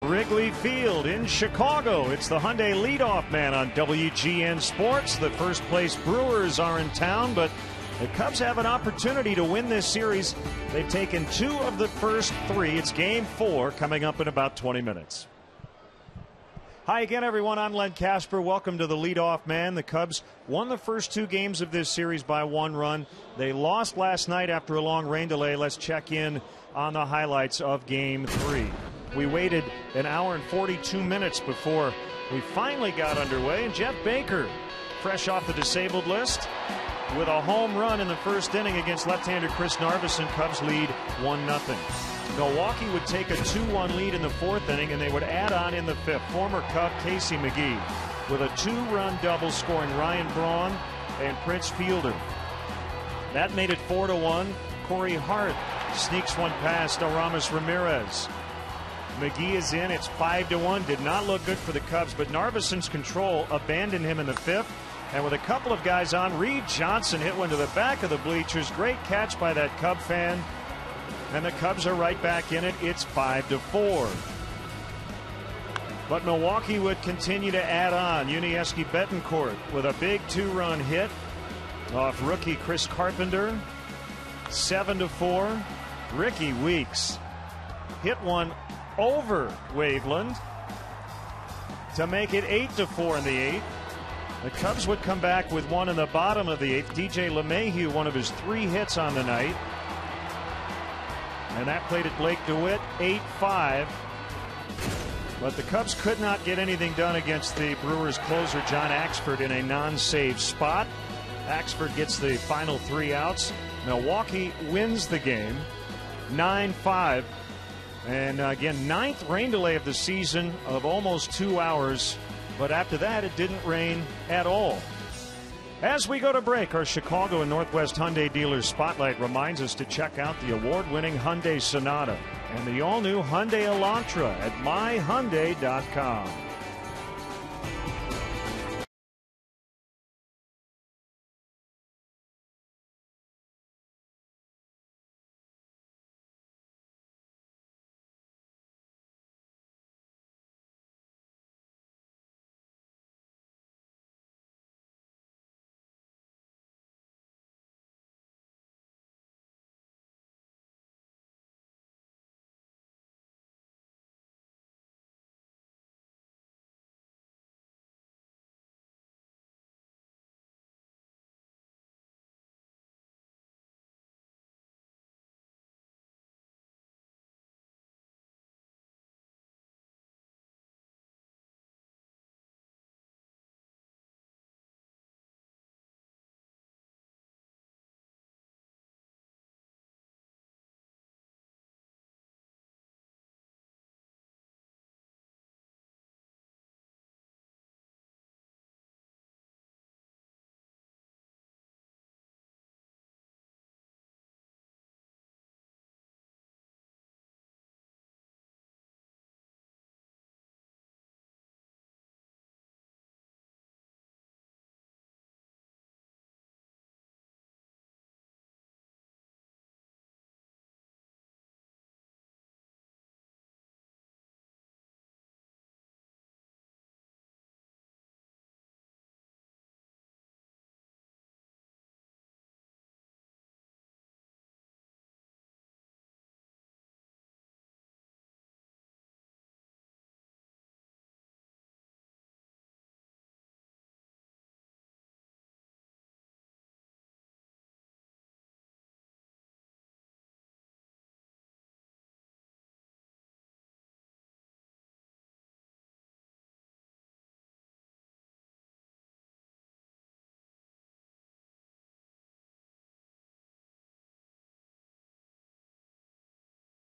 Wrigley Field in Chicago. It's the Hyundai leadoff man on WGN Sports. The first place Brewers are in town, but the Cubs have an opportunity to win this series. They've taken 2 of the first 3. It's game 4 coming up in about 20 minutes. Hi again, everyone. I'm Len Kasper. Welcome to the leadoff man. The Cubs won the first 2 games of this series by 1 run. They lost last night after a long rain delay. Let's check in on the highlights of game 3. We waited an hour and 42 minutes before we finally got underway, and Jeff Baker, fresh off the disabled list, with a home run in the first inning against left-hander Chris Narveson. Cubs lead 1-0. Milwaukee would take a 2-1 lead in the 4th inning, and they would add on in the 5th. Former Cub Casey McGee with a 2-run double, scoring Ryan Braun and Prince Fielder. That made it 4-1. Corey Hart sneaks one past Aramis Ramirez. McGee is in. It's 5-1. Did not look good for the Cubs, but Narveson's control abandoned him in the 5th. And with a couple of guys on, Reed Johnson hit one to the back of the bleachers. Great catch by that Cub fan. And the Cubs are right back in it. It's 5-4. But Milwaukee would continue to add on. Yuniesky Betancourt with a big 2-run hit off rookie Chris Carpenter. 7-4. Ricky Weeks hit one over Waveland to make it 8-4 in the 8th. The Cubs would come back with one in the bottom of the 8th. DJ LeMahieu, one of his 3 hits on the night. And that played at Blake DeWitt, 8-5. But the Cubs could not get anything done against the Brewers closer John Axford in a non-save spot. Axford gets the final 3 outs. Milwaukee wins the game 9-5. And again, 9th rain delay of the season of almost 2 hours. But after that, it didn't rain at all. As we go to break, our Chicago and Northwest Hyundai Dealers Spotlight reminds us to check out the award-winning Hyundai Sonata and the all-new Hyundai Elantra at myhyundai.com.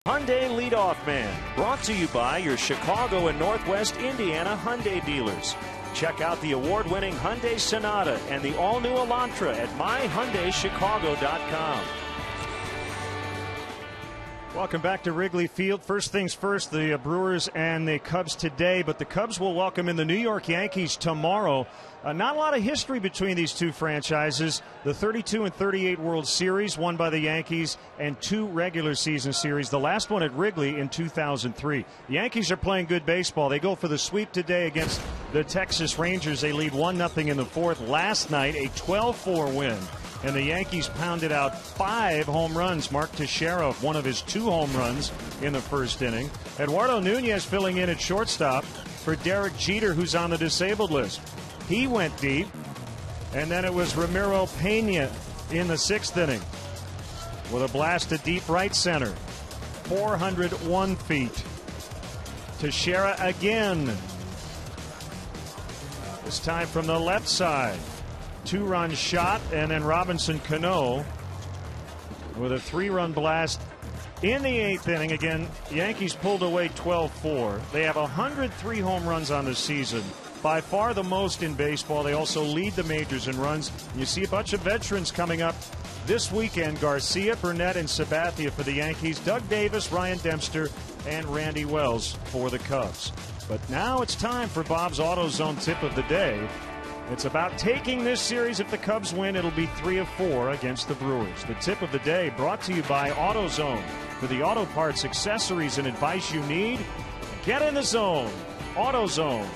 Hyundai Leadoff Man, brought to you by your Chicago and Northwest Indiana Hyundai dealers. Check out the award-winning Hyundai Sonata and the all-new Elantra at myhyundaichicago.com. Welcome back to Wrigley Field. First things first, the Brewers and the Cubs today, but the Cubs will welcome in the New York Yankees tomorrow. Not a lot of history between these two franchises. The 32 and 38 World Series won by the Yankees and 2 regular season series, the last one at Wrigley in 2003. The Yankees are playing good baseball. They go for the sweep today against the Texas Rangers. They lead 1-0 in the fourth. Last night, a 12-4 win. And the Yankees pounded out 5 home runs. Mark Teixeira, one of his 2 home runs in the first inning. Eduardo Nunez filling in at shortstop for Derek Jeter, who's on the disabled list. He went deep. And then it was Ramiro Pena in the 6th inning with a blast to deep right center. 401 feet. Teixeira again. This time from the left side. 2-run shot, and then Robinson Cano with a 3-run blast in the 8th inning. Again, Yankees pulled away 12-4. They have 103 home runs on the season, by far the most in baseball. They also lead the majors in runs. You see a bunch of veterans coming up this weekend: Garcia, Burnett, and Sabathia for the Yankees, Doug Davis, Ryan Dempster, and Randy Wells for the Cubs. But now it's time for Bob's AutoZone tip of the day. It's about taking this series. If the Cubs win, it'll be 3 of 4 against the Brewers. The tip of the day brought to you by AutoZone. For the auto parts, accessories, and advice you need, get in the zone. AutoZone.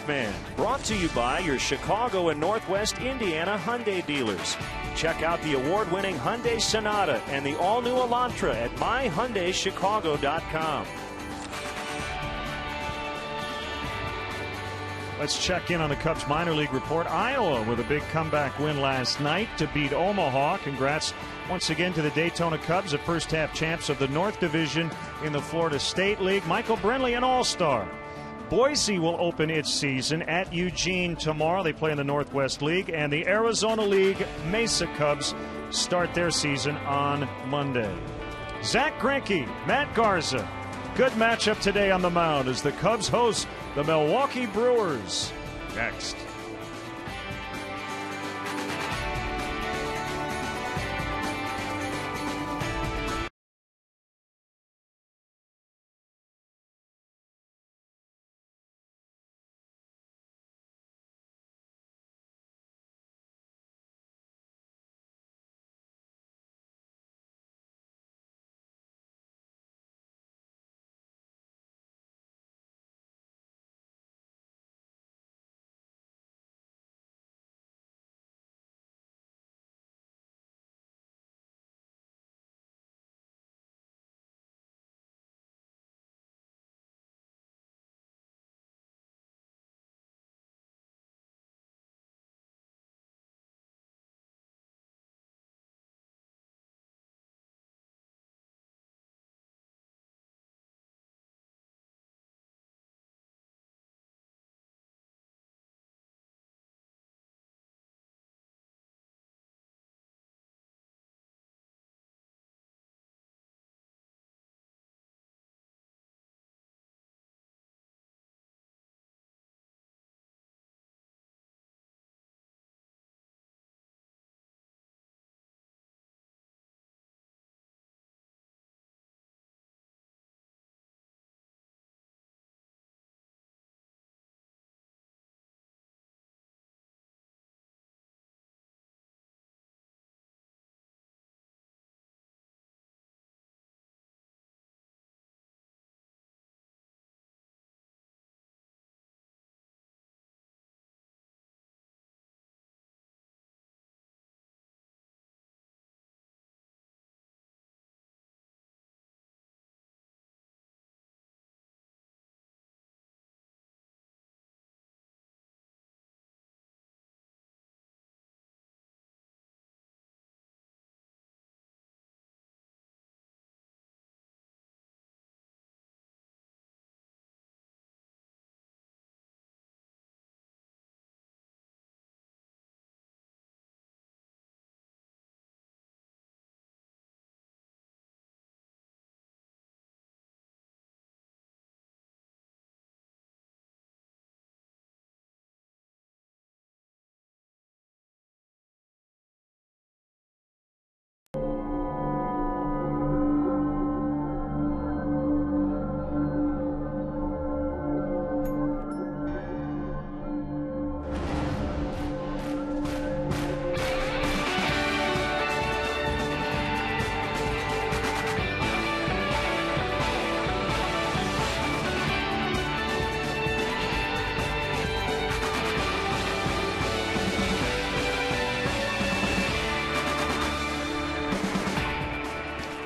Man, brought to you by your Chicago and Northwest Indiana Hyundai dealers. Check out the award-winning Hyundai Sonata and the all-new Elantra at myhyundaichicago.com. Let's check in on the Cubs minor league report. Iowa with a big comeback win last night to beat Omaha. Congrats once again to the Daytona Cubs, the first half champs of the North Division in the Florida State League. Michael Brenly, an all-star. Boise will open its season at Eugene tomorrow. They play in the Northwest League. And the Arizona League Mesa Cubs start their season on Monday. Zach Greinke, Matt Garza. Good matchup today on the mound as the Cubs host the Milwaukee Brewers. Next.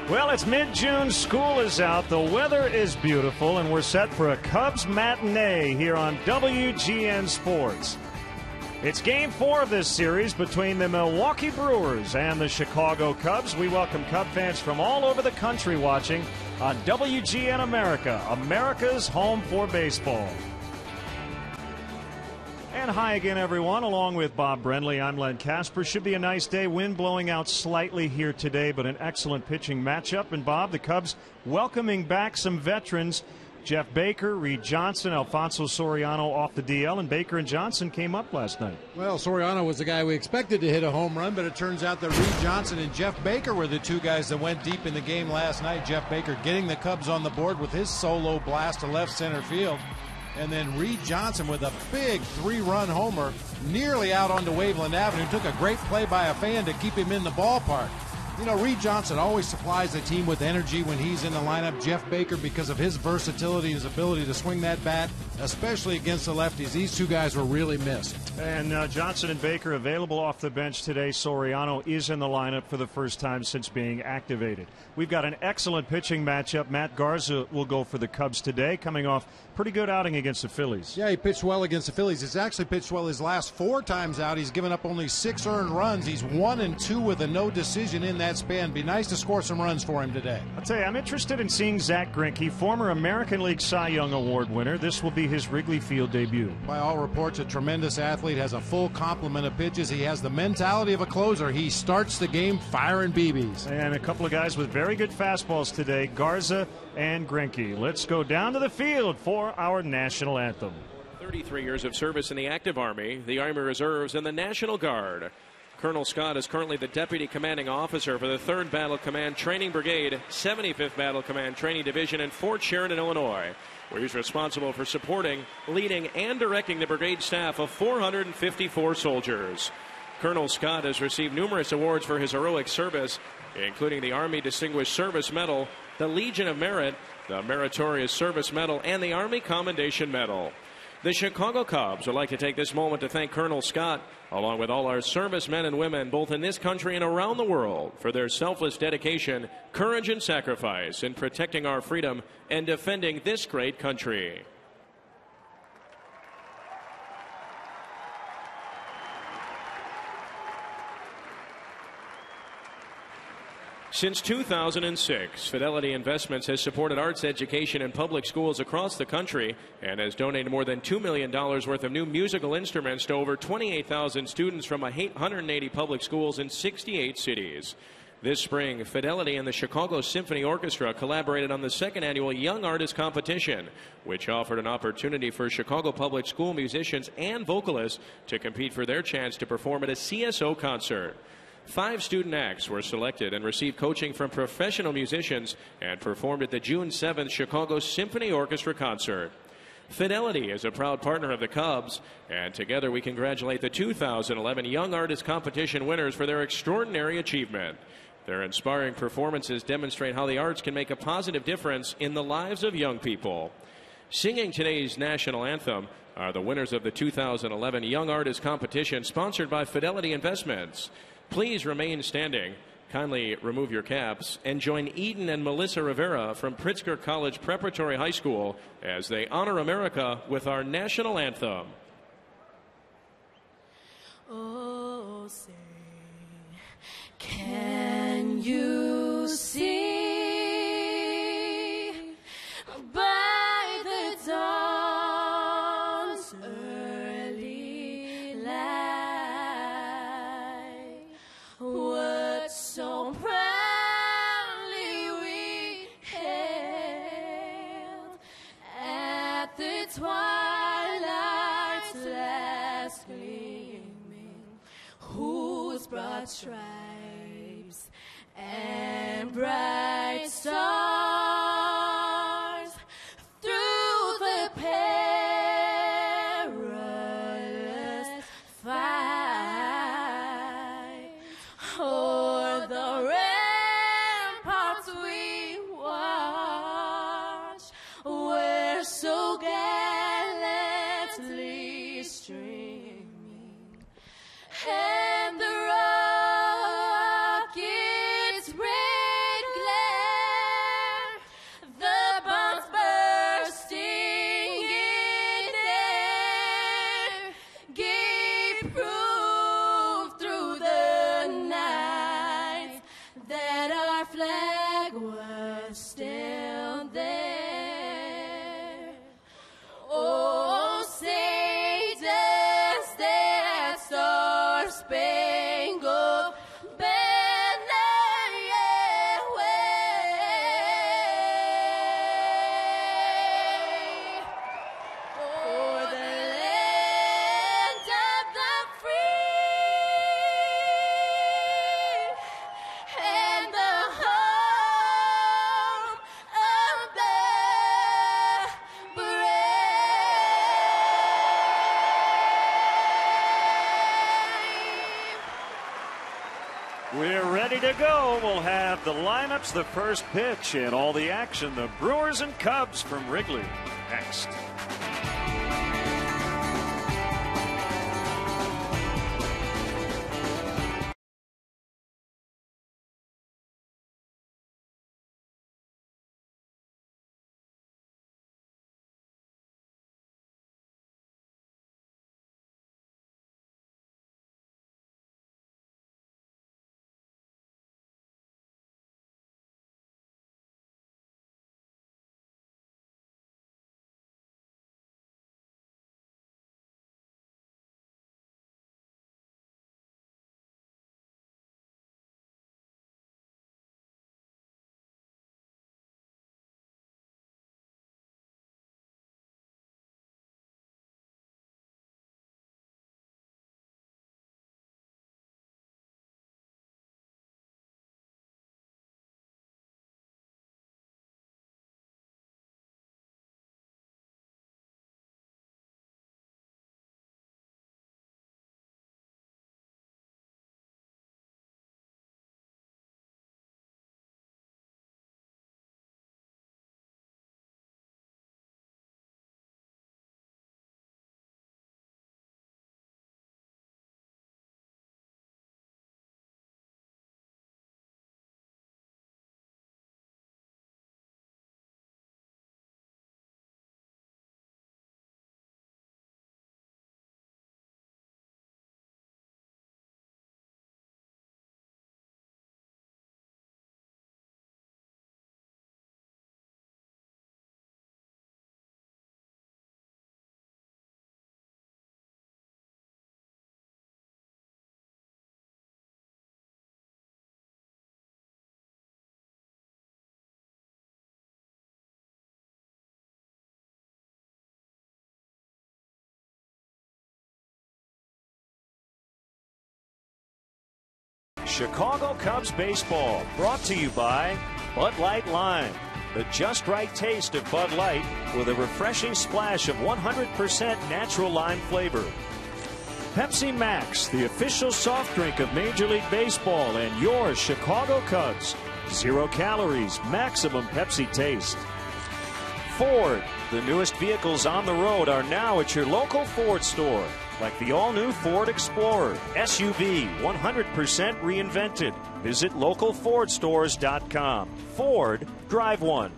Well, it's mid-June, school is out, the weather is beautiful, and we're set for a Cubs matinee here on WGN Sports. It's Game 4 of this series between the Milwaukee Brewers and the Chicago Cubs. We welcome Cub fans from all over the country watching on WGN America, America's home for baseball. And hi again, everyone. Along with Bob Brenly, I'm Len Casper. Should be a nice day. Wind blowing out slightly here today, but an excellent pitching matchup. And Bob, the Cubs welcoming back some veterans. Jeff Baker, Reed Johnson, Alfonso Soriano off the DL, and Baker and Johnson came up last night. Well, Soriano was the guy we expected to hit a home run, but it turns out that Reed Johnson and Jeff Baker were the two guys that went deep in the game last night. Jeff Baker getting the Cubs on the board with his solo blast to left center field. And then Reed Johnson with a big 3-run homer nearly out onto Waveland Avenue. Took a great play by a fan to keep him in the ballpark. You know, Reed Johnson always supplies the team with energy when he's in the lineup. Jeff Baker, because of his versatility, his ability to swing that bat, especially against the lefties, these two guys were really missed. And Johnson and Baker available off the bench today. Soriano is in the lineup for the first time since being activated. We've got an excellent pitching matchup. Matt Garza will go for the Cubs today, coming off pretty good outing against the Phillies. Yeah, he pitched well against the Phillies. He's actually pitched well his last 4 times out. He's given up only 6 earned runs. He's 1-2 with a no decision in that span. Be nice to score some runs for him today. I'll tell you, I'm interested in seeing Zach Greinke, former American League Cy Young Award winner. This will be his Wrigley Field debut. By all reports, a tremendous athlete, has a full complement of pitches. He has the mentality of a closer. He starts the game firing BBs. And a couple of guys with very good fastballs today, Garza and Greinke. Let's go down to the field for our national anthem. 33 years of service in the active Army, the Army Reserves, and the National Guard. Colonel Scott is currently the Deputy Commanding Officer for the 3rd Battle Command Training Brigade, 75th Battle Command Training Division in Fort Sheridan, Illinois, where he's responsible for supporting, leading, and directing the brigade staff of 454 soldiers. Colonel Scott has received numerous awards for his heroic service, including the Army Distinguished Service Medal, the Legion of Merit, the Meritorious Service Medal, and the Army Commendation Medal. The Chicago Cubs would like to take this moment to thank Colonel Scott, along with all our servicemen and women, both in this country and around the world, for their selfless dedication, courage, and sacrifice in protecting our freedom and defending this great country. Since 2006, Fidelity Investments has supported arts education in public schools across the country and has donated more than $2 million worth of new musical instruments to over 28,000 students from 180 public schools in 68 cities. This spring, Fidelity and the Chicago Symphony Orchestra collaborated on the 2nd annual Young Artist Competition, which offered an opportunity for Chicago public school musicians and vocalists to compete for their chance to perform at a CSO concert. 5 student acts were selected and received coaching from professional musicians and performed at the June 7th Chicago Symphony Orchestra concert. Fidelity is a proud partner of the Cubs, and together we congratulate the 2011 Young Artist Competition winners for their extraordinary achievement. Their inspiring performances demonstrate how the arts can make a positive difference in the lives of young people. Singing today's national anthem are the winners of the 2011 Young Artist Competition, sponsored by Fidelity Investments. Please remain standing, kindly remove your caps, and join Eden and Melissa Rivera from Pritzker College Preparatory High School as they honor America with our national anthem. Oh, say, can you see by the dawn's early light what so proudly we hailed at the twilight's last gleaming, whose broad stripes and bright stars through the perilous fight o'er the ramparts we watch, were so gallantly streaming, and the rocket's red glare We're ready to go. We'll have the lineups, the first pitch, and all the action. The Brewers and Cubs from Wrigley next. Chicago Cubs baseball, brought to you by Bud Light Lime. The just right taste of Bud Light with a refreshing splash of 100% natural lime flavor. Pepsi Max, the official soft drink of Major League Baseball and your Chicago Cubs. 0 calories, maximum Pepsi taste. Ford, the newest vehicles on the road are now at your local Ford store. Like the all-new Ford Explorer, SUV, 100% reinvented. Visit localfordstores.com. Ford, drive one.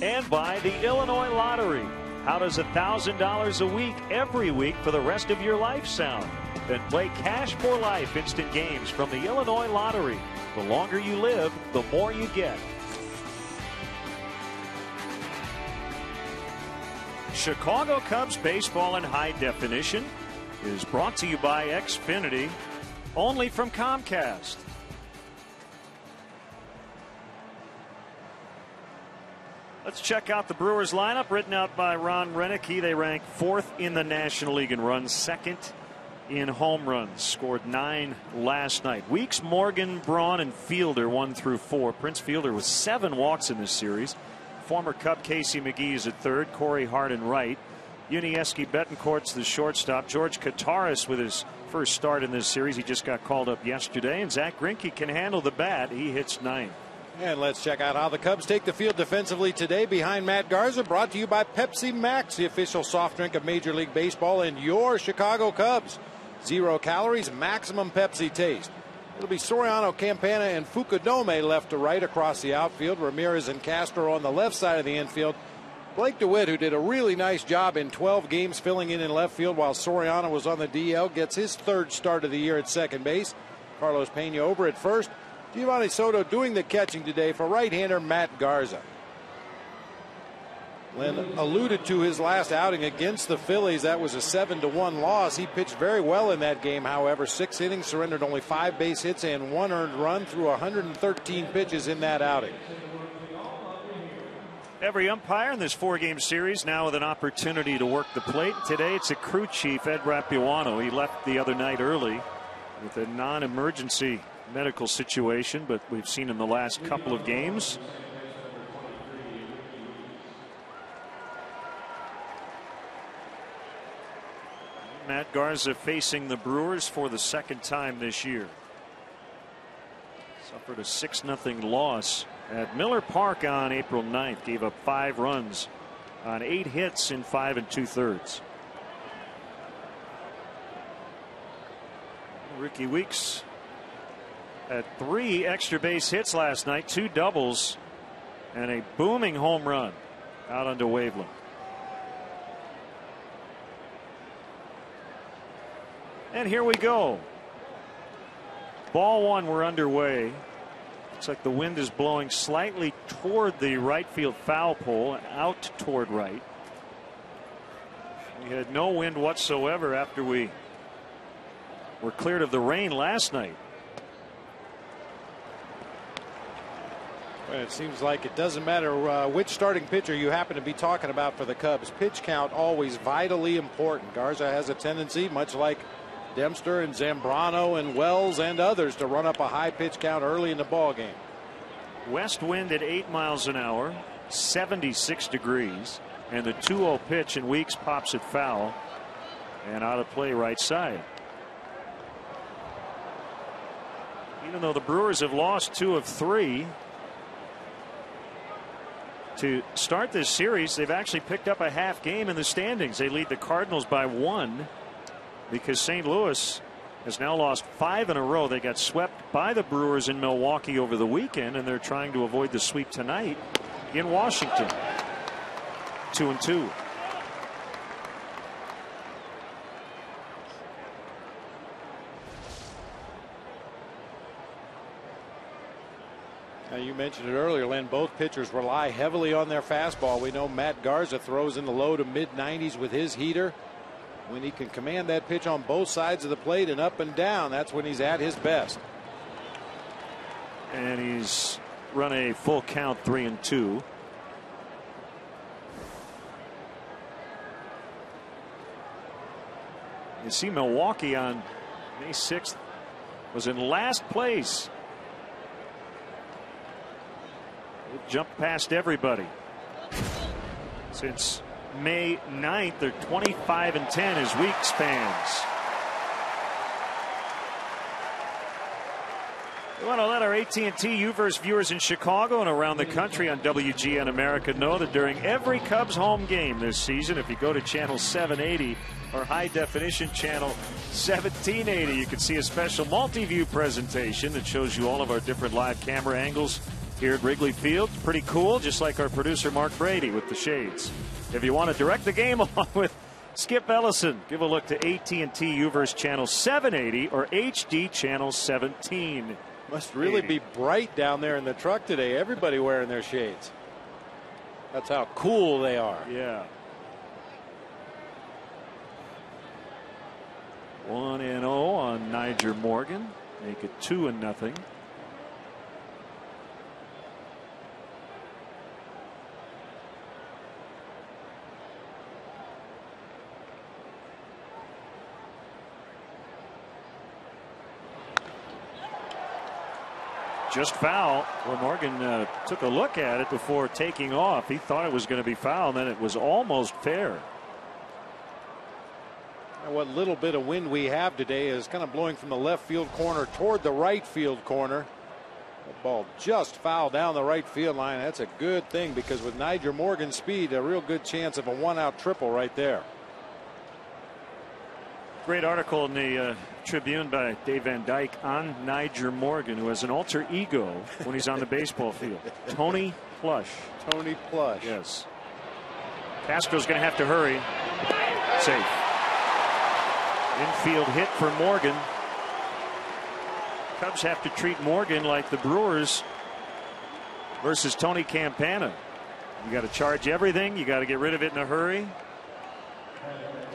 And by the Illinois Lottery. How does $1,000 a week every week for the rest of your life sound? Then play Cash for Life instant games from the Illinois Lottery. The longer you live, the more you get. Chicago Cubs baseball in high definition is brought to you by Xfinity, only from Comcast. Let's check out the Brewers lineup written out by Ron Renicky. They rank 4th in the National League in runs, 2nd in home runs. Scored 9 last night. Weeks, Morgan, Braun, and Fielder 1 through 4. Prince Fielder with 7 walks in this series. Former Cub Casey McGee is at 3rd. Corey Hart in right. Yuniesky Betancourt's the shortstop. George Kataris with his first start in this series. He just got called up yesterday. And Zach Greinke can handle the bat. He hits 9th. And let's check out how the Cubs take the field defensively today. Behind Matt Garza, brought to you by Pepsi Max, the official soft drink of Major League Baseball and your Chicago Cubs. 0 calories, maximum Pepsi taste. It'll be Soriano, Campana, and Fukudome left to right across the outfield. Ramirez and Castro on the left side of the infield. Blake DeWitt, who did a really nice job in 12 games filling in left field while Soriano was on the DL, gets his 3rd start of the year at second base. Carlos Pena over at first. Giovanni Soto doing the catching today for right-hander Matt Garza. Len alluded to his last outing against the Phillies. That was a 7-1 loss. He pitched very well in that game, however. 6 innings, surrendered only 5 base hits and 1 earned run through 113 pitches in that outing. Every umpire in this 4-game series now with an opportunity to work the plate. Today it's a crew chief, Ed Rapuano. He left the other night early with a non-emergency medical situation, but we've seen him the last couple of games. Matt Garza facing the Brewers for the 2nd time this year. Suffered a 6-0 loss at Miller Park on April 9th. Gave up 5 runs on 8 hits in 5 2/3. Ricky Weeks had 3 extra base hits last night, 2 doubles, and a booming home run out onto Waveland. And here we go. Ball 1, we're underway. Looks like the wind is blowing slightly toward the right field foul pole and out toward right. We had no wind whatsoever after we were cleared of the rain last night. Well, it seems like it doesn't matter which starting pitcher you happen to be talking about for the Cubs. Pitch count always vitally important. Garza has a tendency, much like Dempster and Zambrano and Wells and others, to run up a high pitch count early in the ball game. West wind at 8 miles an hour, 76 degrees, and the 2-0 pitch, and Weeks pops it foul and out of play right side. Even though the Brewers have lost 2 of 3 to start this series, they've actually picked up a half game in the standings. They lead the Cardinals by 1 because St. Louis has now lost 5 in a row. They got swept by the Brewers in Milwaukee over the weekend, and they're trying to avoid the sweep tonight in Washington. 2-2. Now, you mentioned it earlier, Len. Both pitchers rely heavily on their fastball. We know Matt Garza throws in the low to mid 90s with his heater. When he can command that pitch on both sides of the plate and up and down, that's when he's at his best. And he's run a full count, 3-2. You see, Milwaukee on May 6th was in last place. It jumped past everybody. Since May 9th, they're 25-10 as Weeks fans. We want to let our AT&T U-verse viewers in Chicago and around the country on WGN America know that during every Cubs home game this season, if you go to channel 780 or high definition channel 1780, you can see a special multi-view presentation that shows you all of our different live camera angles here at Wrigley Field. Pretty cool, just like our producer Mark Brady with the shades. If you want to direct the game along with Skip Ellison, give a look to AT&T U-verse channel 780 or HD channel 17. Must really be bright down there in the truck today. Everybody wearing their shades. That's how cool they are. Yeah. 1-0 on Niger Morgan. Make it 2-0. Just foul. Well, Morgan took a look at it before taking off. He thought it was going to be foul, and then it was almost fair. And what little bit of wind we have today is kind of blowing from the left field corner toward the right field corner. That ball just fouled down the right field line. That's a good thing, because with Niger Morgan's speed, a real good chance of a 1-out triple right there. Great article in the Tribune by Dave Van Dyke on Niger Morgan, who has an alter ego when he's on the baseball field. Tony Plush. Tony Plush. Yes. Castro's going to have to hurry. Safe. Infield hit for Morgan. Cubs have to treat Morgan like the Brewers versus Tony Campana. You got to charge everything. You got to get rid of it in a hurry.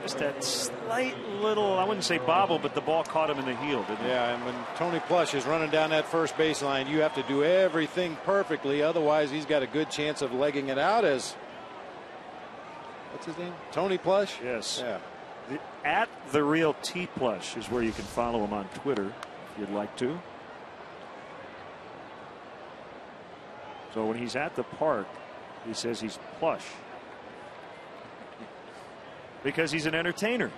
Just that slight little, I wouldn't say bobble, but the ball caught him in the heel, didn't it? Yeah, and when Tony Plush is running down that first baseline, you have to do everything perfectly. Otherwise, he's got a good chance of legging it out. As what's his name? Tony Plush? Yes. Yeah. At the real T Plush is where you can follow him on Twitter if you'd like to. So when he's at the park, he says he's plush. Because he's an entertainer.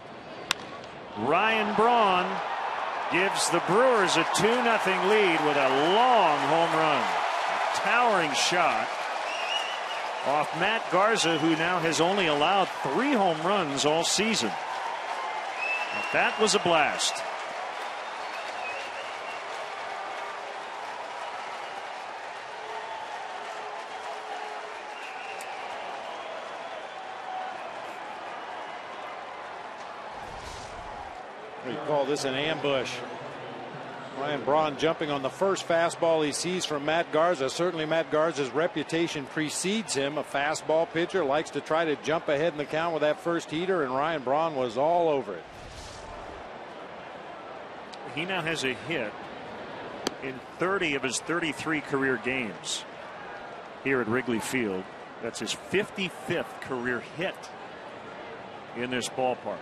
Ryan Braun gives the Brewers a 2-0 lead with a long home run. A towering shot off Matt Garza, who now has only allowed 3 home runs all season. But that was a blast. We call this an ambush. Ryan Braun jumping on the first fastball he sees from Matt Garza. Certainly Matt Garza's reputation precedes him. A fastball pitcher, likes to try to jump ahead in the count with that first heater, and Ryan Braun was all over it. He now has a hit in 30 of his 33 career games here at Wrigley Field. That's his 55th career hit in this ballpark.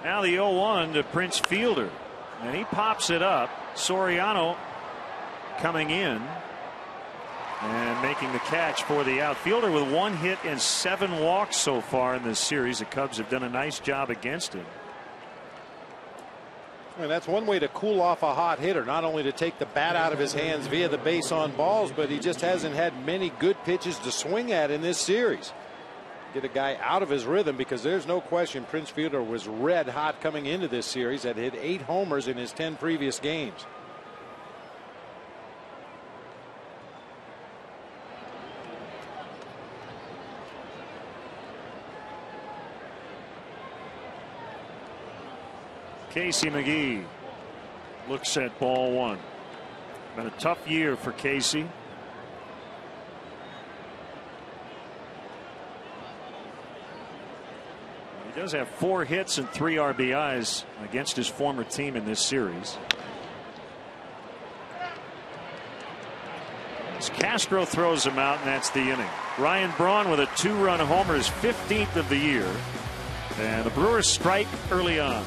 Now the 0-1 to Prince Fielder, and he pops it up. Soriano coming in and making the catch for the outfielder with 1 hit and 7 walks so far in this series. The Cubs have done a nice job against him. And that's one way to cool off a hot hitter, not only to take the bat out of his hands via the base on balls, but he just hasn't had many good pitches to swing at in this series. Get a guy out of his rhythm, because there's no question Prince Fielder was red hot coming into this series. Had hit 8 homers in his 10 previous games. Casey McGee looks at ball 1. Been a tough year for Casey. He does have 4 hits and 3 RBIs against his former team in this series. As Castro throws him out, and that's the inning. Ryan Braun with a 2-run homer, his 15th of the year, and the Brewers strike early on.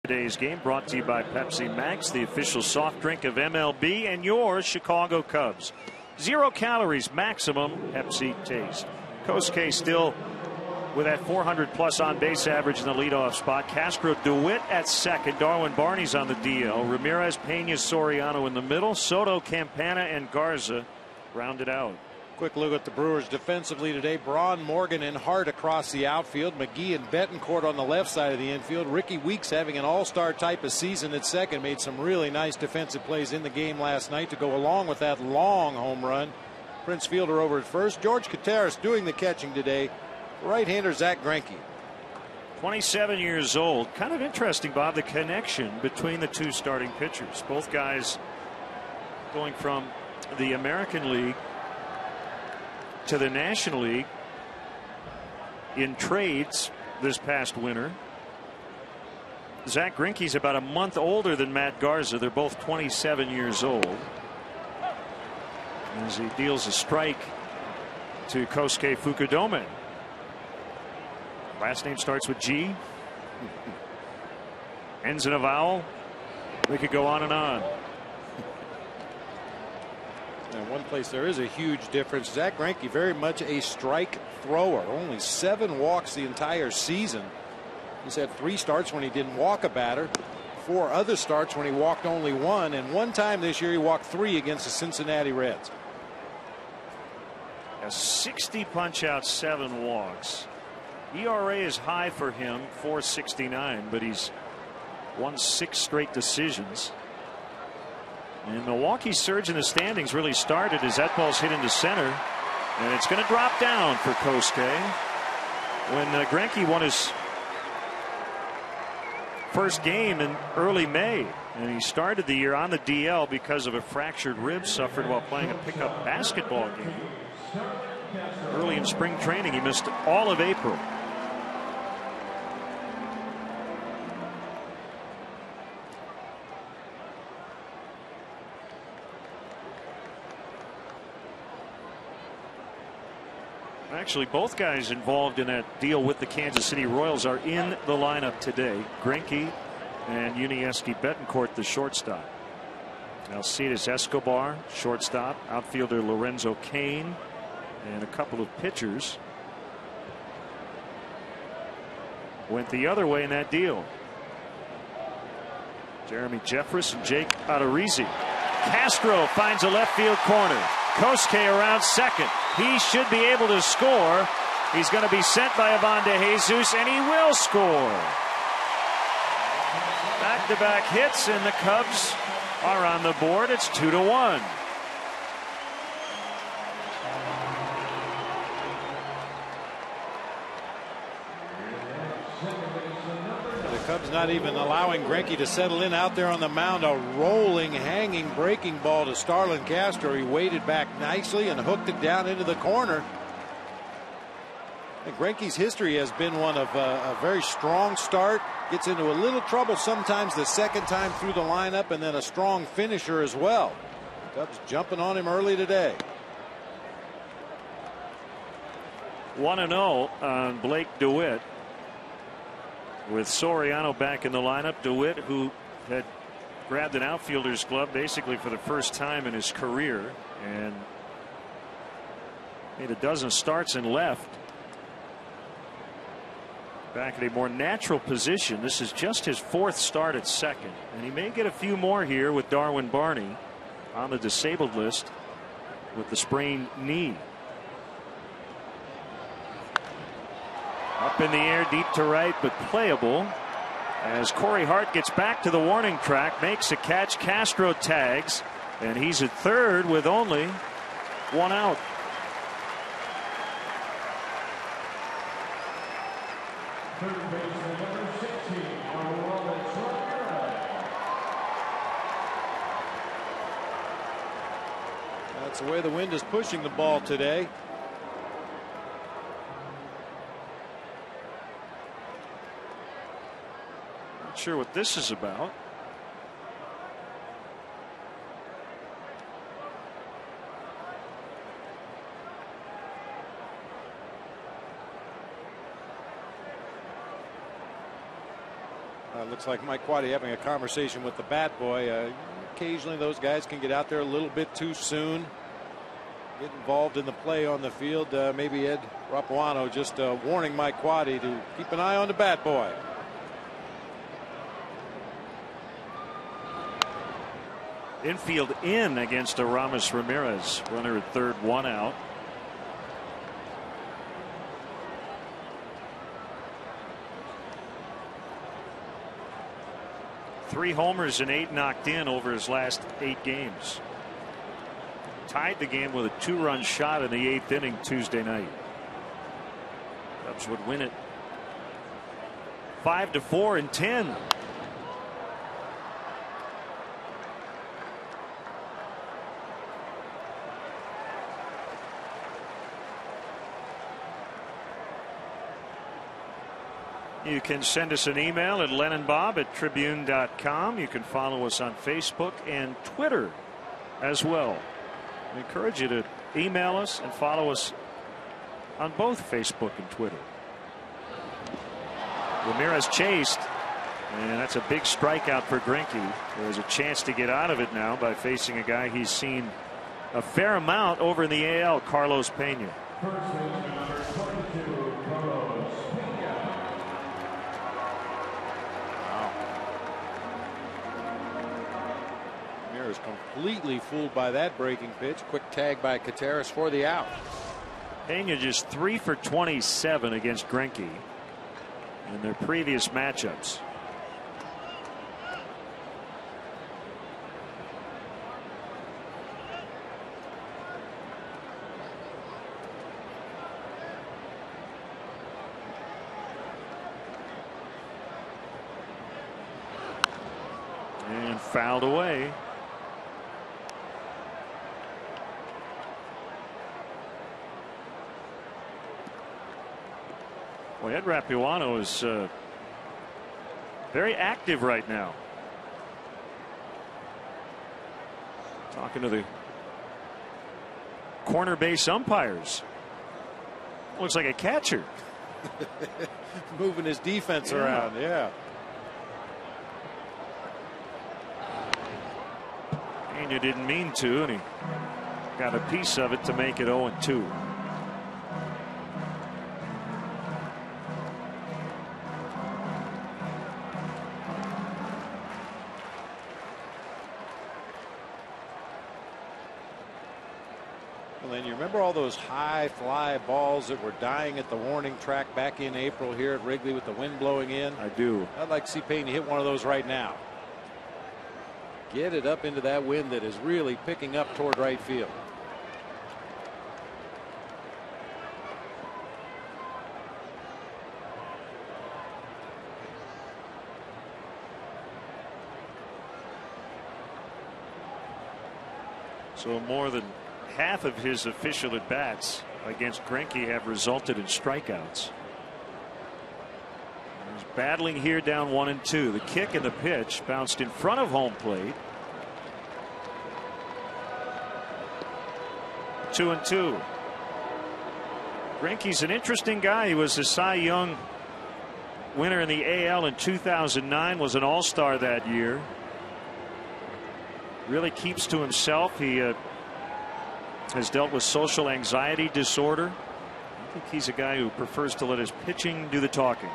Today's game brought to you by Pepsi Max, the official soft drink of MLB and your Chicago Cubs. 0 calories maximum Pepsi taste. Kosuke still with that 400+ on base average in the leadoff spot. Castro DeWitt at second. Darwin Barney's on the DL. Ramirez, Pena, Soriano in the middle. Soto, Campana, and Garza rounded out. Quick look at the Brewers defensively today. Braun, Morgan, and Hart across the outfield. McGee and Betancourt on the left side of the infield. Ricky Weeks having an all-star type of season at second. Made some really nice defensive plays in the game last night to go along with that long home run. Prince Fielder over at first. George Coteras doing the catching today. Right-hander Zach Greinke. 27 years old. Kind of interesting, Bob, the connection between the two starting pitchers. Both guys going from the American League to the National League in trades this past winter. Zach Greinke's about a month older than Matt Garza. They're both 27 years old. as he deals a strike to Kosuke Fukudome. Last name starts with G. Ends in a vowel. We could go on and on. And one place there is a huge difference. Zach Greinke, very much a strike thrower. Only 7 walks the entire season. He's had 3 starts when he didn't walk a batter, 4 other starts when he walked only 1, and 1 time this year he walked 3 against the Cincinnati Reds. A 60 punch out, 7 walks. ERA is high for him, 4.69, but he's won 6 straight decisions. And Milwaukee's surge in the standings really started as that ball's hit into center, and it's going to drop down for Kosuke. When Greinke won his first game in early May, and he started the year on the DL because of a fractured rib suffered while playing a pickup basketball game. Early in spring training, he missed all of April. Actually, both guys involved in that deal with the Kansas City Royals are in the lineup today. Greinke and Yuniesky Betancourt, the shortstop. Alcides Escobar, shortstop. Outfielder Lorenzo Cain, and a couple of pitchers went the other way in that deal. Jeremy Jeffress and Jake Odorizzi. Castro finds a left field corner. Kosuke around second. He should be able to score. He's going to be sent by Ivan De Jesus, and he will score. Back-to-back hits, and the Cubs are on the board. It's 2-1. Cubs not even allowing Greinke to settle in out there on the mound. A rolling, hanging, breaking ball to Starlin Castro. He waited back nicely and hooked it down into the corner. And Greinke's history has been one of a very strong start. Gets into a little trouble sometimes the second time through the lineup, and then a strong finisher as well. Cubs jumping on him early today. 1-0 on Blake DeWitt. With Soriano back in the lineup, DeWitt, who had grabbed an outfielder's glove basically for the first time in his career and made a dozen starts and left. Back at a more natural position. This is just his 4th start at second, and he may get a few more here with Darwin Barney on the disabled list with the sprained knee. Up in the air, deep to right, but playable. As Corey Hart gets back to the warning track, makes a catch. Castro tags, and he's at third with only 1 out. That's the way the wind is pushing the ball today. Sure what this is about. Looks like Mike Quade having a conversation with the bat boy. Occasionally those guys can get out there a little bit too soon, get involved in the play on the field. Maybe Ed Rapuano just warning Mike Quade to keep an eye on the bat boy. Infield in against Aramis Ramirez. Runner at third, 1 out. Three homers and 8 knocked in over his last 8 games. Tied the game with a 2-run shot in the 8th inning Tuesday night. Cubs would win it 5-4 in 10. You can send us an email at lennonbob@tribune.com. You can follow us on Facebook and Twitter as well. I encourage you to email us and follow us on both Facebook and Twitter. Ramirez chased, and that's a big strikeout for Greinke. There's a chance to get out of it now by facing a guy he's seen a fair amount over in the AL, Carlos Pena. Ramirez completely fooled by that breaking pitch. Quick tag by Contreras for the out. Pena just 3 for 27 against Greinke in their previous matchups. And fouled away. Well, Ed Rapuano is very active right now. Talking to the corner base umpires. Looks like a catcher. Moving his defense around. Yeah. And you didn't mean to, and he got a piece of it to make it 0-2. Well, and you remember all those high fly balls that were dying at the warning track back in April here at Wrigley with the wind blowing in? I do. I'd like to see Pena hit one of those right now. Get it up into that wind that is really picking up toward right field. So more than half of his official at bats against Greinke have resulted in strikeouts. He's battling here down 1-2. The kick and the pitch bounced in front of home plate. 2-2. Greinke's an interesting guy. He was a Cy Young winner in the AL in 2009, was an all-star that year. Really keeps to himself. He has dealt with social anxiety disorder. I think he's a guy who prefers to let his pitching do the talking.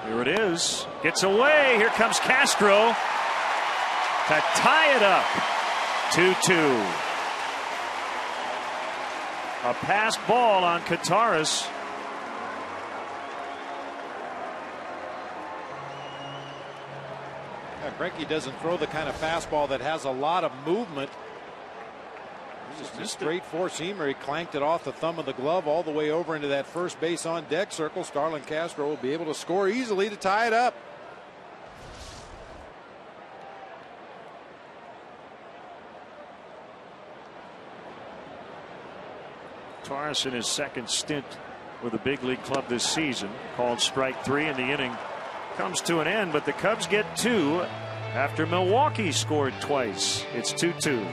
Here it is. Gets away. Here comes Castro to tie it up. 2-2. A pass ball on Contreras. Greinke doesn't throw the kind of fastball that has a lot of movement. Just a straight four-seamer. He clanked it off the thumb of the glove all the way over into that first base on deck circle. Starlin Castro will be able to score easily to tie it up. Torres in his second stint with the big league club this season, called strike 3, and the inning comes to an end, but the Cubs get 2 after Milwaukee scored twice. It's 2-2.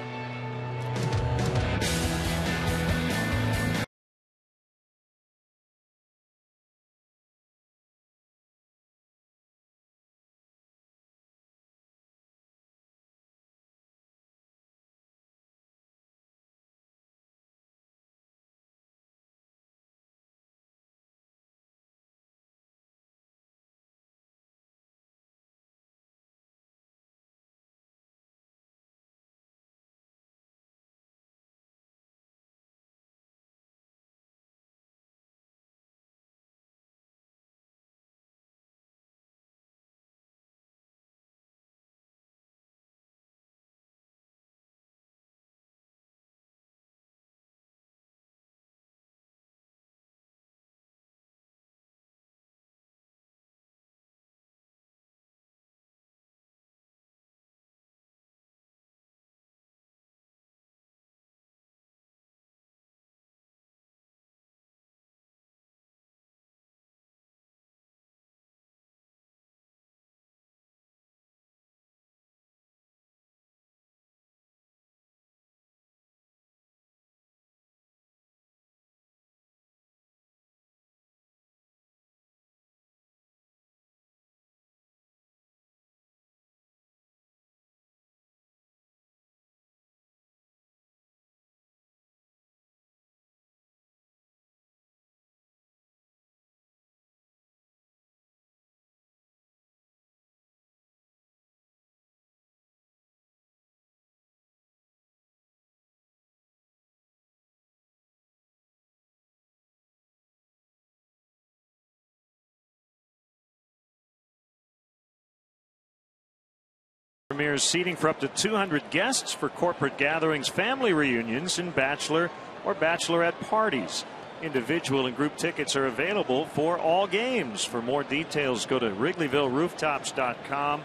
Premieres seating for up to 200 guests for corporate gatherings, family reunions, and bachelor or bachelorette parties. Individual and group tickets are available for all games. For more details, go to WrigleyvilleRooftops.com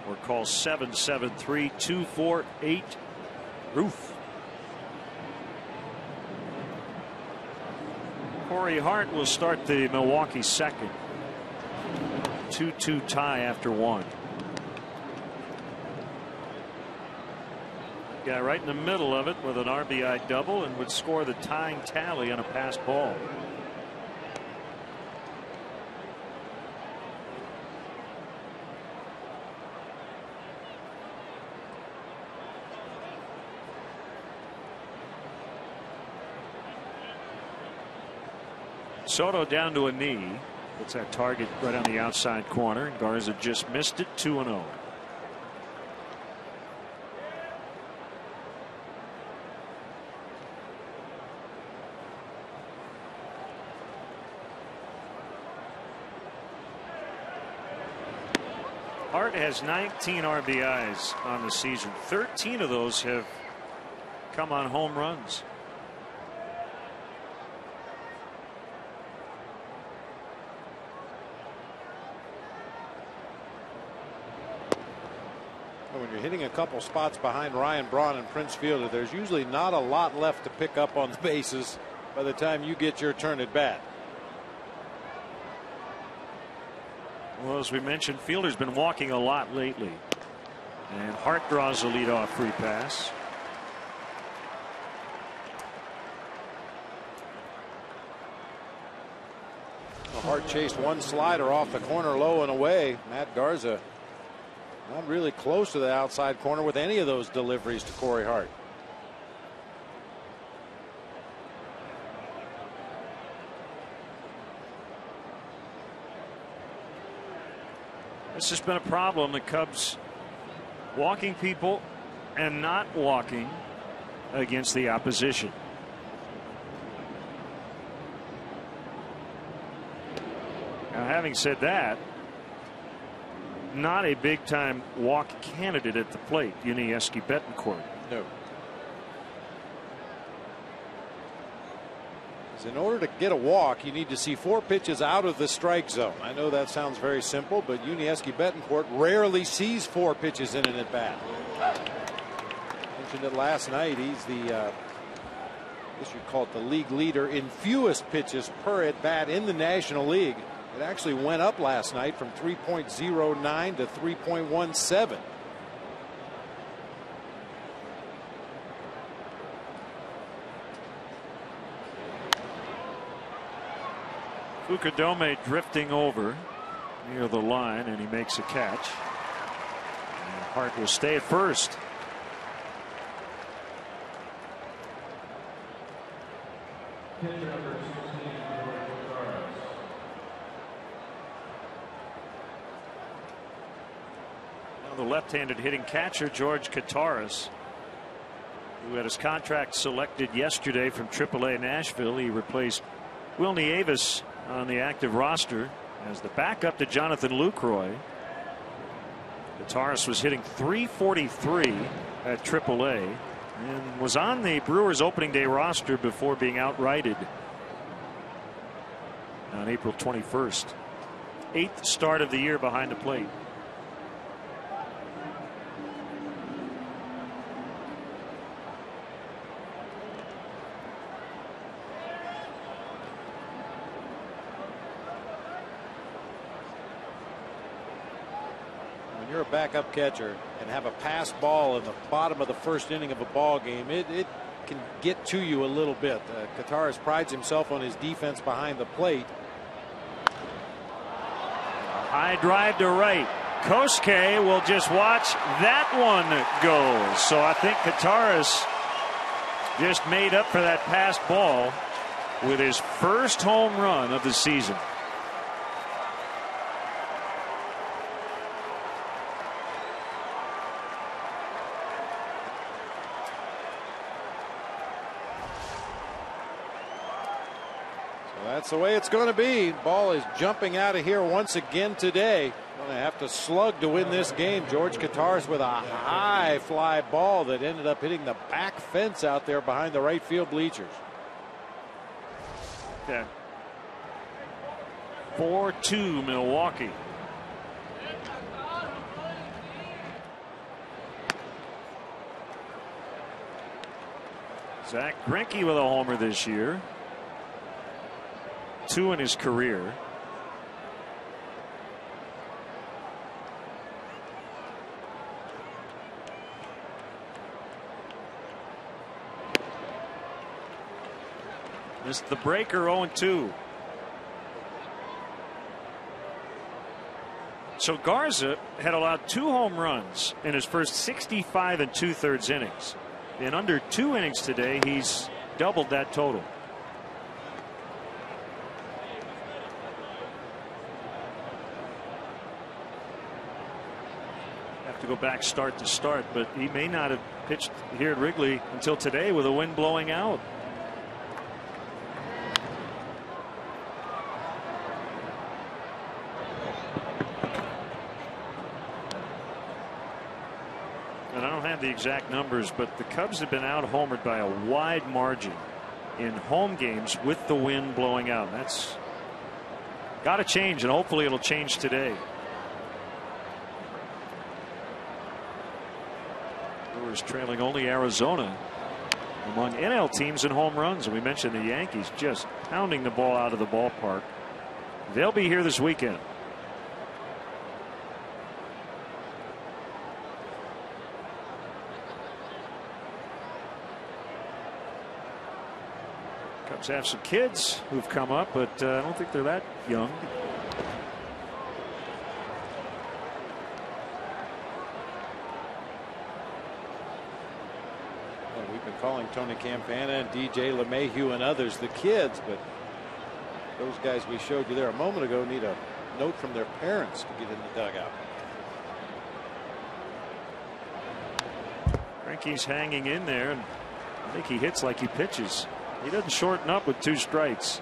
or call 773-248-ROOF. Corey Hart will start the Milwaukee second. 2-2 tie after one. Guy right in the middle of it with an RBI double and would score the tying tally on a passed ball. Soto down to a knee. Puts that target right on the outside corner. Garza just missed it. 2-0. Hart has 19 RBIs on the season. 13 of those have come on home runs. When you're hitting a couple spots behind Ryan Braun and Prince Fielder, there's usually not a lot left to pick up on the bases by the time you get your turn at bat. Well, as we mentioned, Fielder's been walking a lot lately. And Hart draws a leadoff free pass. Hart chased one slider off the corner low and away. Matt Garza not really close to the outside corner with any of those deliveries to Corey Hart. This has been a problem. The Cubs walking people and not walking against the opposition. Now, having said that, not a big time walk candidate at the plate, Yuniesky Betancourt. No. In order to get a walk, you need to see 4 pitches out of the strike zone. I know that sounds very simple, but Yuniesky Betancourt rarely sees 4 pitches in an at bat. Mentioned it last night. He's the, I guess you'd call it the league leader in fewest pitches per at bat in the National League. It actually went up last night from 3.09 to 3.17. Fukudome drifting over near the line, and he makes a catch. And Hart will stay at first. Now the left-handed hitting catcher, George Kataris, who had his contract selected yesterday from AAA Nashville. He replaced Will Nieves on the active roster as the backup to Jonathan Lucroy. Kataris was hitting .343 at AAA and was on the Brewers opening day roster before being outrighted on April 21st. 8th start of the year behind the plate. You're a backup catcher and have a pass ball in the bottom of the first inning of a ball game, it can get to you a little bit. Kataris prides himself on his defense behind the plate. High drive to right. Kosuke will just watch that one go. So I think Kataris just made up for that passed ball with his first home run of the season. That's the way it's going to be. Ball is jumping out of here once again today. Going to have to slug to win this game. George Katars with a high fly ball that ended up hitting the back fence out there behind the right field bleachers. Yeah. 4-2 Milwaukee. Zach Greinke with a homer this year. 2 in his career. Missed the breaker. 0-2. So Garza had allowed 2 home runs in his first 65 2/3 innings. In under 2 innings today, he's doubled that total. Have to go back start to start, but he may not have pitched here at Wrigley until today with the wind blowing out. And I don't have the exact numbers, but the Cubs have been out homered by a wide margin in home games with the wind blowing out. That's got to change, and hopefully it'll change today. Brewers trailing only Arizona among NL teams in home runs, and we mentioned the Yankees just pounding the ball out of the ballpark. They'll be here this weekend. Cubs have some kids who've come up, but I don't think they're that young. Well, we've been calling Tony Campana and DJ LeMahieu and others the kids, but those guys we showed you there a moment ago need a note from their parents to get in the dugout. Greinke's hanging in there, and I think he hits like he pitches. He doesn't shorten up with 2 strikes.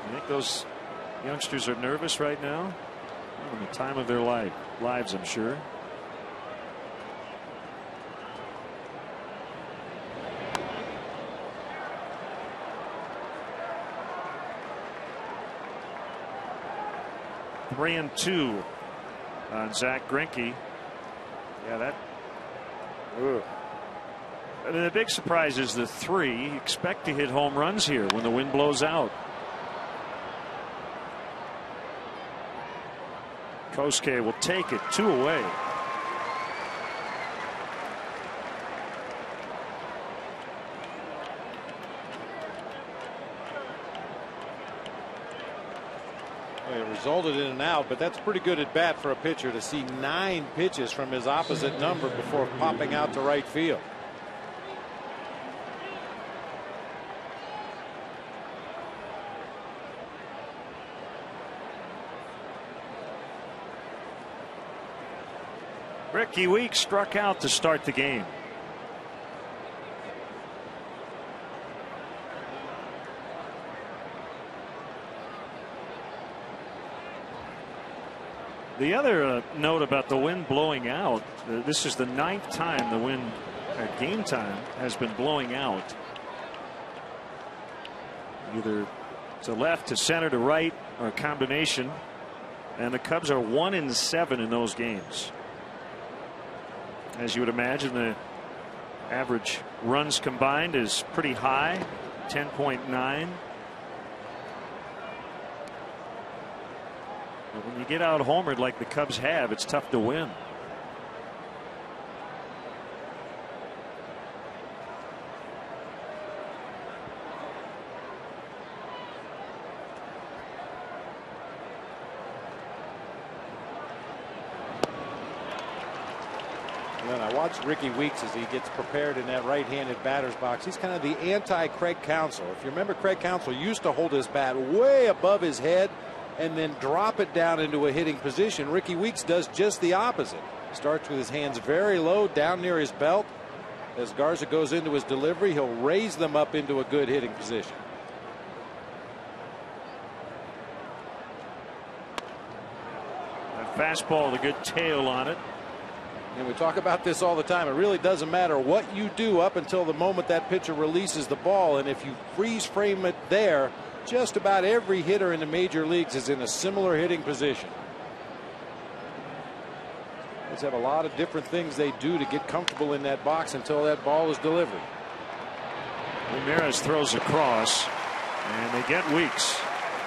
You think those youngsters are nervous right now? Having the time of their lives, I'm sure. Three and 2 on Zach Greinke. Yeah, that. I mean, the big surprise is the 3. You expect to hit home runs here when the wind blows out. Kosuke will take it 2 away. It resulted in an out, but that's pretty good at bat for a pitcher to see 9 pitches from his opposite number before popping out to right field. Ricky Weeks struck out to start the game. The other note about the wind blowing out, this is the 9th time the wind at game time has been blowing out. Either to left, to center, to right, or a combination. And the Cubs are 1 in 7 in those games. As you would imagine, the average runs combined is pretty high, 10.9. But when you get out homered like the Cubs have, it's tough to win. And I watched Ricky Weeks as he gets prepared in that right-handed batter's box. He's kind of the anti-Craig Counsell. If you remember, Craig Counsell used to hold his bat way above his head and then drop it down into a hitting position. Ricky Weeks does just the opposite. Starts with his hands very low down near his belt. As Garza goes into his delivery, he'll raise them up into a good hitting position. Fastball with a good tail on it. And we talk about this all the time. It really doesn't matter what you do up until the moment that pitcher releases the ball. And if you freeze frame it there, just about every hitter in the major leagues is in a similar hitting position. They have a lot of different things they do to get comfortable in that box until that ball is delivered. Ramirez throws across, and they get Weeks.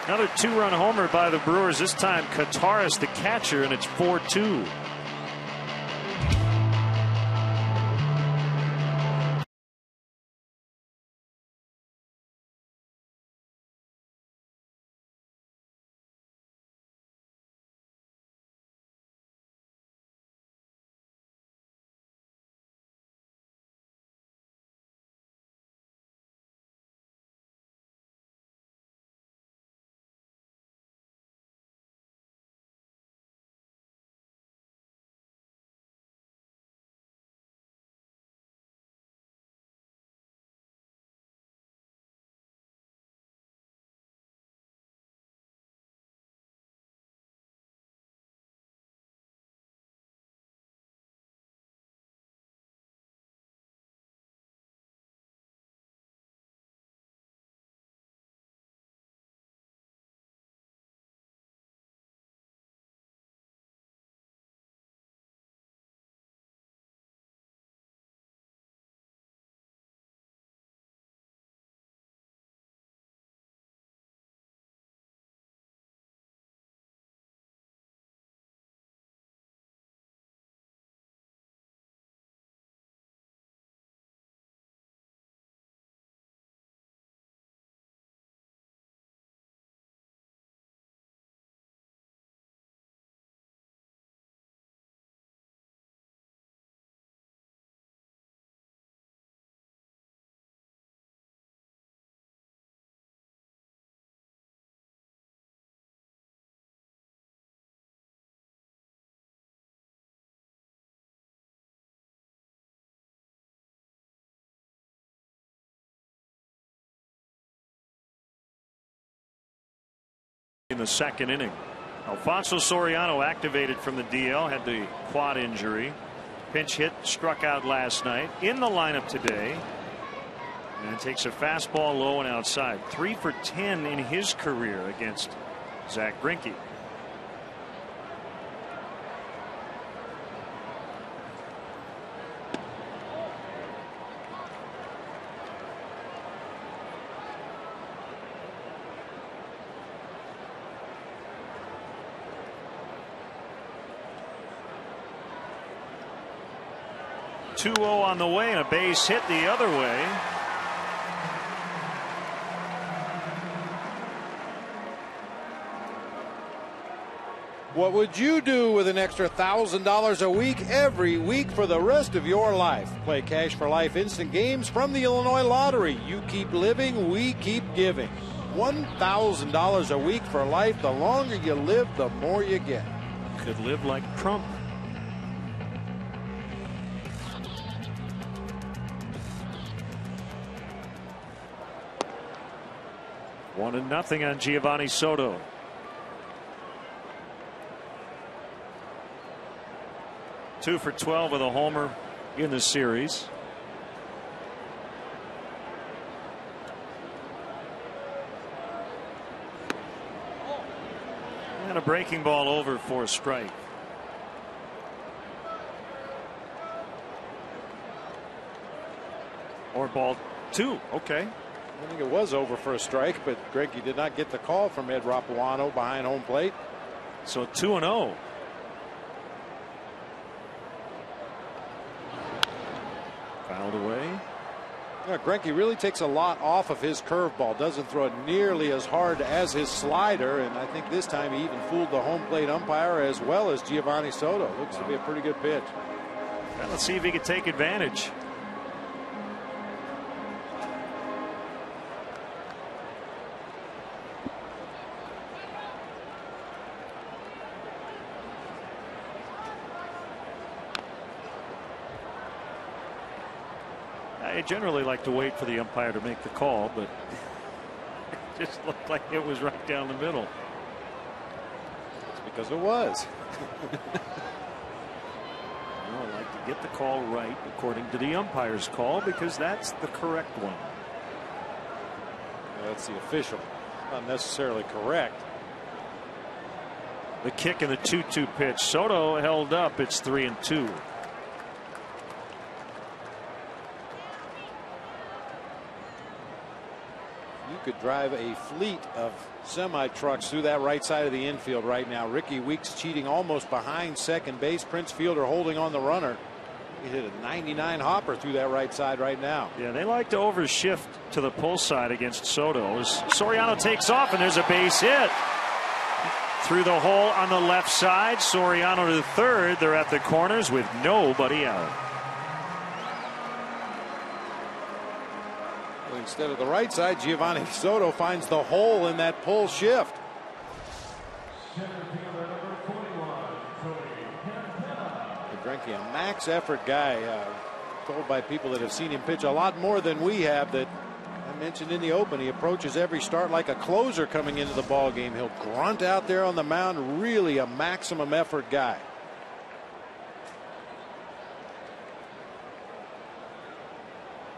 Another 2-run homer by the Brewers. This time Kataris the catcher, and it's 4-2. In the second inning, Alfonso Soriano activated from the DL, had the quad injury. Pinch hit, struck out last night. In the lineup today, and takes a fastball low and outside. 3 for 10 in his career against Zach Greinke. .2-0 on the way, and a base hit the other way. What would you do with an extra $1,000 a week every week for the rest of your life? Play Cash for Life instant games from the Illinois Lottery. You keep living, we keep giving. $1,000 a week for life. The longer you live, the more you get. Could live like Trump. One and nothing on Giovanni Soto. Two for 12 with a homer in the series. And a breaking ball over for a strike. Or ball 2. Okay. I think it was over for a strike, but Greinke did not get the call from Ed Rapuano behind home plate. So 2-0. Fouled away. Yeah, Greinke really takes a lot off of his curveball. Doesn't throw it nearly as hard as his slider, and I think this time he even fooled the home plate umpire as well as Giovanni Soto. Looks to be a pretty good pitch. Well, let's see if he can take advantage. I generally like to wait for the umpire to make the call, but it just looked like it was right down the middle. It's because it was. Well, I like to get the call right according to the umpire's call because that's the correct one. That's the official. Not necessarily correct. The kick and the 2-2 pitch. Soto held up. It's 3-2. You could drive a fleet of semi-trucks through that right side of the infield right now. Ricky Weeks cheating almost behind second base. Prince Fielder holding on the runner. He hit a 99 hopper through that right side right now. Yeah, they like to overshift to the pull side against Soto. As Soriano takes off and there's a base hit. Through the hole on the left side. Soriano to the third. They're at the corners with nobody out. Instead of the right side, Giovanni Soto finds the hole in that pull shift. Greinke, a max effort guy, told by people that have seen him pitch a lot more than we have, that I mentioned in the open, he approaches every start like a closer coming into the ball game. He'll grunt out there on the mound. Really a maximum effort guy.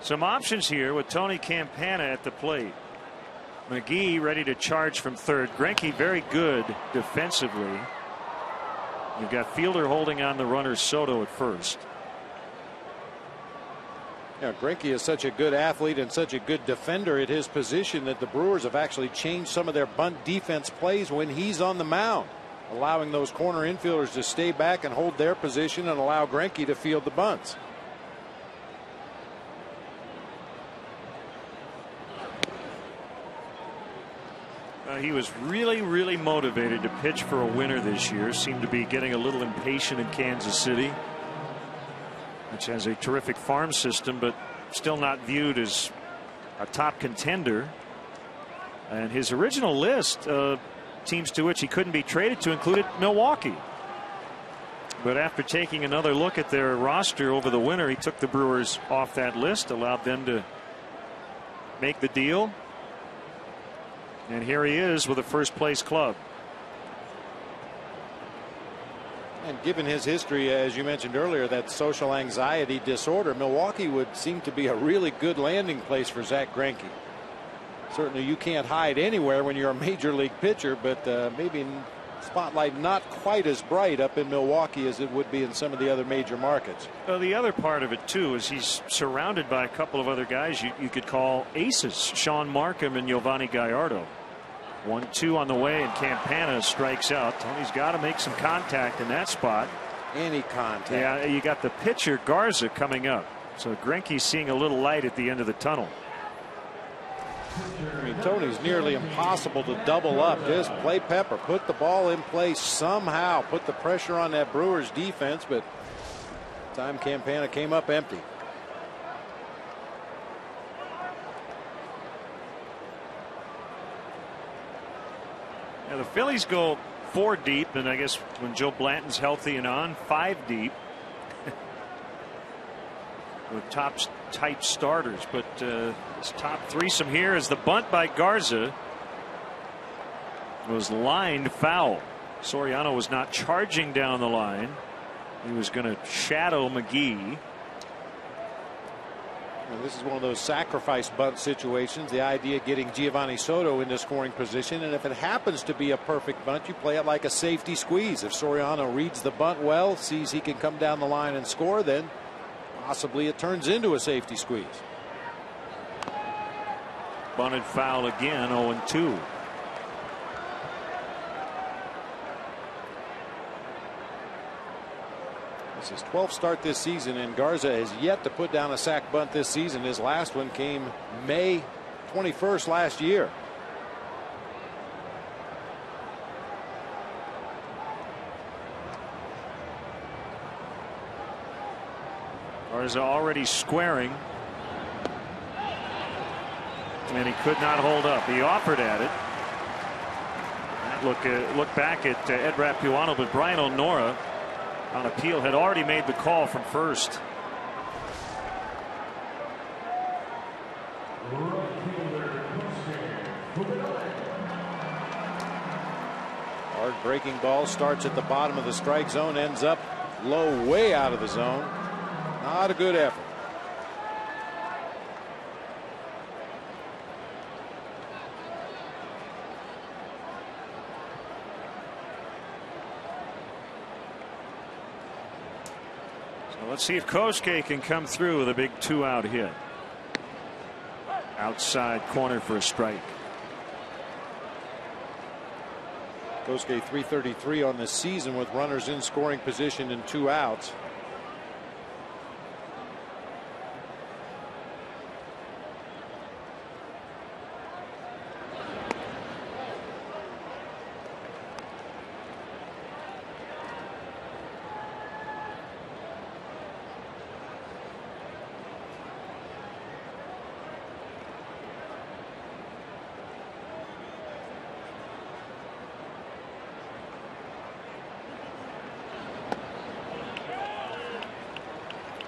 Some options here with Tony Campana at the plate. McGee ready to charge from third. Greinke very good defensively. You've got Fielder holding on the runner, Soto at first. Yeah, Greinke is such a good athlete and such a good defender at his position that the Brewers have actually changed some of their bunt defense plays when he's on the mound, allowing those corner infielders to stay back and hold their position and allow Greinke to field the bunts. He was really motivated to pitch for a winner this year. Seemed to be getting a little impatient in Kansas City, which has a terrific farm system, but still not viewed as a top contender. And his original list of teams to which he couldn't be traded to included Milwaukee. But after taking another look at their roster over the winter, he took the Brewers off that list, allowed them to make the deal. And here he is with a first place club. And given his history, as you mentioned earlier, that social anxiety disorder, Milwaukee would seem to be a really good landing place for Zach Greinke. Certainly you can't hide anywhere when you're a major league pitcher, but maybe spotlight not quite as bright up in Milwaukee as it would be in some of the other major markets. Well, the other part of it too is he's surrounded by a couple of other guys you could call aces. Sean Markham and Giovanni Gallardo. 1-2 on the way, and Campana strikes out. Tony's got to make some contact in that spot. Any contact. Yeah, you got the pitcher Garza coming up. So Greinke's seeing a little light at the end of the tunnel. I mean, Tony's nearly impossible to double up. Just play pepper, put the ball in place somehow, put the pressure on that Brewers defense, but time Campana came up empty. Yeah, the Phillies go 4 deep, and I guess when Joe Blanton's healthy and on, 5 deep with top type starters. But this top threesome here is the bunt by Garza was lined foul. Soriano was not charging down the line. He was going to shadow McGee. And this is one of those sacrifice bunt situations. The idea getting Giovanni Soto into scoring position, and if it happens to be a perfect bunt, you play it like a safety squeeze. If Soriano reads the bunt well, sees he can come down the line and score, then possibly it turns into a safety squeeze. Bunted foul again, 0-2. It's his 12th start this season, and Garza has yet to put down a sac bunt this season. His last one came May 21st last year. Garza already squaring, and he could not hold up. He offered at it. Look back at Ed Rapuano, but Brian O'Nora on appeal had already made the call from first. Breaking ball starts at the bottom of the strike zone, ends up low, way out of the zone. Not a good effort. So let's see if Kosuke can come through with a big 2-out hit. Outside corner for a strike. Kosuke 333 on the season with runners in scoring position and 2 outs.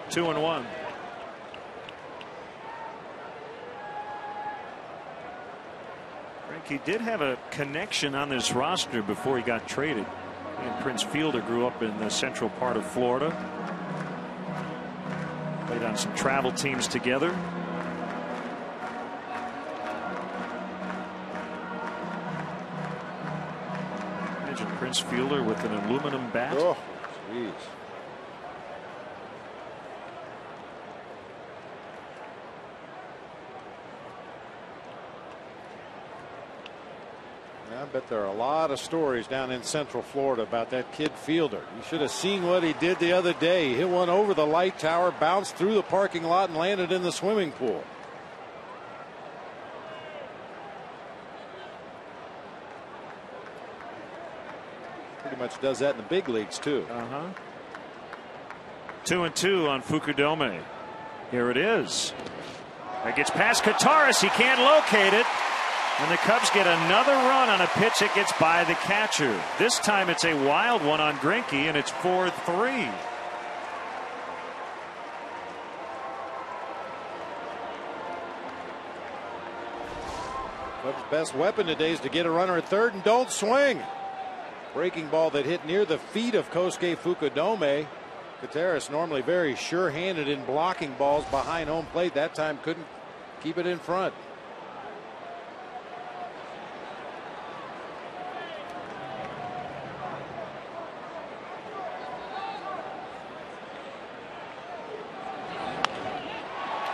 Two and one. He did have a connection on this roster before he got traded. He and Prince Fielder grew up in the central part of Florida. Played on some travel teams together. Imagine Prince Fielder with an aluminum bat. Oh, jeez. I bet there are a lot of stories down in Central Florida about that kid Fielder. You should have seen what he did the other day. He hit one over the light tower, bounced through the parking lot, and landed in the swimming pool. Pretty much does that in the big leagues, too. 2-2 on Fukudome. Here it is. It gets past Kataris. He can't locate it. And the Cubs get another run on a pitch that gets by the catcher. This time it's a wild one on Greinke, and it's 4-3. Cubs' best weapon today is to get a runner at third and don't swing. Breaking ball that hit near the feet of Kosuke Fukudome. Gutierrez normally very sure-handed in blocking balls behind home plate. That time couldn't keep it in front.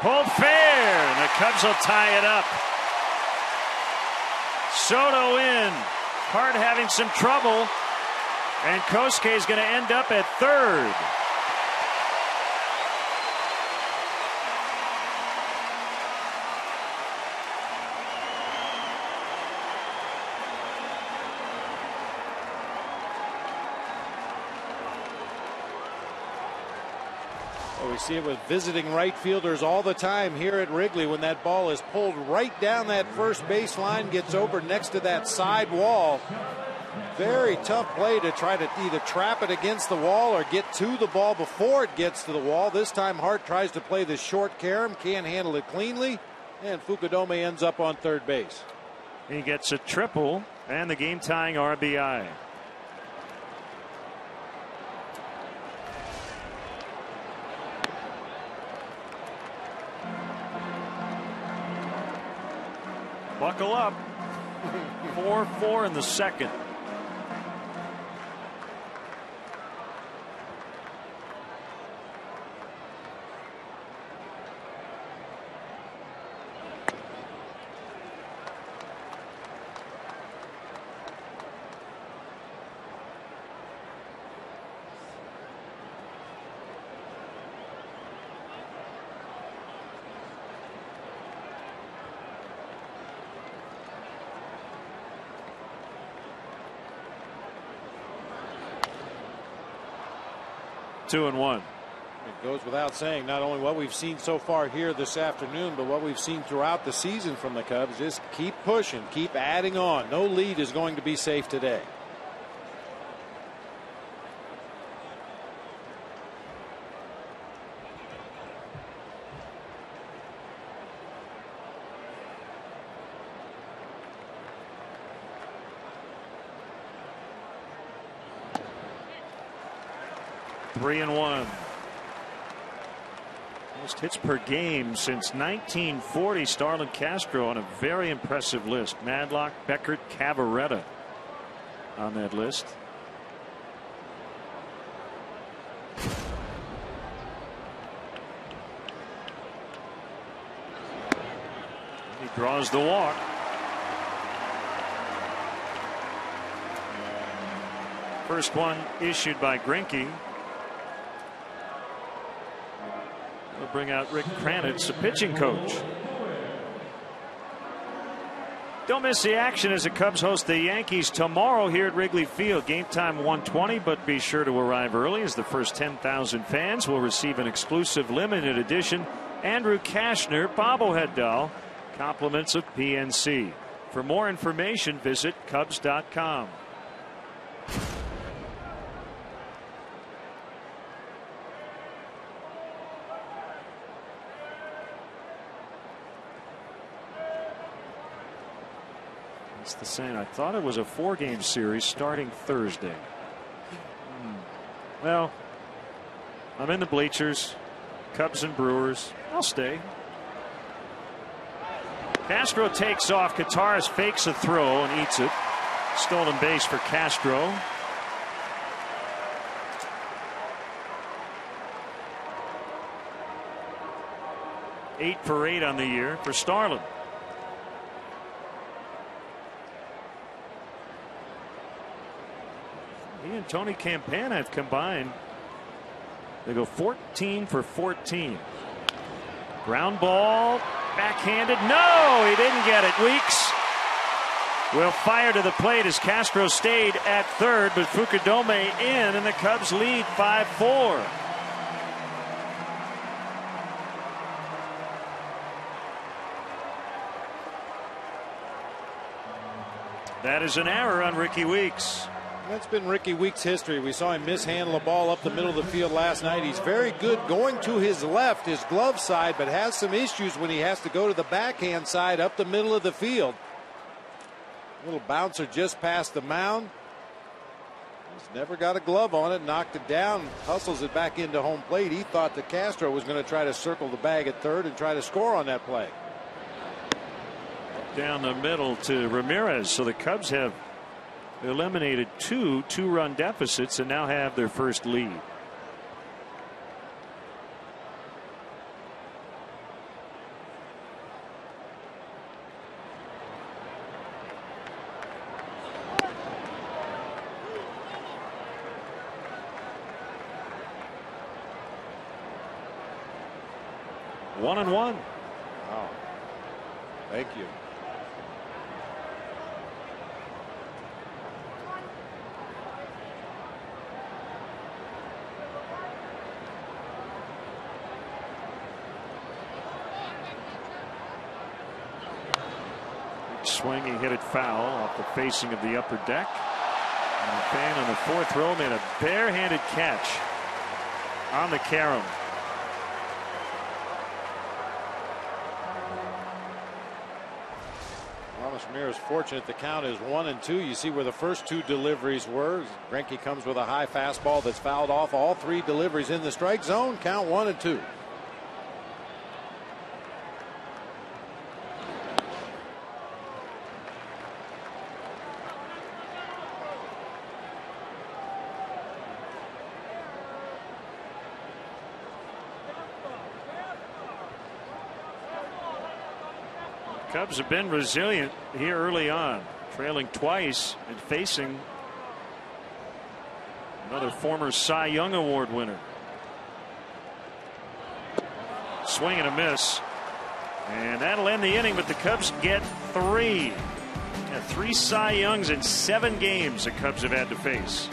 Pulled fair, and the Cubs will tie it up. Soto in. Hart having some trouble, and Kosuke is going to end up at third. We see it with visiting right fielders all the time here at Wrigley when that ball is pulled right down that first baseline, gets over next to that side wall. Very tough play to try to either trap it against the wall or get to the ball before it gets to the wall. This time Hart tries to play the short carom, can't handle it cleanly, and Fukudome ends up on third base. He gets a triple and the game tying RBI. Buckle up. 4-4 in the second. Two and one. It goes without saying, not only what we've seen so far here this afternoon, but what we've seen throughout the season from the Cubs. Just keep pushing, keep adding on. No lead is going to be safe today. 3-1. Most hits per game since 1940. Starlin Castro on a very impressive list. Madlock, Beckert, Cavaretta on that list. He draws the walk. First one issued by Greinke. We'll bring out Rick Kranitz, the pitching coach. Don't miss the action as the Cubs host the Yankees tomorrow here at Wrigley Field. Game time 1:20, but be sure to arrive early as the first 10,000 fans will receive an exclusive limited edition Andrew Kashner bobblehead doll, compliments of PNC. For more information, visit Cubs.com. It's the same. I thought it was a 4-game series starting Thursday. Well, I'm in the bleachers. Cubs and Brewers. I'll stay. Castro takes off. Kataris fakes a throw and eats it. Stolen base for Castro. Eight for 8 on the year for Starlin. He and Tony Campana have combined. They go 14 for 14. Ground ball, backhanded. No, he didn't get it. Weeks will fire to the plate as Castro stayed at third, but Fukudome in, and the Cubs lead 5-4. That is an error on Ricky Weeks. That's been Ricky Weeks' history. We saw him mishandle a ball up the middle of the field last night. He's very good going to his left, his glove side, but has some issues when he has to go to the backhand side up the middle of the field. Little bouncer just past the mound. He's never got a glove on it, knocked it down, hustles it back into home plate. He thought that Castro was going to try to circle the bag at third and try to score on that play. Down the middle to Ramirez. So the Cubs have eliminated two two-run deficits and now have their first lead. One and one. Wow. Thank you. Swing, he hit it foul off the facing of the upper deck. And the fan on the fourth row made a barehanded catch on the carom. Thomas Ramirez fortunate the count is 1-2. You see where the first two deliveries were. Greinke comes with a high fastball that's fouled off. All three deliveries in the strike zone. Count 1-2. Cubs have been resilient here early on, trailing twice and facing another former Cy Young Award winner. Swing and a miss, and that'll end the inning, but the Cubs get three. Three Cy Youngs in 7 games the Cubs have had to face.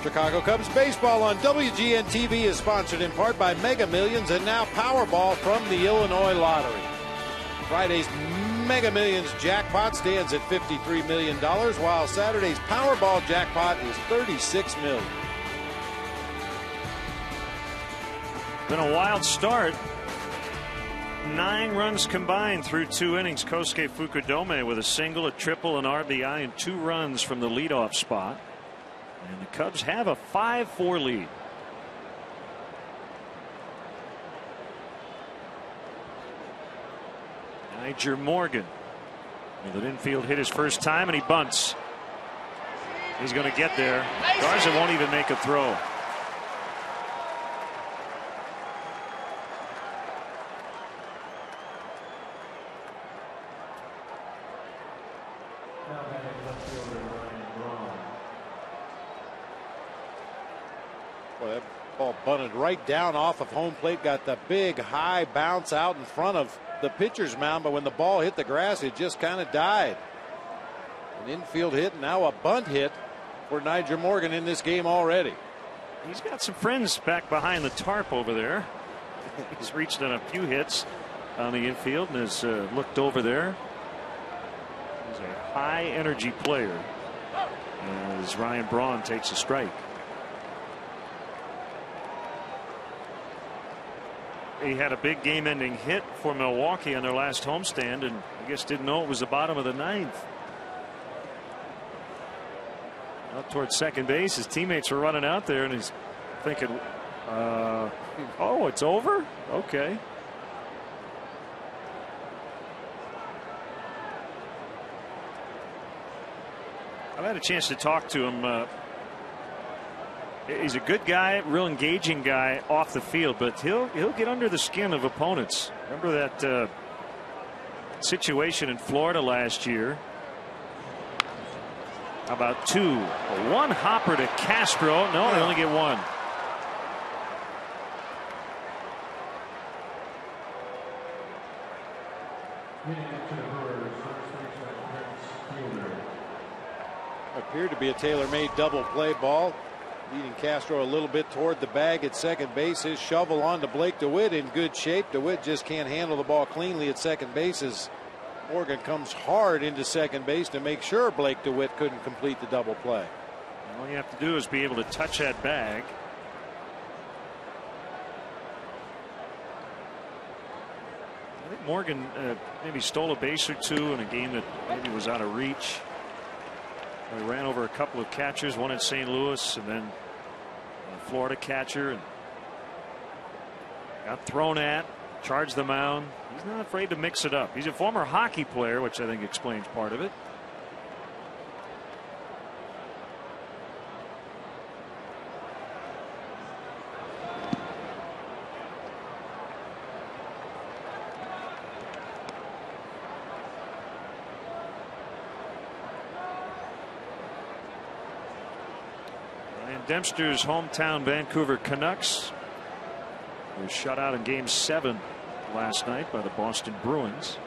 Chicago Cubs baseball on WGN TV is sponsored in part by Mega Millions and now Powerball from the Illinois Lottery. Friday's Mega Millions jackpot stands at $53 million, while Saturday's Powerball jackpot is $36 million. Been a wild start. 9 runs combined through 2 innings. Kosuke Fukudome with a single, a triple, an RBI, and 2 runs from the leadoff spot. And the Cubs have a 5-4 lead. Niger Morgan with an infield hit his first time, and he bunts. He's going to get there. Garza won't even make a throw. Well, that ball bunted right down off of home plate, got the big high bounce out in front of the pitcher's mound, but when the ball hit the grass, it just kind of died. An infield hit, now a bunt hit for Niger Morgan in this game already. He's got some friends back behind the tarp over there. He's reached on a few hits on the infield and has looked over there. He's a high energy player as Ryan Braun takes a strike. He had a big game-ending hit for Milwaukee on their last homestand, and I guess didn't know it was the bottom of the 9th. Out towards second base, his teammates were running out there, and he's thinking, "Oh, it's over? Okay." I've had a chance to talk to him. He's a good guy, real engaging guy off the field, but he'll get under the skin of opponents. Remember that situation in Florida last year? How about 2? One hopper to Castro. No, they only get 1. Appeared to be a tailor-made double play ball. Leading Castro a little bit toward the bag at second base. His shovel on to Blake DeWitt in good shape. DeWitt just can't handle the ball cleanly at second base as Morgan comes hard into second base to make sure Blake DeWitt couldn't complete the double play. All you have to do is be able to touch that bag. I think Morgan maybe stole a base or 2 in a game that maybe was out of reach. He ran over a couple of catchers, one in St. Louis and then a Florida catcher, and got thrown at, charged the mound. He's not afraid to mix it up. He's a former hockey player, which I think explains part of it. Dempster's hometown Vancouver Canucks were shut out in Game 7 last night by the Boston Bruins,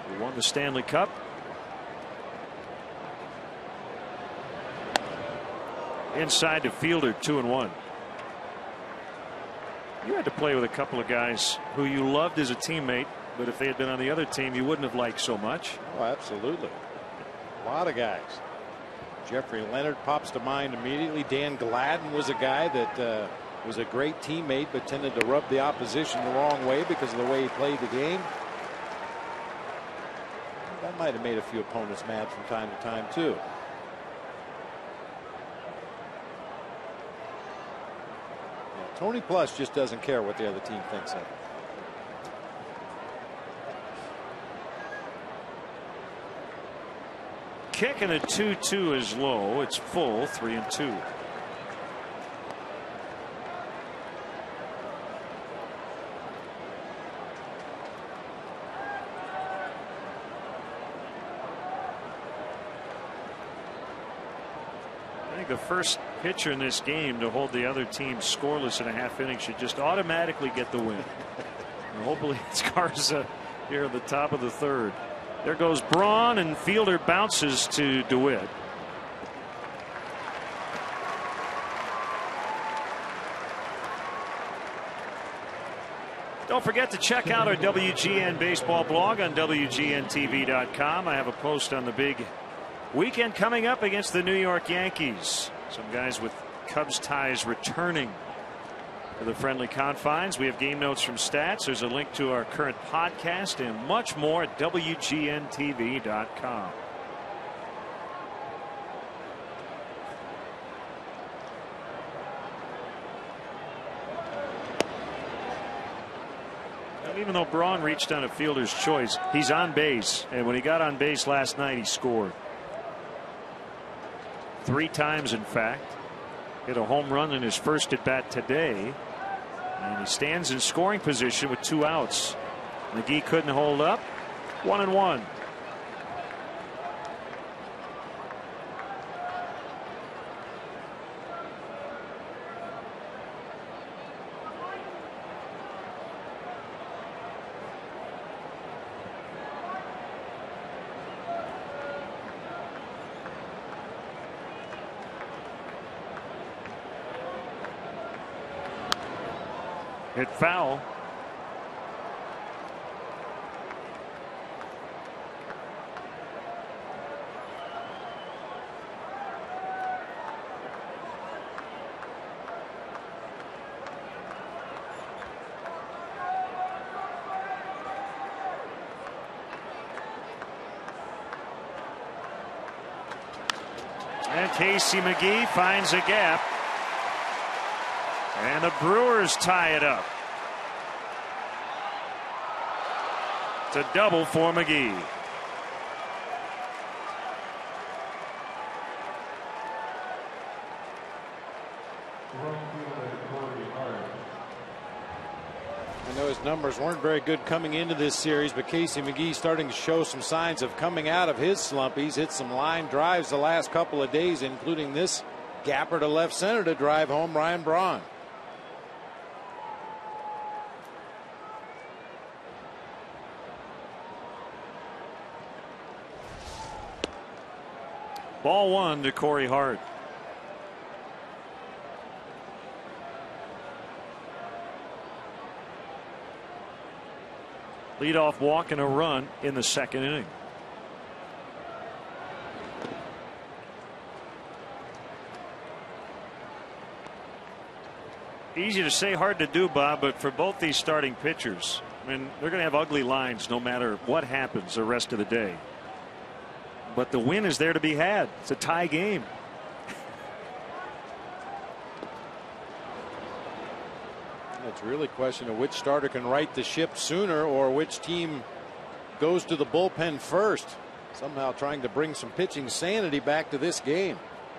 who won the Stanley Cup. Inside to Fielder, 2-1. You had to play with a couple of guys who you loved as a teammate, but if they had been on the other team, you wouldn't have liked so much. Oh, absolutely. A lot of guys. Jeffrey Leonard pops to mind immediately. Dan Gladden was a guy that was a great teammate, but tended to rub the opposition the wrong way because of the way he played the game. That might have made a few opponents mad from time to time, too. Yeah, Tony Plus just doesn't care what the other team thinks of him. Kick and a 2-2 is low. It's full, 3-2. I think the first pitcher in this game to hold the other team scoreless in a half inning should just automatically get the win. And hopefully it's Garza here at the top of the 3rd. There goes Braun, and Fielder bounces to DeWitt. Don't forget to check out our WGN baseball blog on WGNTV.com. I have a post on the big weekend coming up against the New York Yankees. Some guys with Cubs ties returning to the friendly confines. We have game notes from stats. There's a link to our current podcast and much more at WGNTV.com. Even though Braun reached on a fielder's choice, he's on base, and when he got on base last night, he scored 3 times. In fact, hit a home run in his first at bat today, and he stands in scoring position with 2 outs. McGee couldn't hold up. 1-1. Hit foul. And Casey McGee finds a gap. And the Brewers tie it up. It's a double for McGee. I know his numbers weren't very good coming into this series, but Casey McGee starting to show some signs of coming out of his slump. He's hit some line drives the last couple of days, including this gapper to left center to drive home Ryan Braun. Ball 1 to Corey Hart. Leadoff walk and a run in the second inning. Easy to say, hard to do, Bob, but for both these starting pitchers, I mean, they're going to have ugly lines no matter what happens the rest of the day. But the win is there to be had. It's a tie game. It's really a question of which starter can right the ship sooner or which team goes to the bullpen first. Somehow trying to bring some pitching sanity back to this game.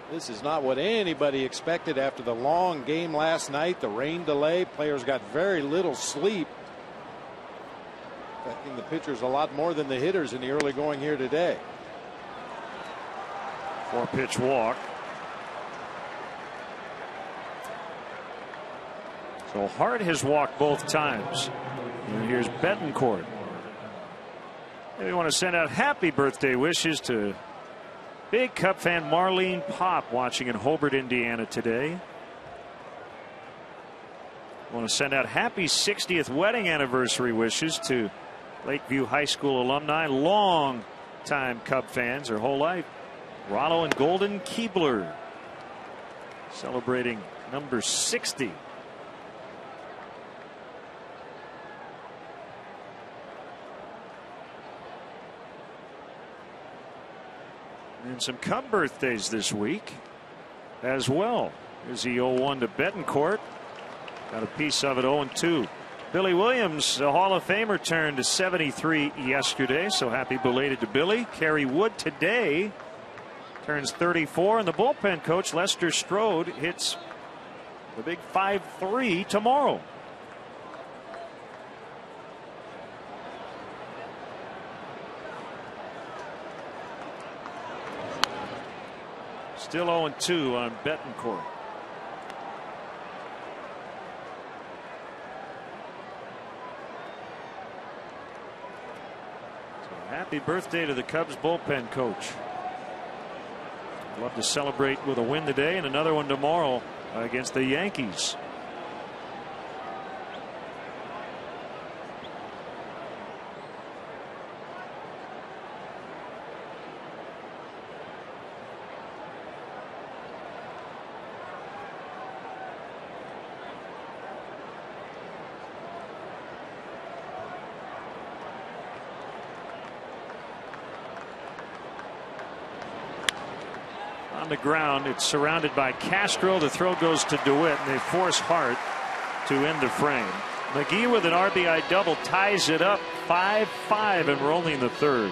This is not what anybody expected after the long game last night. The rain delay. Players got very little sleep. Affecting the pitchers a lot more than the hitters in the early going here today. 4-pitch walk. So Hart has walked both times. And here's Betancourt. We want to send out happy birthday wishes to big Cub fan Marlene Pop watching in Hobart, Indiana today. We want to send out happy 60th wedding anniversary wishes to Lakeview High School alumni, long time Cub fans their whole life. Rollo and Golden Keebler celebrating number 60. And some Cub birthdays this week as well. There's the 0-1 to Betancourt. Got a piece of it. 0-2. Billy Williams, a Hall of Famer, turned to 73 yesterday, so happy belated to Billy. Kerry Wood today turns 34, and the bullpen coach Lester Strode hits the big 5-3 tomorrow. Still 0-2 on Betancourt. So happy birthday to the Cubs bullpen coach. Love to celebrate with a win today and another one tomorrow against the Yankees. On the ground, it's surrounded by Castro. The throw goes to DeWitt, and they force Hart to end the frame. McGee with an RBI double ties it up 5-5, and we're only in the third.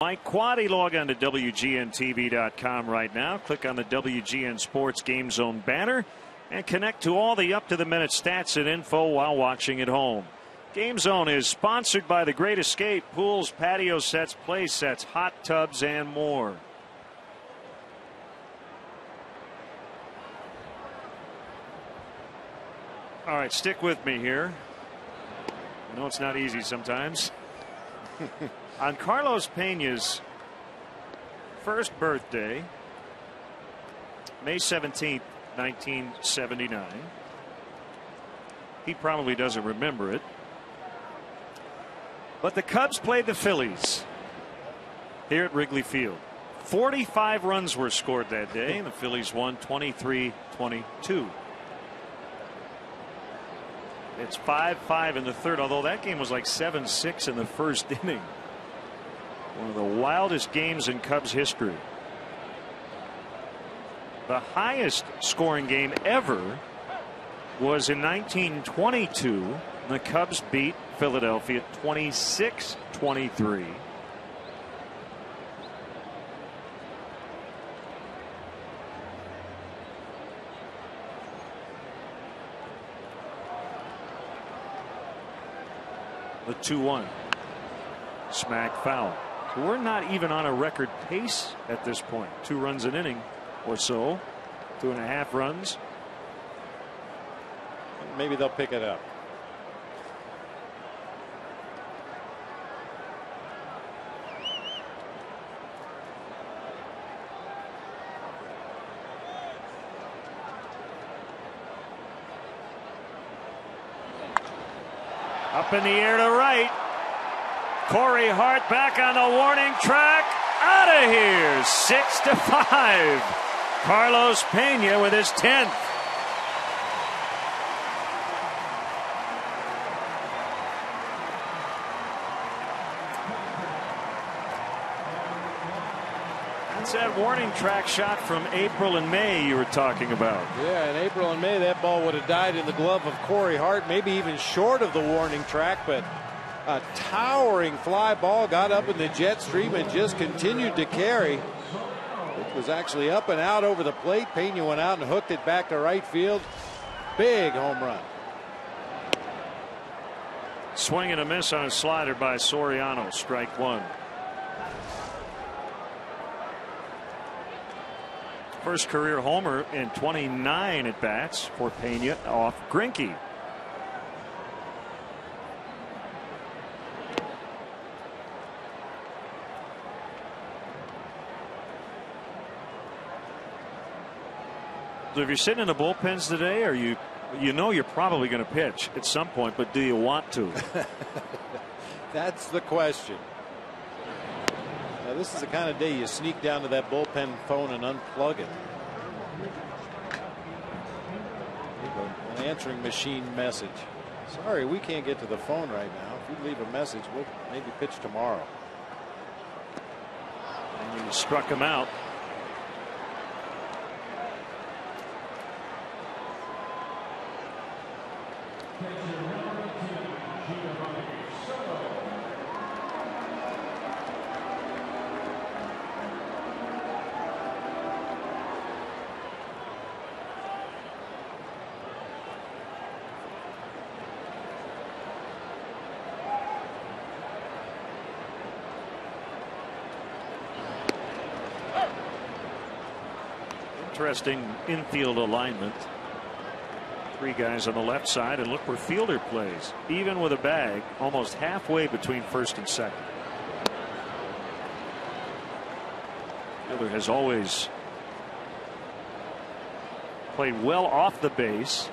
Mike Quaddy, log on to WGNTV.com right now. Click on the WGN Sports Game Zone banner and connect to all the up-to-the-minute stats and info while watching at home. Game Zone is sponsored by The Great Escape, pools, patio sets, play sets, hot tubs, and more. All right, stick with me here. I know it's not easy sometimes. On Carlos Peña's first birthday, May 17th, 1979. He probably doesn't remember it. But the Cubs played the Phillies here at Wrigley Field. 45 runs were scored that day, and the Phillies won 23-22. It's 5-5 in the third, although that game was like 7-6 in the first inning. One of the wildest games in Cubs history. The highest scoring game ever was in 1922. The Cubs beat Philadelphia 26-23. The 2-1. Smack foul. We're not even on a record pace at this point. 2 runs an inning or so. 2.5 runs. Maybe they'll pick it up. Up in the air to right. Corey Hart back on the warning track. Out of here. 6-5. Carlos Peña with his 10th. That's that warning track shot from April and May you were talking about. Yeah, in April and May that ball would have died in the glove of Corey Hart, maybe even short of the warning track, but a towering fly ball got up in the jet stream and just continued to carry. It was actually up and out over the plate. Peña went out and hooked it back to right field. Big home run. Swing and a miss on a slider by Soriano. Strike 1. First career homer in 29 at bats for Peña off Greinke. So if you're sitting in the bullpens today, are you know you're probably going to pitch at some point, but do you want to? That's the question. Now, this is the kind of day you sneak down to that bullpen phone and unplug it. An answering machine message. Sorry, we can't get to the phone right now. If you leave a message, we'll maybe pitch tomorrow. And you struck him out. Interesting infield alignment. Three guys on the left side, and look where Fielder plays. Even with a bag, almost halfway between first and second. Fielder has always played well off the base.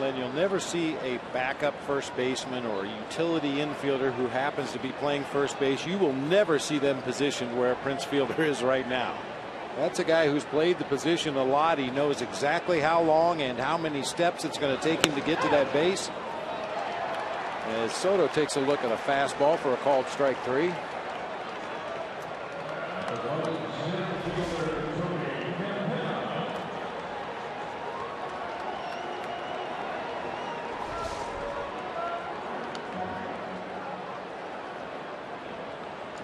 Len, you'll never see a backup first baseman or a utility infielder who happens to be playing first base. You will never see them positioned where Prince Fielder is right now. That's a guy who's played the position a lot. He knows exactly how long and how many steps it's going to take him to get to that base. As Soto takes a look at a fastball for a called strike 3.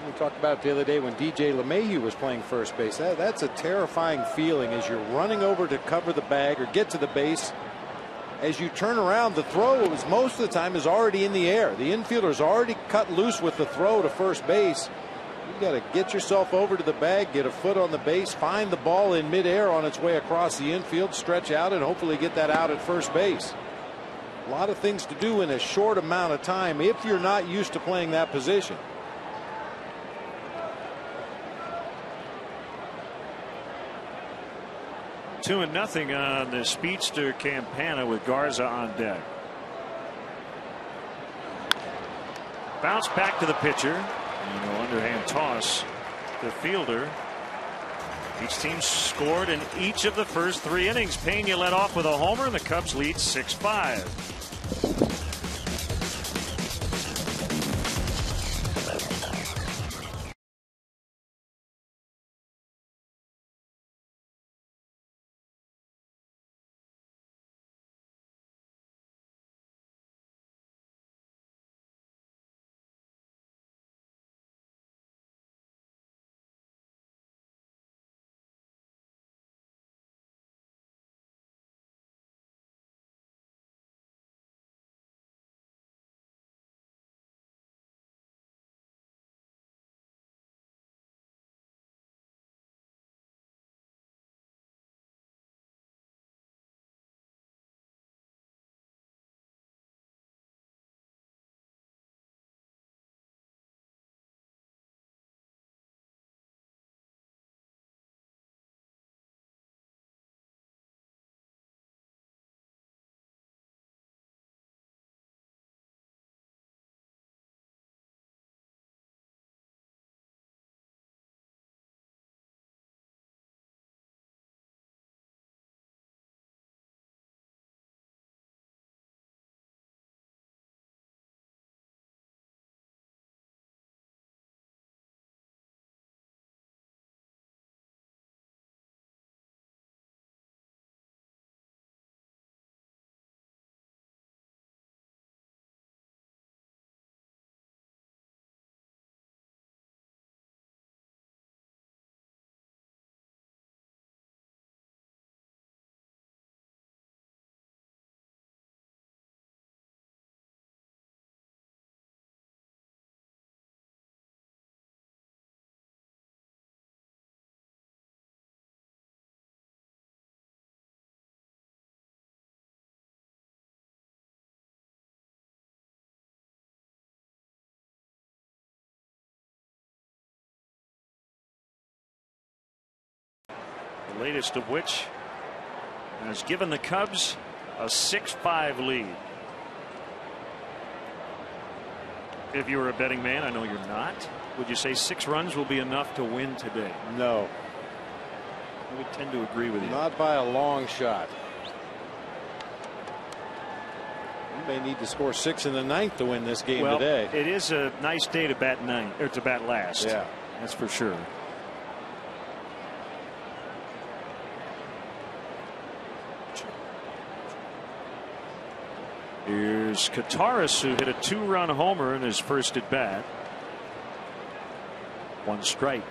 We talked about it the other day when DJ LeMahieu was playing first base. That's a terrifying feeling as you're running over to cover the bag or get to the base. As you turn around, the throw is most of the time is already in the air. The infielder's already cut loose with the throw to first base. You've got to get yourself over to the bag, get a foot on the base, find the ball in midair on its way across the infield, stretch out, and hopefully get that out at first base. A lot of things to do in a short amount of time if you're not used to playing that position. 2-0 on the speedster Campana with Garza on deck. Bounce back to the pitcher. And an underhand toss to Fielder. Each team scored in each of the first 3 innings. Pena led off with a homer, and the Cubs lead 6-5. The latest of which has given the Cubs a 6-5 lead. If you were a betting man, I know you're not, would you say 6 runs will be enough to win today? No. I would tend to agree with you. Not by a long shot. You may need to score 6 in the 9th to win this game today. It is a nice day to bat ninth, or to bat last. Yeah, that's for sure. Here's Kataris, who hit a 2-run homer in his first at bat. 1 strike.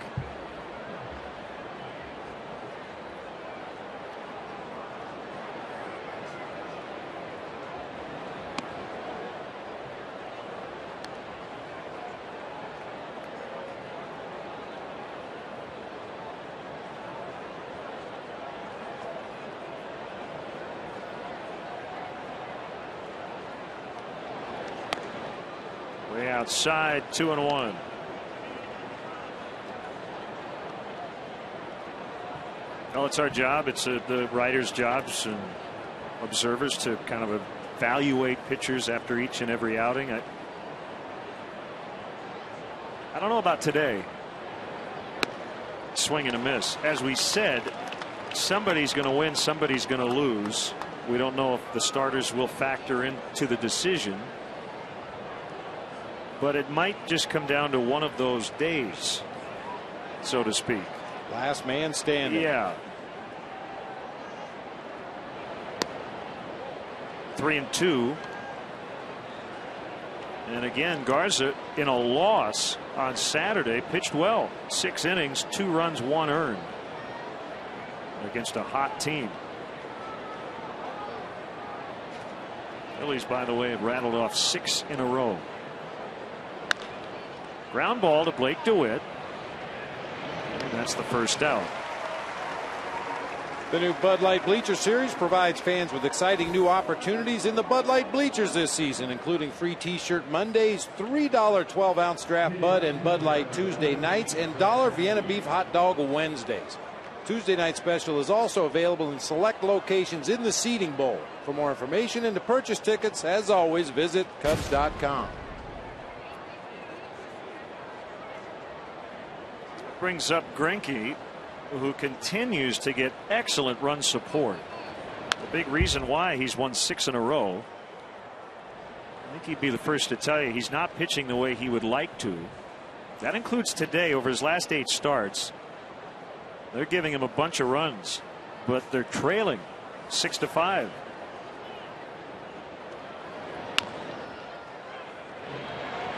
Way outside, 2-1. Well, it's our job. It's the writers' jobs and observers to kind of evaluate pitchers after each and every outing. I don't know about today. Swing and a miss. As we said, somebody's going to win, somebody's going to lose. We don't know if the starters will factor into the decision. But it might just come down to one of those days, so to speak. Last man standing. Yeah. 3-2. And again, Garza in a loss on Saturday pitched well. 6 innings, 2 runs, 1 earned against a hot team. Phillies, by the way, have rattled off 6 in a row. Ground ball to Blake DeWitt. And that's the first out. The new Bud Light Bleacher Series provides fans with exciting new opportunities in the Bud Light bleachers this season, including free T-shirt Mondays, $3 12-ounce draft Bud and Bud Light Tuesday nights, and $1 Vienna beef hot dog Wednesdays. Tuesday night special is also available in select locations in the Seating Bowl. For more information and to purchase tickets, as always, visit Cubs.com. Brings up Greinke, who continues to get excellent run support. The big reason why he's won 6 in a row. I think he'd be the first to tell you he's not pitching the way he would like to. That includes today. Over his last 8 starts, they're giving him a bunch of runs, but they're trailing 6-5.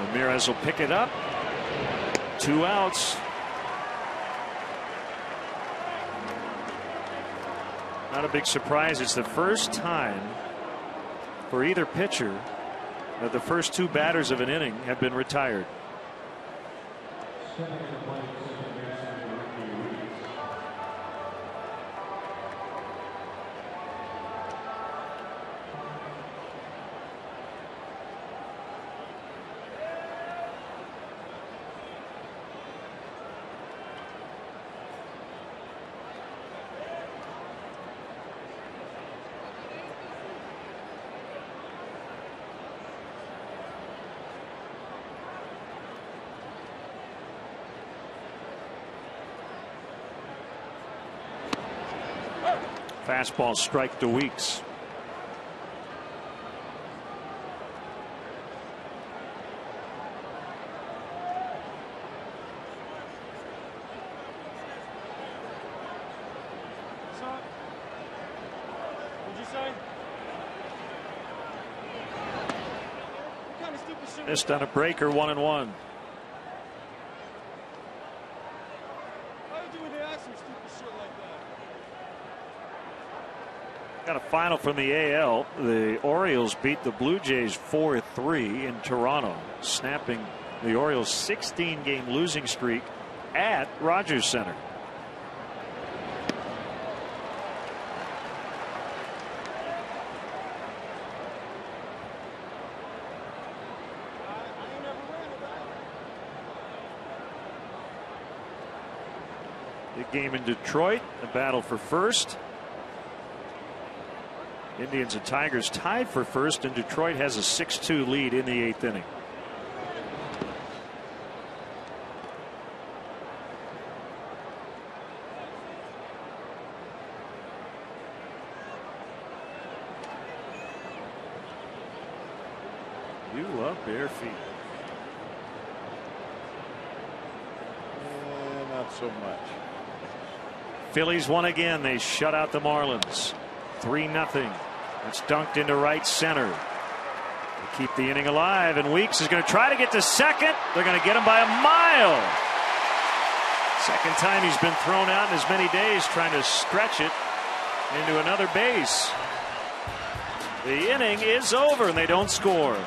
Ramirez will pick it up. 2 outs. Not a big surprise. It's the first time for either pitcher that the first 2 batters of an inning have been retired. Fastball strike to Weeks. What'd you say? What kind of stupid shit? Missed on a breaker, 1-1. Why would you when they ask some stupid shit like that? Got a final from the AL. The Orioles beat the Blue Jays 4-3 in Toronto, snapping the Orioles' 16-game losing streak at Rogers Center. I ain't never ran it, Big game in Detroit, a battle for first. Indians and Tigers tied for first, and Detroit has a 6-2 lead in the 8th inning. You love bare feet. Not so much. Phillies won again. They shut out the Marlins. 3-0. It's dunked into right center. They keep the inning alive, and Weeks is going to try to get to second. They're going to get him by a mile. Second time he's been thrown out in as many days, trying to stretch it into another base. The inning is over, and they don't score.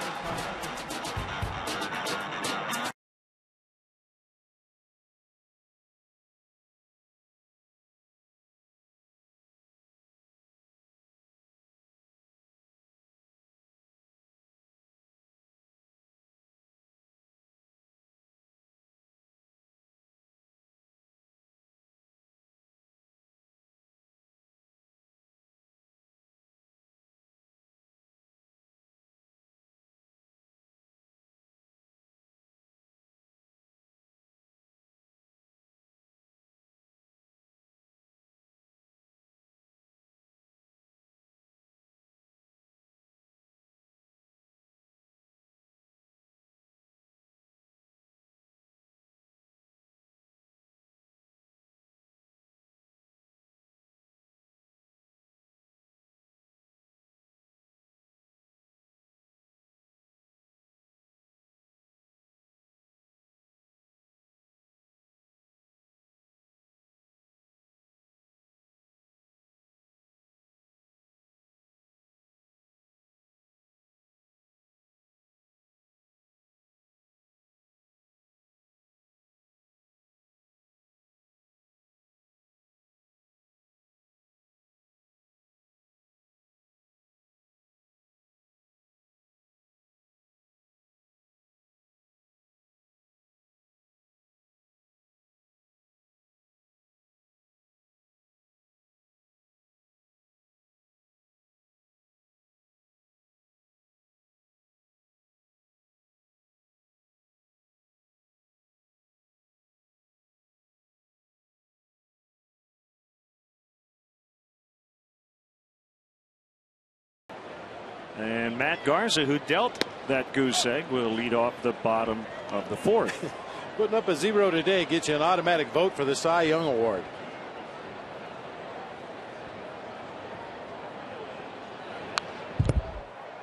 And Matt Garza, who dealt that goose egg, will lead off the bottom of the 4th. Putting up a 0 today gets you an automatic vote for the Cy Young Award.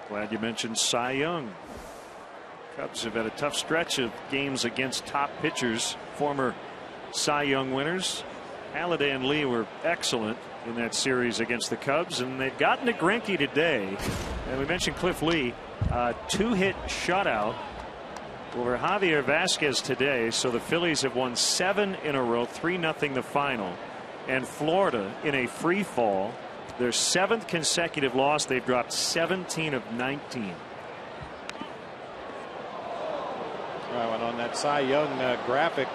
Glad you mentioned Cy Young. Cubs have had a tough stretch of games against top pitchers. Former Cy Young winners Halladay and Lee were excellent in that series against the Cubs, and they've gotten to Greinke today. And we mentioned Cliff Lee, 2-hit shutout over Javier Vasquez today. So the Phillies have won 7 in a row, 3-0 the final. And Florida in a free fall, their 7th consecutive loss. They've dropped 17 of 19. Well, and on that Cy Young graphic,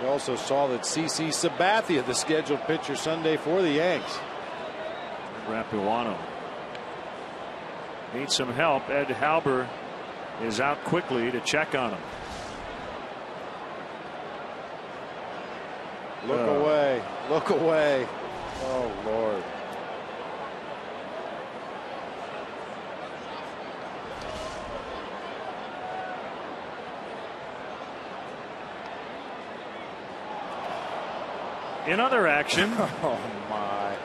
we also saw that CC Sabathia, the scheduled pitcher Sunday for the Yanks. Rapuano needs some help. Ed Halber is out quickly to check on him. Look away. Look away. Oh, Lord. In other action. Oh, my.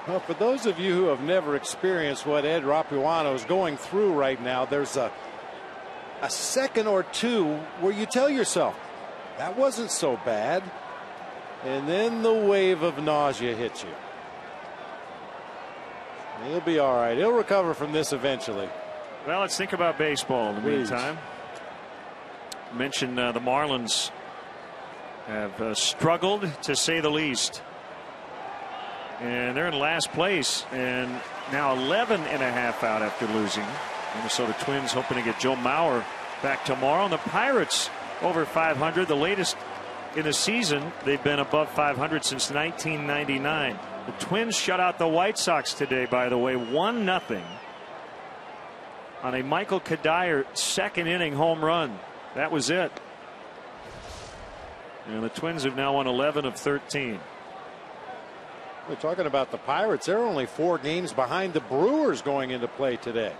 Well, for those of you who have never experienced what Ed Rapuano is going through right now, there's a second or two where you tell yourself that wasn't so bad, and then the wave of nausea hits you. He'll be all right. He'll recover from this eventually. Well, let's think about baseball in the meantime. mentioned the Marlins have struggled, to say the least. And they're in last place and now 11.5 out after losing. Minnesota Twins hoping to get Joe Mauer back tomorrow. And the Pirates over 500, the latest in the season. They've been above 500 since 1999. The Twins shut out the White Sox today, by the way, 1-0 on a Michael Kadire second inning home run. That was it. And the Twins have now won 11 of 13. We're talking about the Pirates. They're only 4 games behind the Brewers going into play today.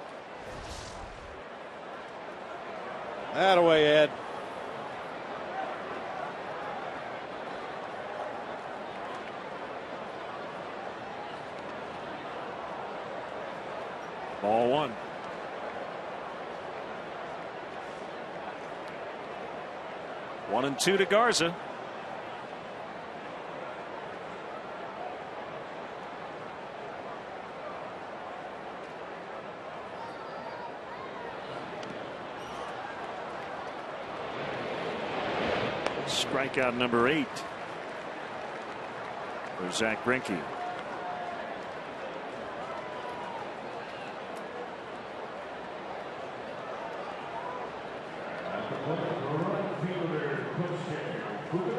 That away, Ed. Ball 1. One and 2 to Garza. Strikeout number 8 for Zach Greinke.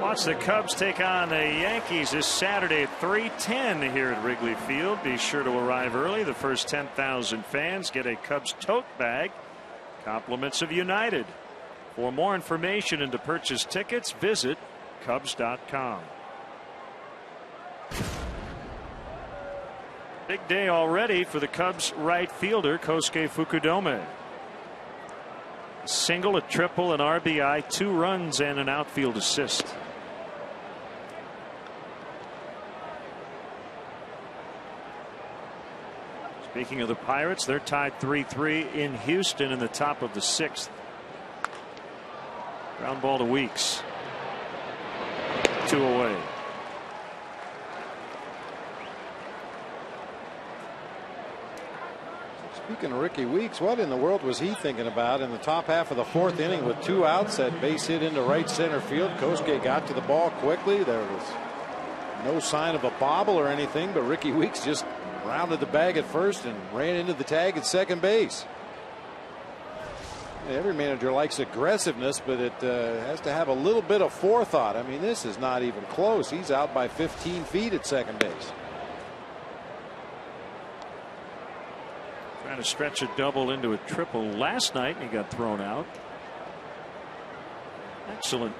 Watch the Cubs take on the Yankees this Saturday at 3:10 here at Wrigley Field. Be sure to arrive early. The first 10,000 fans get a Cubs tote bag. Compliments of United. For more information and to purchase tickets, visit Cubs.com. Big day already for the Cubs right fielder Kosuke Fukudome. A single, a triple, an RBI, 2 runs, and an outfield assist. Speaking of the Pirates, they're tied 3-3 in Houston in the top of the 6th. Ground ball to Weeks. 2 away. Speaking of Ricky Weeks, what in the world was he thinking about in the top half of the 4th inning with 2 outs? That base hit into right center field. Kosuke got to the ball quickly. There was no sign of a bobble or anything, but Ricky Weeks just rounded the bag at first and ran into the tag at second base. Every manager likes aggressiveness, but it has to have a little bit of forethought. I mean, this is not even close. He's out by 15 feet at second base. Trying to stretch a double into a triple last night, and he got thrown out. Excellent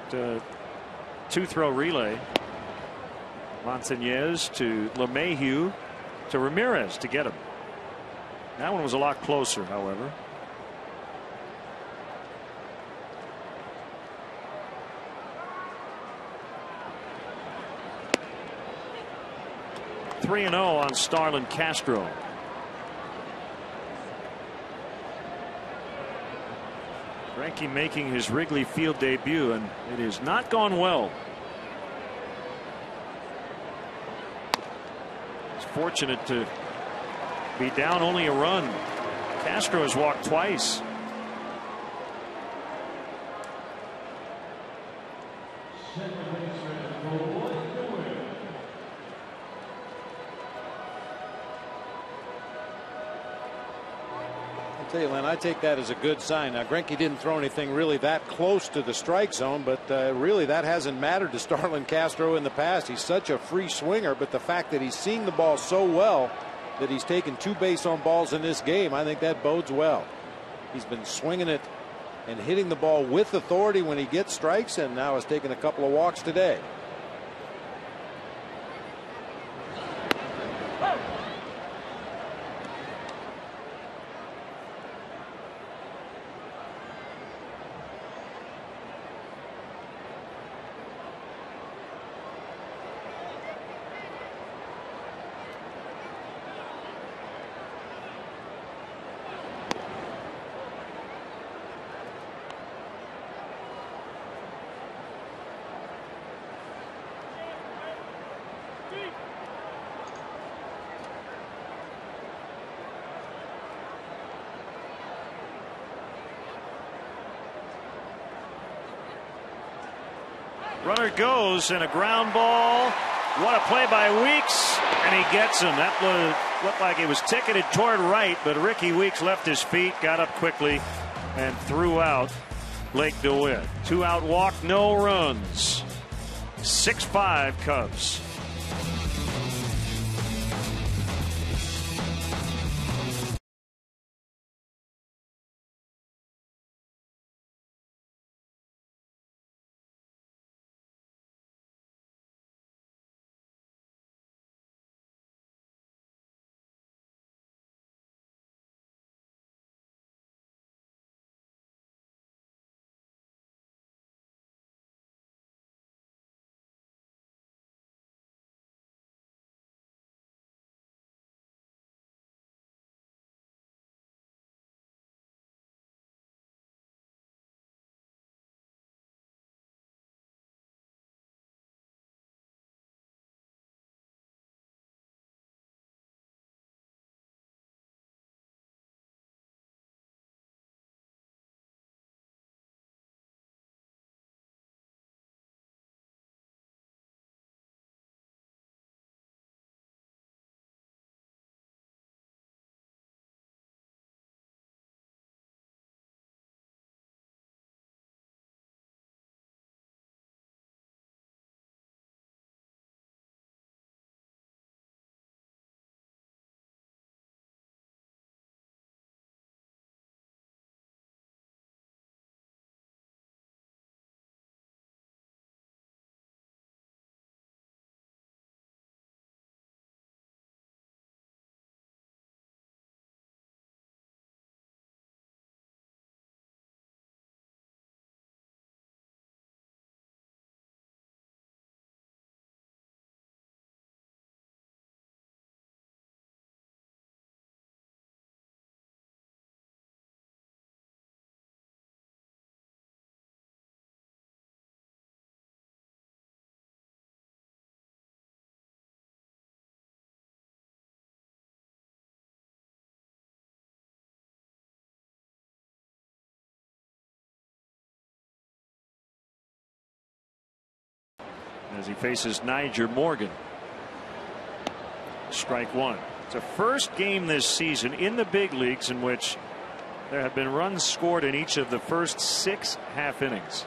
2-throw relay. Montañez to LeMahieu to Ramirez to get him. That one was a lot closer, however. Three and 0 on Starlin Castro. Greinke making his Wrigley Field debut, and it has not gone well. He's fortunate to be down only a run. Castro has walked twice. I'll tell you, Len, I take that as a good sign. Now, Greinke didn't throw anything really that close to the strike zone, but really that hasn't mattered to Starlin Castro in the past. He's such a free swinger, but the fact that he's seen the ball so well that he's taken 2 base on balls in this game, I think that bodes well. He's been swinging it and hitting the ball with authority when he gets strikes, and now has taken a couple of walks today. Runner goes, and a ground ball. What a play by Weeks, and he gets him. That looked like it was ticketed toward right, but Ricky Weeks left his feet, got up quickly, and threw out Blake DeWitt. 2-out walk, no runs. 6-5 Cubs. As he faces Niger Morgan. Strike one. It's a first game this season in the big leagues in which there have been runs scored in each of the first 6 half innings.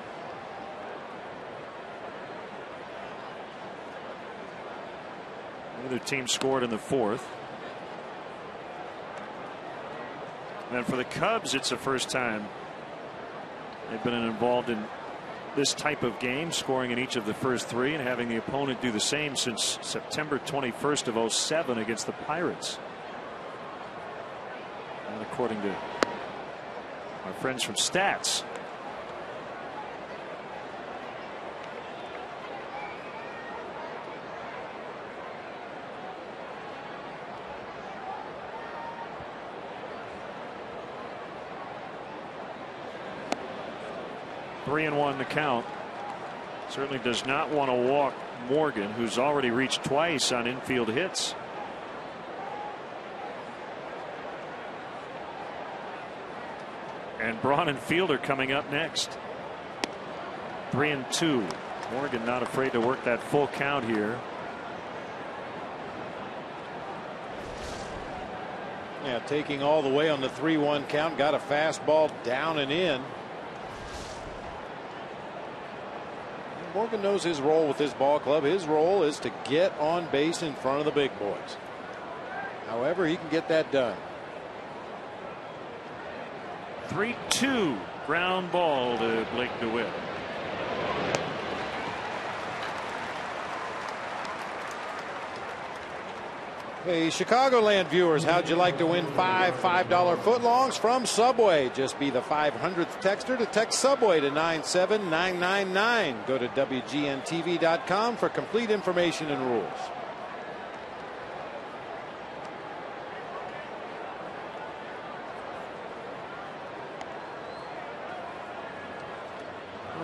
Neither team scored in the 4th. And for the Cubs, it's the first time they've been involved in this type of game, scoring in each of the first 3 and having the opponent do the same since September 21st of 2007 against the Pirates. And according to our friends from Stats. Three and one to count. Certainly does not want to walk Morgan, who's already reached twice on infield hits. And Braun and Fielder coming up next. 3-2. Morgan not afraid to work that full count here. Yeah, taking all the way on the 3-1 count, got a fastball down and in. Morgan knows his role with this ball club. His role is to get on base in front of the big boys. However, he can get that done. 3-2 ground ball to Blake DeWitt. Hey, Chicagoland viewers, how'd you like to win 5 $5 footlongs from Subway? Just be the 500th texter to text Subway to 97999. Go to WGNTV.com for complete information and rules.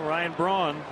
Ryan Braun.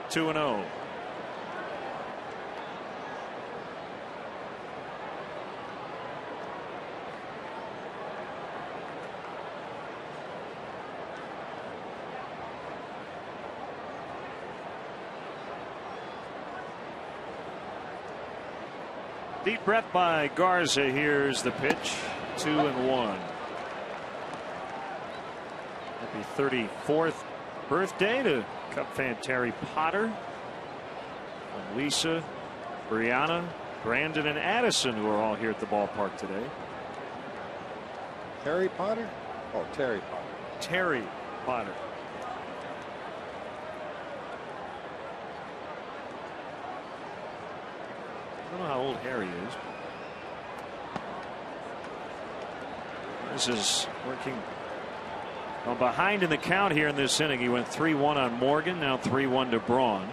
2-0. Deep breath by Garza. Here's the pitch. 2-1. Happy 34th birthday to Cub fan Terry Potter. And Lisa, Brianna, Brandon, and Addison, who are all here at the ballpark today. Terry Potter? Oh, Terry Potter. Terry Potter. I don't know how old Harry is. This is working behind in the count here in this inning. He went 3-1 on Morgan, now 3-1 to Braun.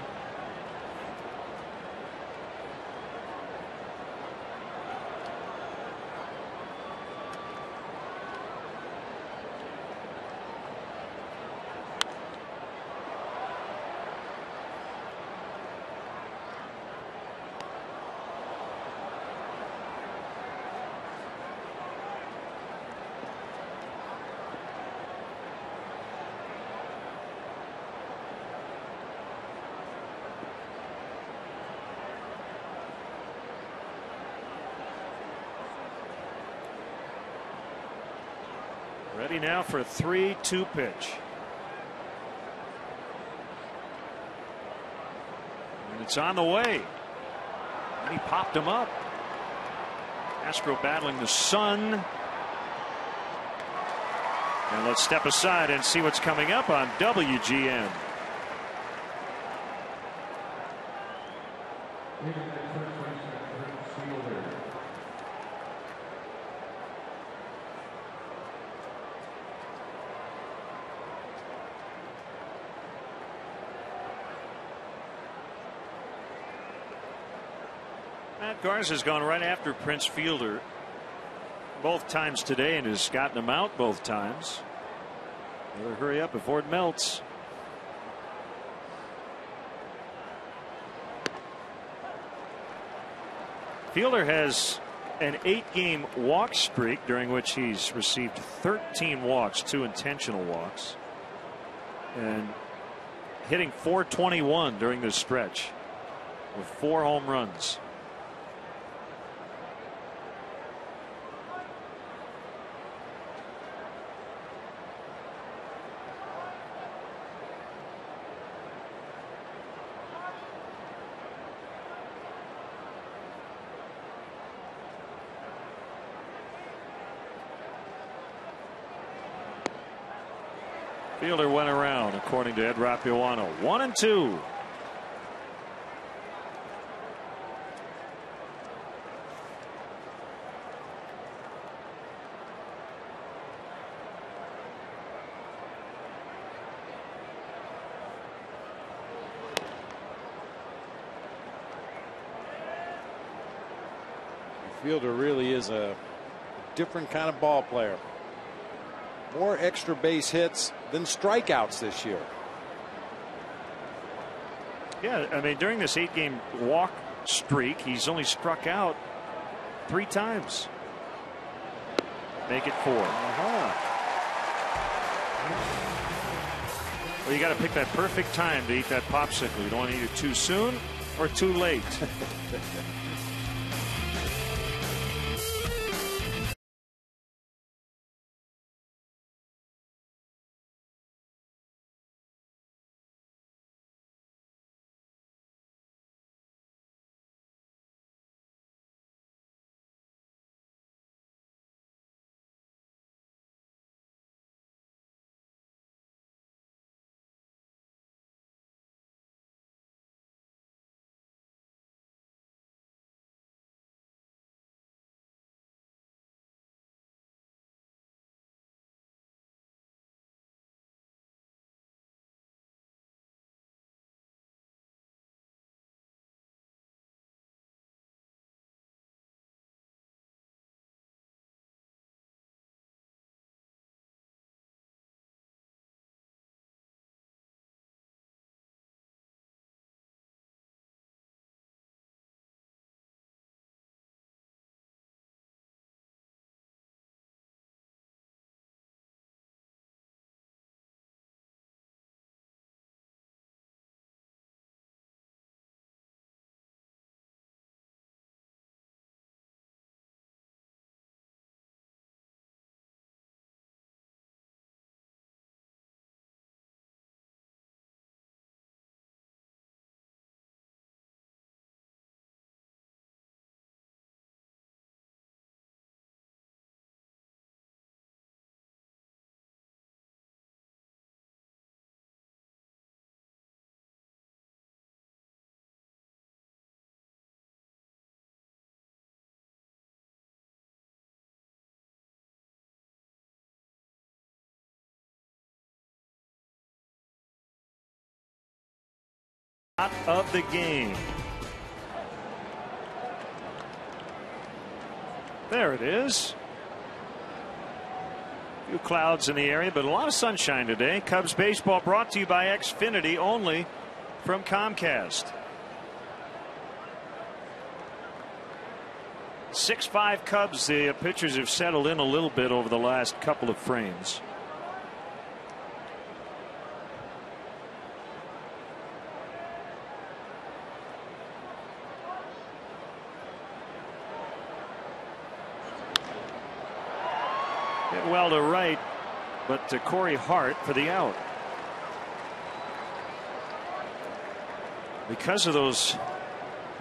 Ready now for a 3-2 pitch. And it's on the way. And he popped him up. Astro battling the sun. And let's step aside and see what's coming up on WGN. Matt Garza's gone right after Prince Fielder both times today and has gotten him out both times. Better hurry up before it melts. Fielder has an 8-game walk streak during which he's received 13 walks, 2 intentional walks, and hitting .421 during this stretch with 4 home runs. Fielder went around, according to Ed Rapuano. 1-2. Fielder really is a different kind of ball player. More extra base hits than strikeouts this year. Yeah, I mean, during this 8-game walk streak, he's only struck out 3 times. Make it 4. Well, you got to pick that perfect time to eat that popsicle. You don't want to eat it too soon or too late. Out of the game. There it is. A few clouds in the area, but a lot of sunshine today. Cubs baseball brought to you by Xfinity, only from Comcast. 6-5 Cubs. The pitchers have settled in a little bit over the last couple of frames. Hit well to right, but to Corey Hart for the out. Because of those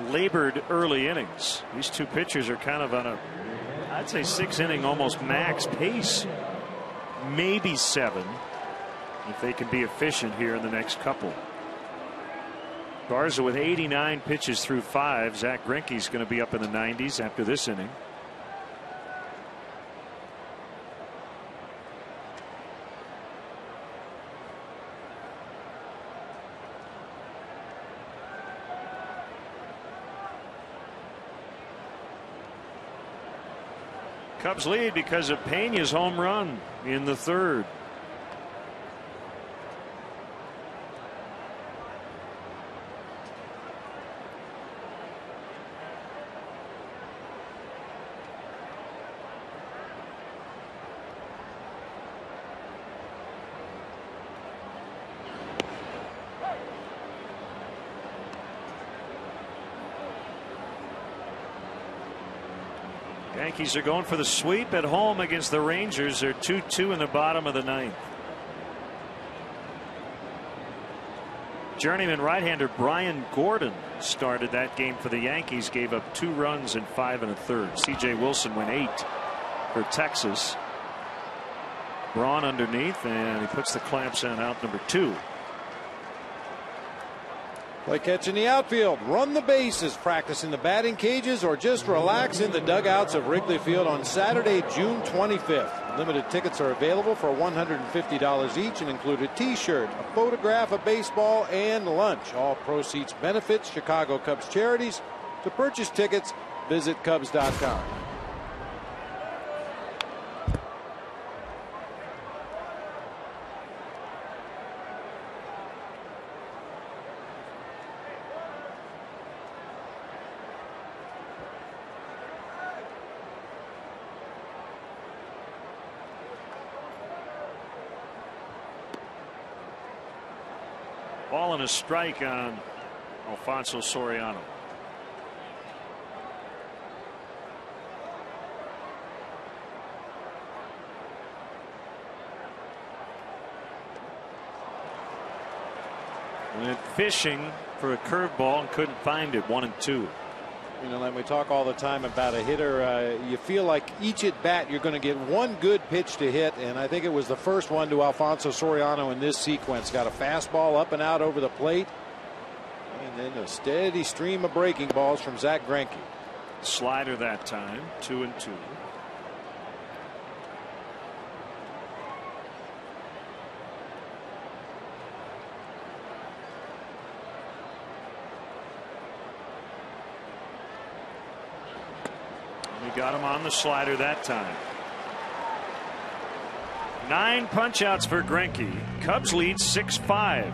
labored early innings, these two pitchers are kind of on a, I'd say, 6-inning almost max pace, maybe 7 if they can be efficient here in the next couple. Garza with 89 pitches through 5. Zach Greinke's going to be up in the 90s after this inning. Cubs lead because of Pena's home run in the 3rd. Yankees are going for the sweep at home against the Rangers. They're 2-2 in the bottom of the 9th. Journeyman right-hander Brian Gordon started that game for the Yankees. Gave up 2 runs in 5 1/3. C.J. Wilson went 8 for Texas. Braun underneath, and he puts the clamps on out number 2. Play catch in the outfield, run the bases, practice in the batting cages, or just relax in the dugouts of Wrigley Field on Saturday, June 25th. Limited tickets are available for $150 each and include a t-shirt, a photograph, a baseball, and lunch. All proceeds benefit Chicago Cubs charities. To purchase tickets, visit Cubs.com. Ball and a strike on Alfonso Soriano. Went fishing for a curveball and couldn't find it. 1-2. You know, like we talk all the time about a hitter, you feel like each at bat you're going to get one good pitch to hit, and I think it was the first one to Alfonso Soriano in this sequence. Got a fastball up and out over the plate, and then a steady stream of breaking balls from Zach Greinke. Slider that time. 2-2. Got him on the slider that time. 9 punch-outs for Greinke. Cubs lead 6-5.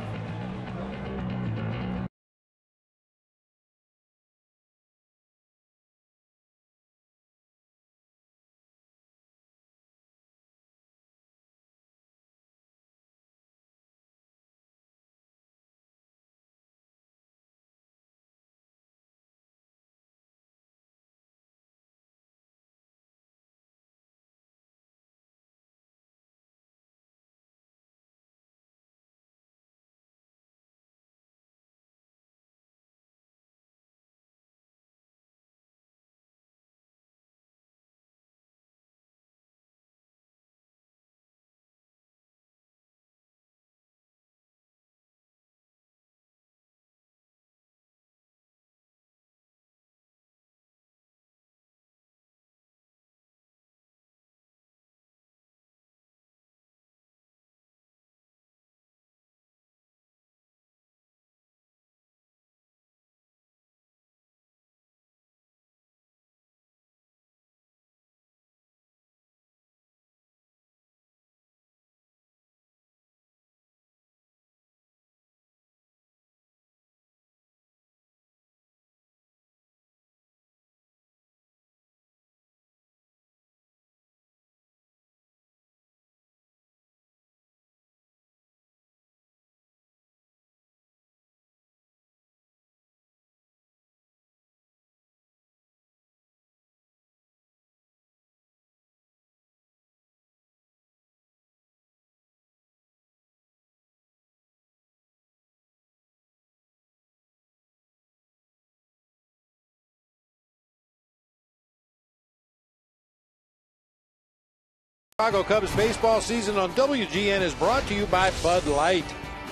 Chicago Cubs baseball season on WGN is brought to you by Bud Light.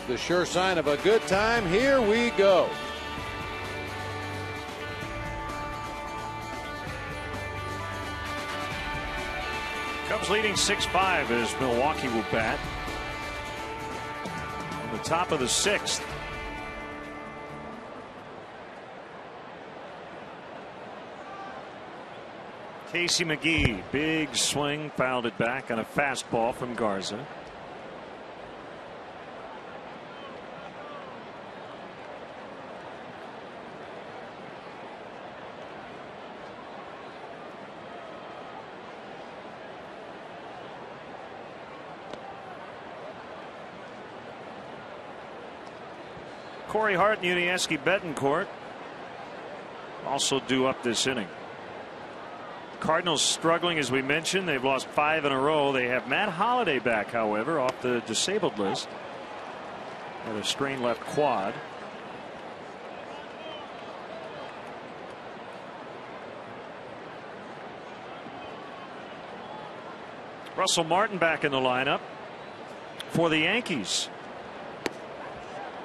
The sure sign of a good time. Here we go. Cubs leading 6-5 as Milwaukee will bat. On the top of the 6th. Casey McGee, big swing, fouled it back on a fastball from Garza. Corey Hart and Yuniesky Betancourt also due up this inning. Cardinals struggling, as we mentioned. They've lost 5 in a row. They have Matt Holliday back, however, off the disabled list. Had a strained left quad. Russell Martin back in the lineup for the Yankees.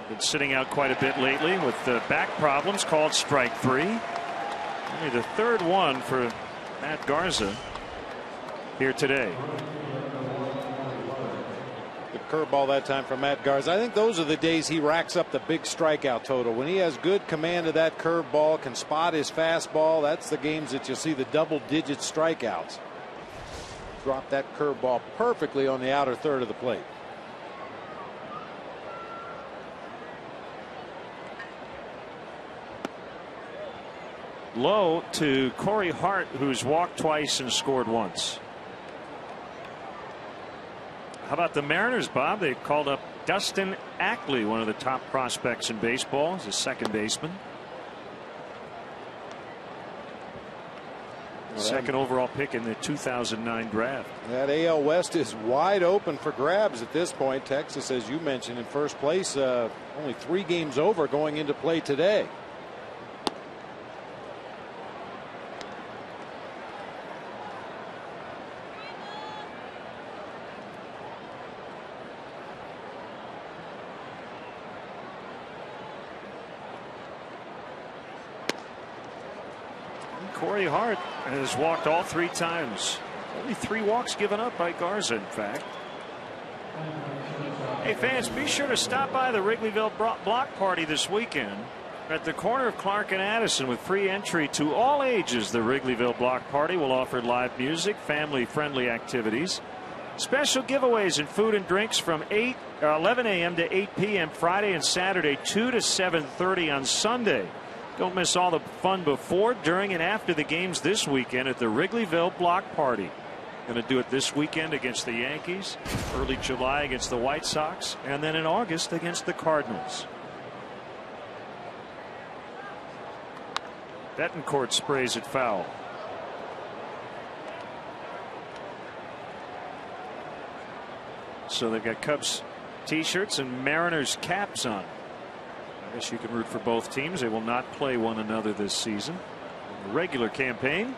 Been sitting out quite a bit lately with back problems. Called strike 3. Only the third one for Matt Garza here today. Good curveball that time from Matt Garza. I think those are the days he racks up the big strikeout total. When he has good command of that curveball, can spot his fastball, that's the games that you'll see the double-digit strikeouts. Dropped that curveball perfectly on the outer third of the plate. Low to Corey Hart, who's walked twice and scored once. How about the Mariners, Bob? They called up Dustin Ackley, one of the top prospects in baseball, as a second baseman. Second overall pick in the 2009 draft. That AL West is wide open for grabs at this point. Texas, as you mentioned, in first place, only 3 games over going into play today. Corey Hart has walked all 3 times. Only 3 walks given up by Garza, in fact. Hey, fans, be sure to stop by the Wrigleyville Block Party this weekend at the corner of Clark and Addison with free entry to all ages. The Wrigleyville Block Party will offer live music, family-friendly activities, special giveaways and food and drinks from 11 a.m. to 8 p.m. Friday and Saturday, 2 to 7:30 on Sunday. Don't miss all the fun before, during, and after the games this weekend at the Wrigleyville Block Party. Going to do it this weekend against the Yankees, early July against the White Sox, and then in August against the Cardinals. Betancourt sprays it foul. So they've got Cubs t-shirts and Mariners caps on. I guess you can root for both teams. They will not play one another this season in the regular campaign.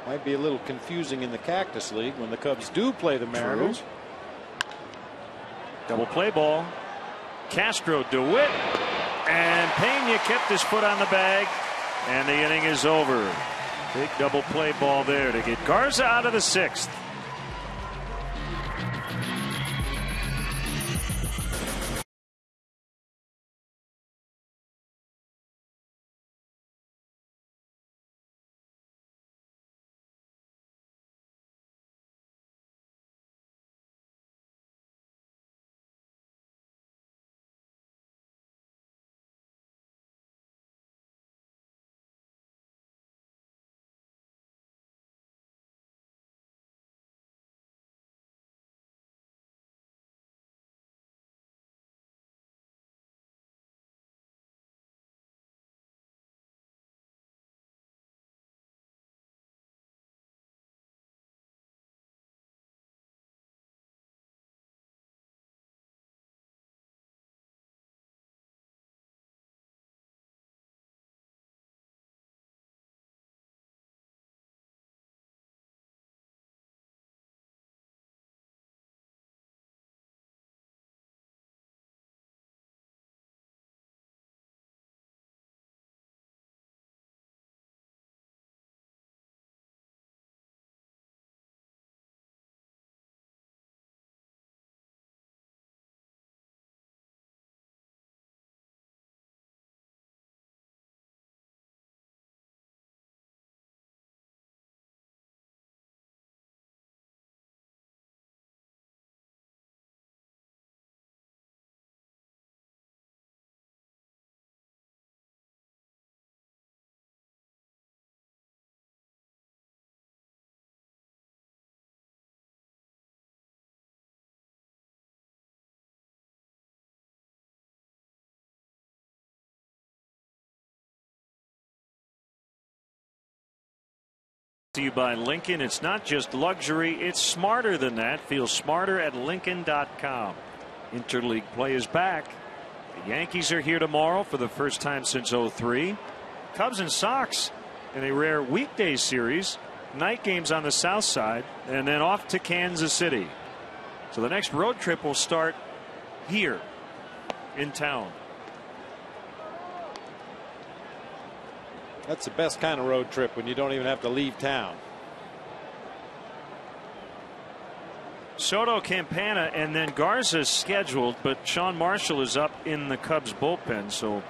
Might be a little confusing in the Cactus League when the Cubs do play the Mariners. True. Double play ball. Castro, DeWitt, and Pena kept his foot on the bag, and the inning is over. Big double play ball there to get Garza out of the 6th. To you by Lincoln. It's not just luxury, it's smarter than that. Feel smarter at Lincoln.com. Interleague play is back. The Yankees are here tomorrow for the first time since '03. Cubs and Sox in a rare weekday series. Night games on the south side and then off to Kansas City. So the next road trip will start here in town. That's the best kind of road trip, when you don't even have to leave town. Soto, Campana, and then Garza scheduled, but Sean Marshall is up in the Cubs bullpen, so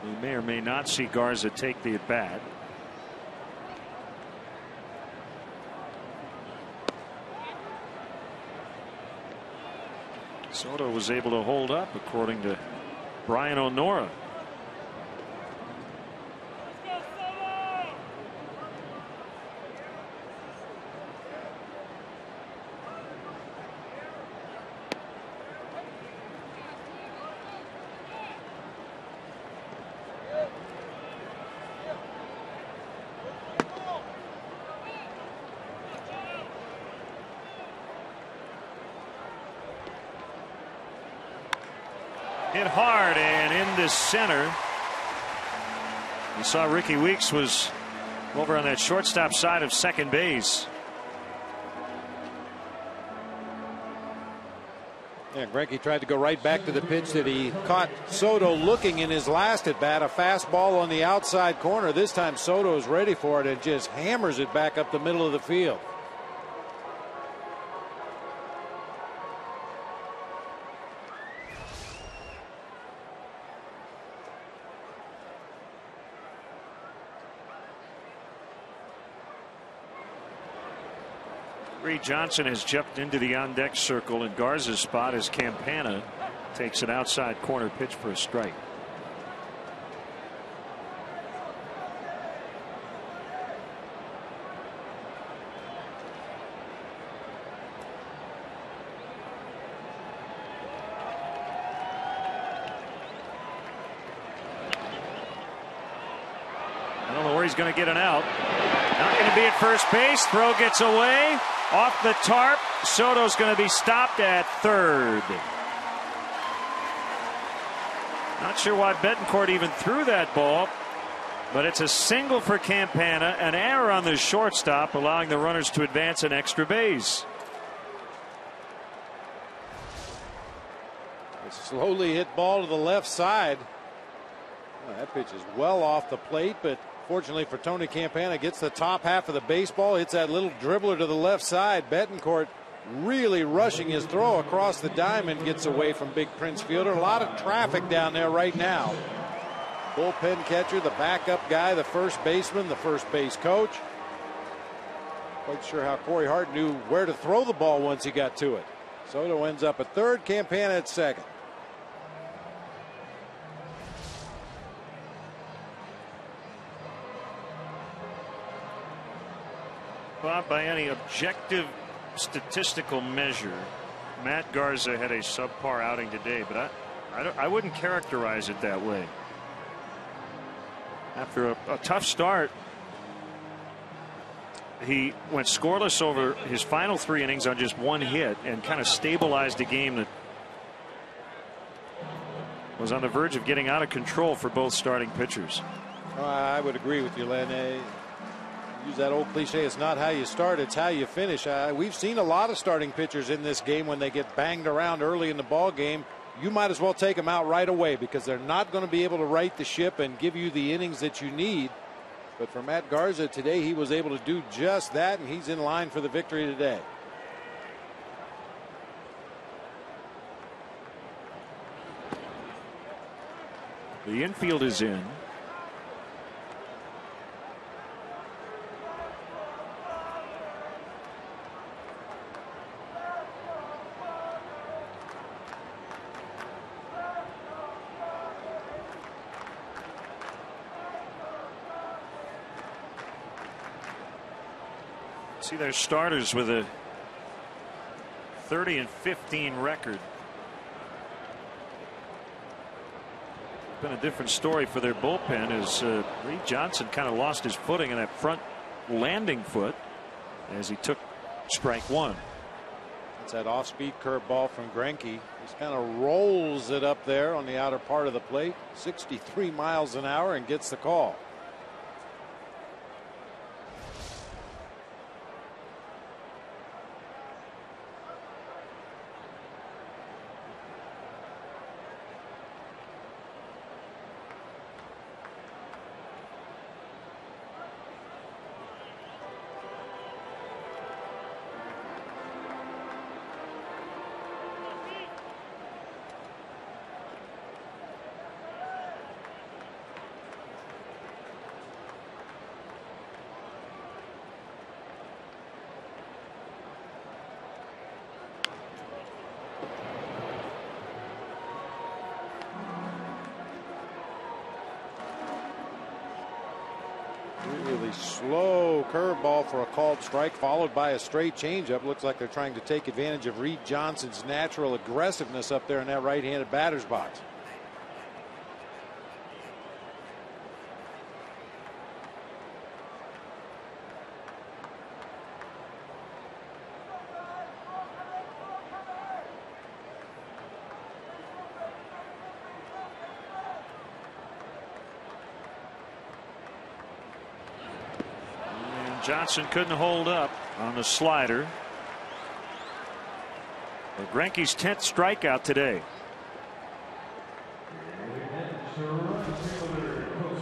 we may or may not see Garza take the at bat. Soto was able to hold up, according to Brian O'Nora. Hit hard and into center. You saw Ricky Weeks was over on that shortstop side of second base. Yeah, Greinke tried to go right back to the pitch that he caught Soto looking in his last at bat, a fastball on the outside corner. This time Soto is ready for it and just hammers it back up the middle of the field. Johnson has jumped into the on deck circle in Garza's spot as Campana takes an outside corner pitch for a strike. I don't know where he's going to get an out. Not going to be at first base. Throw gets away. Off the tarp. Soto's going to be stopped at third. Not sure why Betancourt even threw that ball, but it's a single for Campana. An error on the shortstop, allowing the runners to advance an extra base. A slowly hit ball to the left side. Well, that pitch is well off the plate, but fortunately for Tony Campana, gets the top half of the baseball, hits that little dribbler to the left side. Betancourt really rushing his throw across the diamond, gets away from Big Prince Fielder. A lot of traffic down there right now. Bullpen catcher, the backup guy, the first baseman, the first base coach. Quite sure how Corey Hart knew where to throw the ball once he got to it. Soto ends up at third, Campana at second. Bob, by any objective statistical measure, Matt Garza had a subpar outing today, but I wouldn't characterize it that way. After a tough start, he went scoreless over his final 3 innings on just 1 hit and kind of stabilized a game that was on the verge of getting out of control for both starting pitchers. I would agree with you, Len. Use that old cliche, it's not how you start, it's how you finish. We've seen a lot of starting pitchers in this game when they get banged around early in the ball game. You might as well take them out right away, because they're not going to be able to right the ship and give you the innings that you need. But for Matt Garza today, he was able to do just that, and he's in line for the victory today. The infield is in. See their starters with a 30-15 record. Been a different story for their bullpen as Reed Johnson kind of lost his footing in that front landing foot as he took strike one. It's that off-speed curveball from Greinke. Just kind of rolls it up there on the outer part of the plate, 63 miles an hour, and gets the call. Really slow curveball for a called strike, followed by a straight changeup. Looks like they're trying to take advantage of Reed Johnson's natural aggressiveness up there in that right-handed batter's box. Johnson couldn't hold up on the slider. Greinke's 10th strikeout today.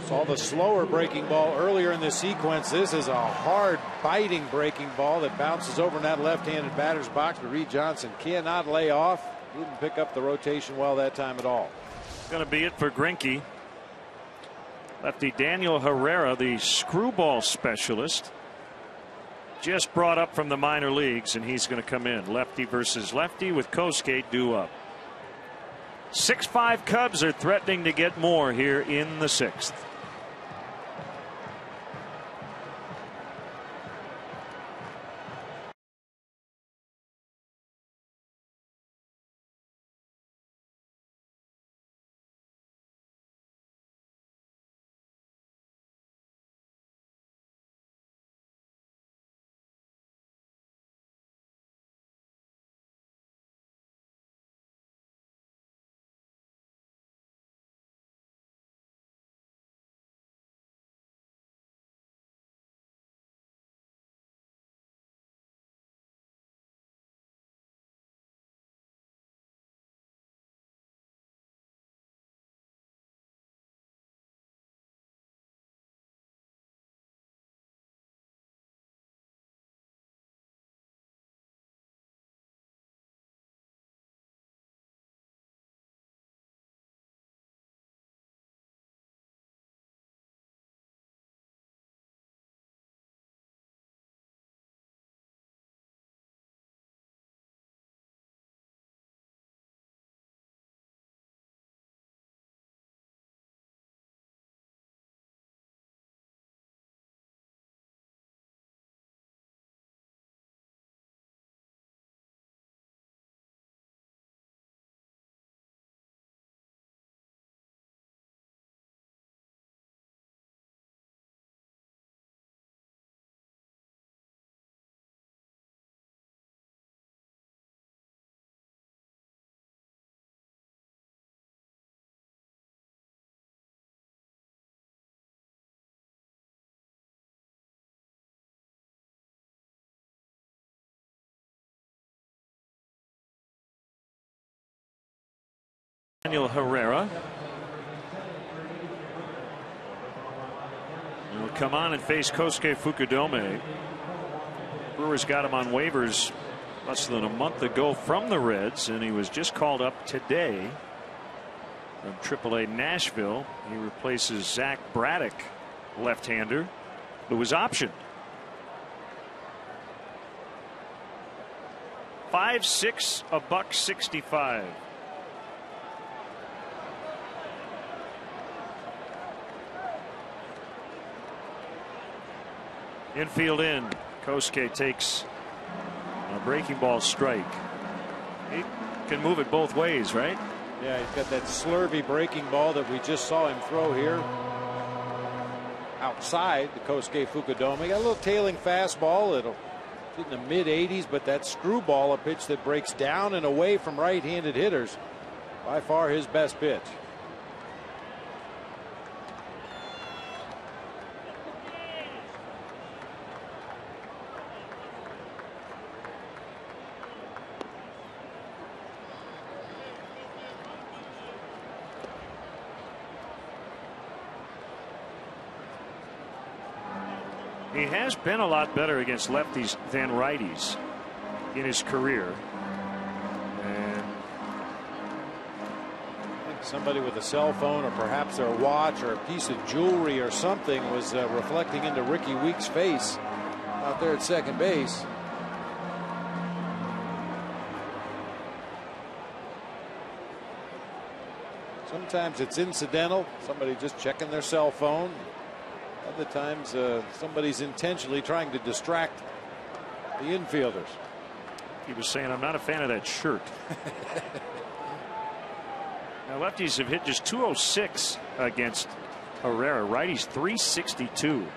Saw the slower breaking ball earlier in the sequence. This is a hard biting breaking ball that bounces over in that left-handed batter's box, but Reed Johnson cannot lay off. Didn't pick up the rotation well that time at all. Going to be it for Greinke. Lefty Daniel Herrera, the screwball specialist, just brought up from the minor leagues, and he's going to come in. Lefty versus lefty with Kosuke due up. 6-5 Cubs are threatening to get more here in the 6th. Daniel Herrera will come on and face Kosuke Fukudome. Brewers got him on waivers less than a month ago from the Reds, and he was just called up today from AAA Nashville. He replaces Zach Braddock, left-hander, who was optioned. 5'6", $165. Infield in. Kosuke takes a breaking ball strike. He can move it both ways, right? Yeah, he's got that slurvy breaking ball that we just saw him throw here. outside the Kosuke Fukudome. Got a little tailing fastball. It'll get in the mid-80s, but that screwball, a pitch that breaks down and away from right-handed hitters, by far his best pitch. He has been a lot better against lefties than righties in his career. And I think somebody with a cell phone or perhaps their watch or a piece of jewelry or something was reflecting into Ricky Weeks' face out there at second base. Sometimes it's incidental, somebody just checking their cell phone. Other times somebody's intentionally trying to distract the infielders. he was saying, I'm not a fan of that shirt. Now, lefties have hit just 206 against Herrera. Righties 362.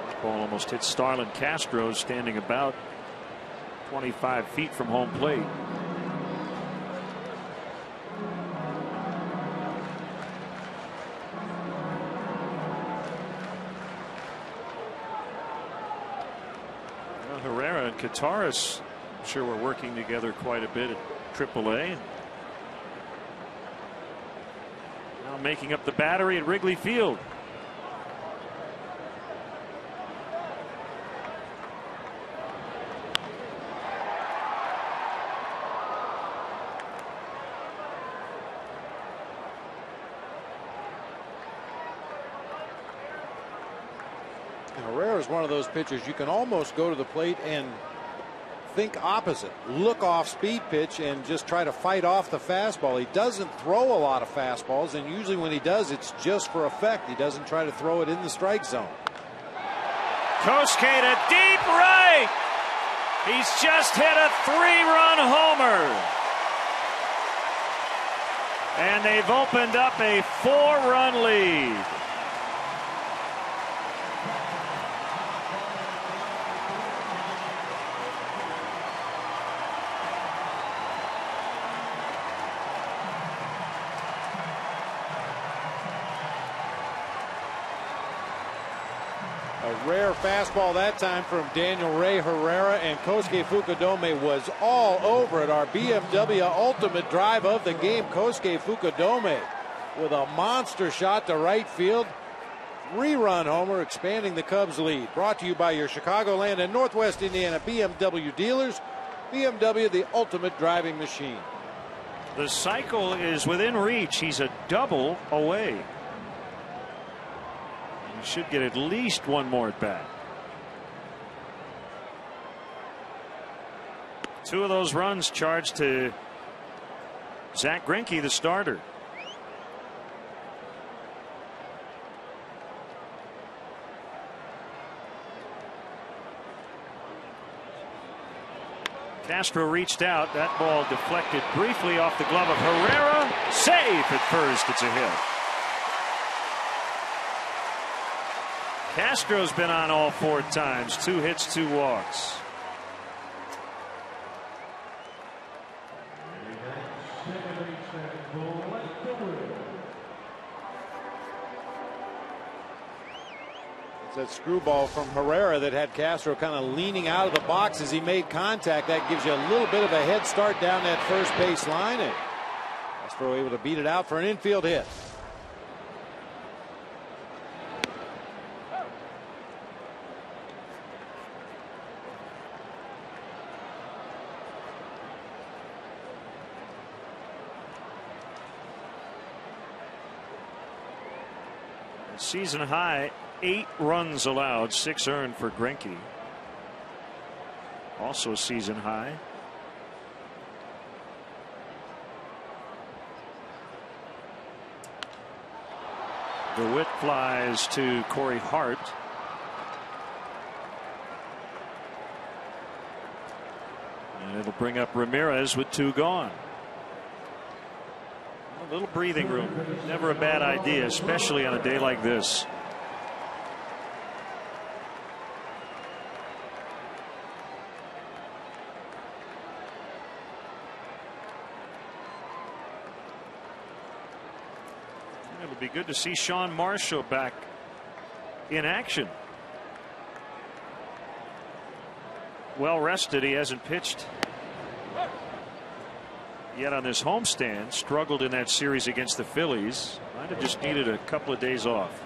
This ball almost hit Starlin Castro, standing about 25 feet from home plate. Well, Herrera and Kataris, I'm sure we're working together quite a bit at AAA. Now making up the battery at Wrigley Field. Herrera is one of those pitchers you can almost go to the plate and think opposite. Look off speed pitch and just try to fight off the fastball. He doesn't throw a lot of fastballs, and usually when he does, it's just for effect. He doesn't try to throw it in the strike zone. Kosuke to deep right. He's just hit a 3-run homer. And they've opened up a 4-run lead. A rare fastball that time from Daniel Ray Herrera, and Kosuke Fukudome was all over it. Our BMW ultimate drive of the game. Kosuke Fukudome with a monster shot to right field. 3-run homer, expanding the Cubs lead. Brought to you by your Chicagoland and Northwest Indiana BMW dealers. BMW, the ultimate driving machine. The cycle is within reach. He's a double away. Should get at least one more at bat. 2 of those runs charged to Zach Greinke, the starter. Castro reached out. That ball deflected briefly off the glove of Herrera. Safe at first. It's a hit. Castro's been on all 4 times. 2 hits, 2 walks. It's that screwball from Herrera that had Castro kind of leaning out of the box as he made contact. That gives you a little bit of a head start down that first base line, and Castro able to beat it out for an infield hit. Season high 8 runs allowed, 6 earned for Greinke. Also season high. DeWitt flies to Corey Hart. And it'll bring up Ramirez with 2 gone. A little breathing room. Never a bad idea, especially on a day like this. It'll be good to see Sean Marshall back in action. Well rested. He hasn't pitched yet on this homestand. Struggled in that series against the Phillies. Might have just needed a couple of days off.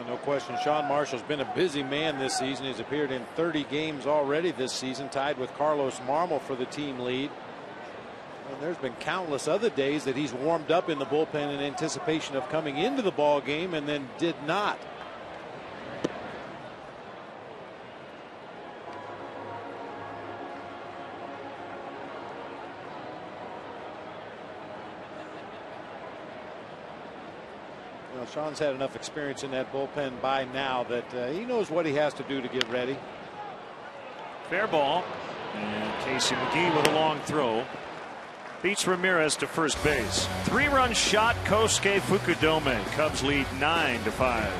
No question, Sean Marshall's been a busy man this season. He's appeared in 30 games already this season, tied with Carlos Marmol for the team lead. And there's been countless other days that he's warmed up in the bullpen in anticipation of coming into the ball game and then did not. You know, Sean's had enough experience in that bullpen by now that he knows what he has to do to get ready. Fair ball. And Casey McGee with a long throw. Beats Ramirez to first base. 3-run shot, Kosuke Fukudome. Cubs lead 9-5.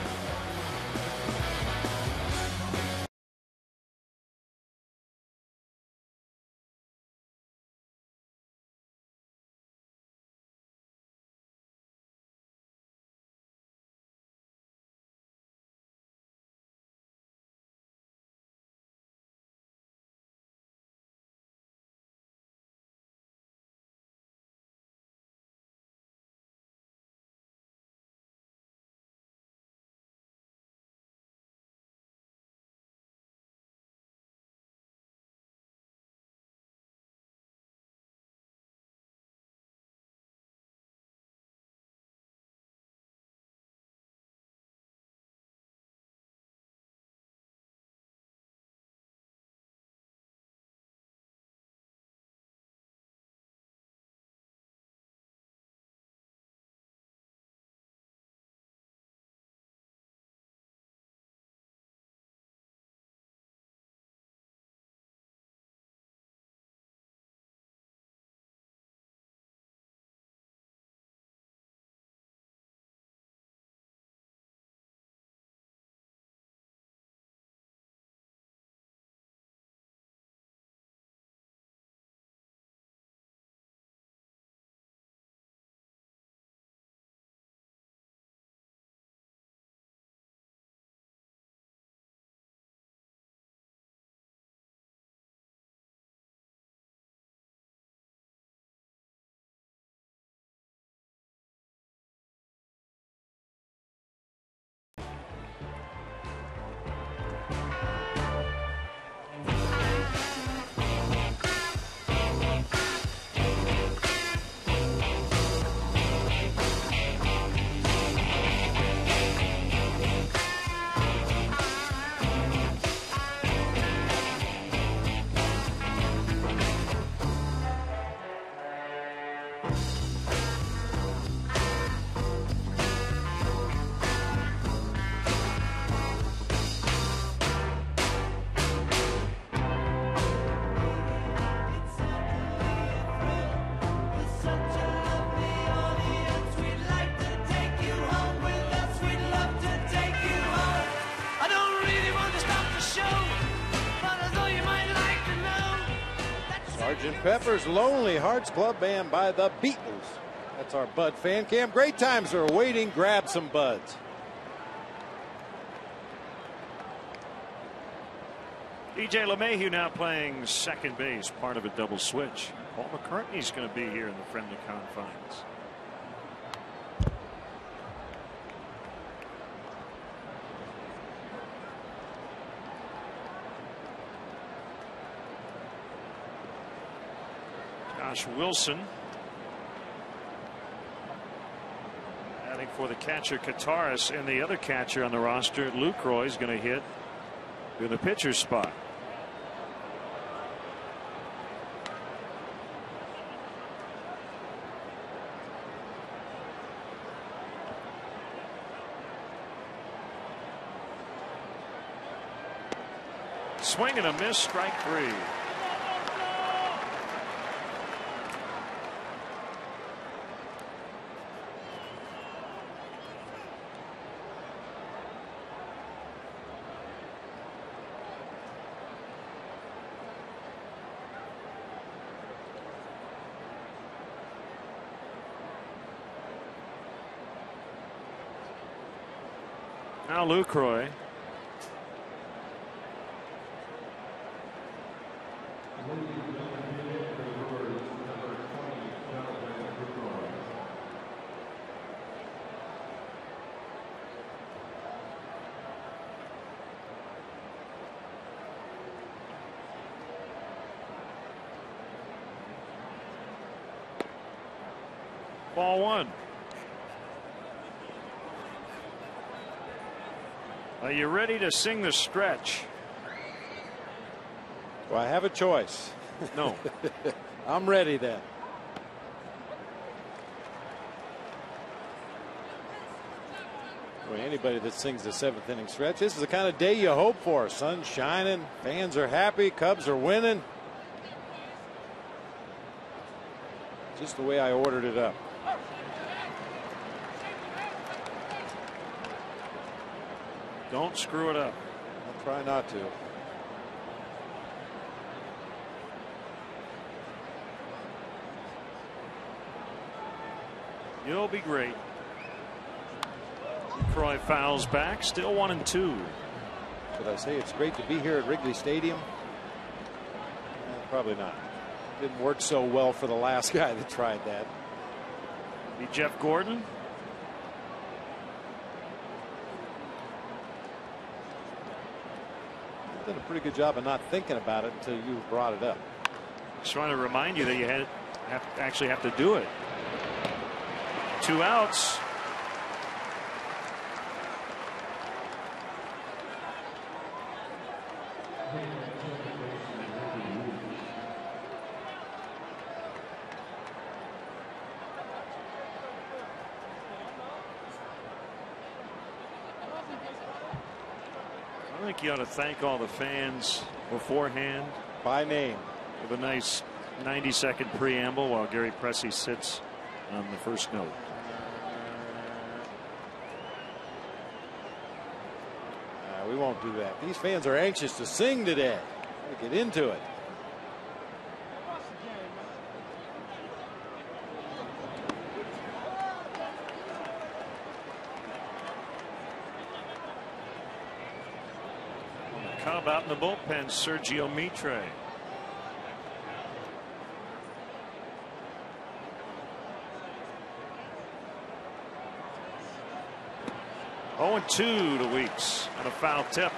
Sgt. Pepper's Lonely Hearts Club Band by the Beatles. That's our Bud fan cam. Great times are awaiting. Grab some buds. DJ LeMahieu now playing second base, part of a double switch. Paul McCartney's going to be here in the friendly confines. Josh Wilson adding for the catcher Kataris, and the other catcher on the roster, Lucroy, is going to hit in the pitcher's spot. Swing and a miss, strike 3. Now Lucroy. Ball 1. Are you ready to sing the stretch? Well, I have a choice. No. I'm ready then. Well, anybody that sings the 7th inning stretch, this is the kind of day you hope for. Sun's shining, fans are happy, Cubs are winning. Just the way I ordered it up. Don't screw it up. I'll try not to. You'll be great. Croy fouls back, still 1-2. Did I say it's great to be here at Wrigley Stadium? Probably not. Didn't work so well for the last guy that tried that. Be Jeff Gordon. Did a pretty good job of not thinking about it until you brought it up. Just trying to remind you that you actually have to do it. 2 outs. I think you ought to thank all the fans beforehand. By name. With a nice 90-second preamble while Gary Pressey sits on the first note. We won't do that. These fans are anxious to sing today. Gotta get into it. Cub out in the bullpen, Sergio Mitre. Oh, 2 to Weeks on a foul tip.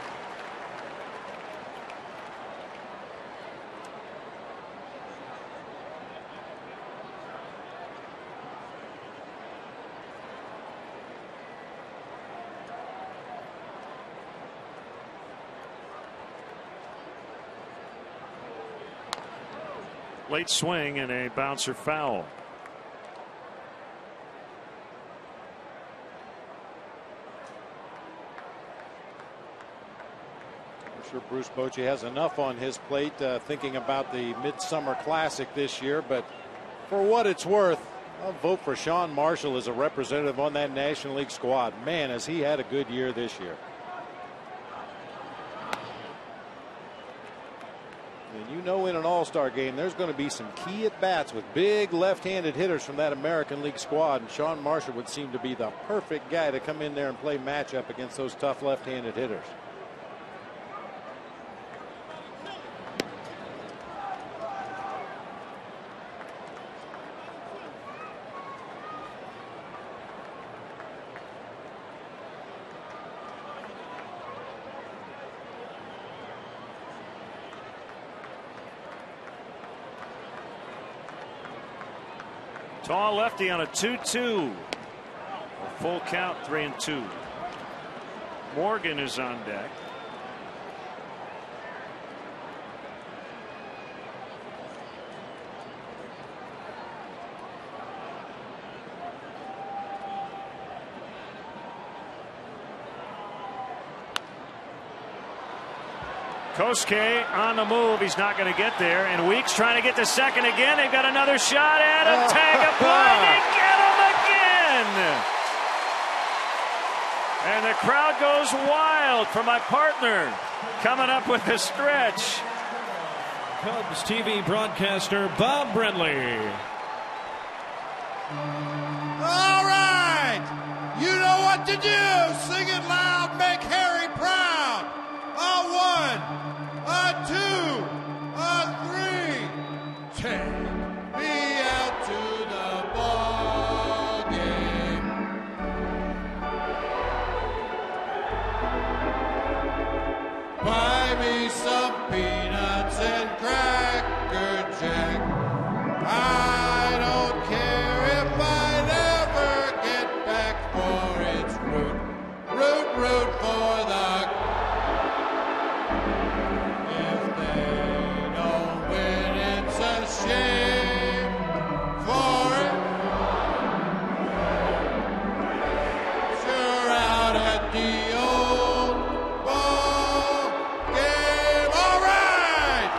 Late swing and a bouncer foul. I'm sure Bruce Bochy has enough on his plate thinking about the Midsummer Classic this year, but for what it's worth, I'll vote for Sean Marshall as a representative on that National League squad. Man, has he had a good year this year. And you know, in an all-star game, there's going to be some key at-bats with big left-handed hitters from that American League squad, and Sean Marshall would seem to be the perfect guy to come in there and play matchup against those tough left-handed hitters. Tall lefty on a 2-2. A full count, 3-2. Morgan is on deck. Kosuke on the move. He's not going to get there. And Weeks trying to get to second again. They've got another shot at him. Tag applied. They get him again. And the crowd goes wild for my partner coming up with the stretch. Cubs TV broadcaster Bob Brenly. All right. You know what to do. Sing it loud. Make Harry proud. A 1, a 2, a 3. Take me out to the ball game. Buy me some peanuts and Cracker Jack. I don't care if I never get back, for it's root for the. If they don't win, it's a shame for it. Sure out at the old ball game. All right.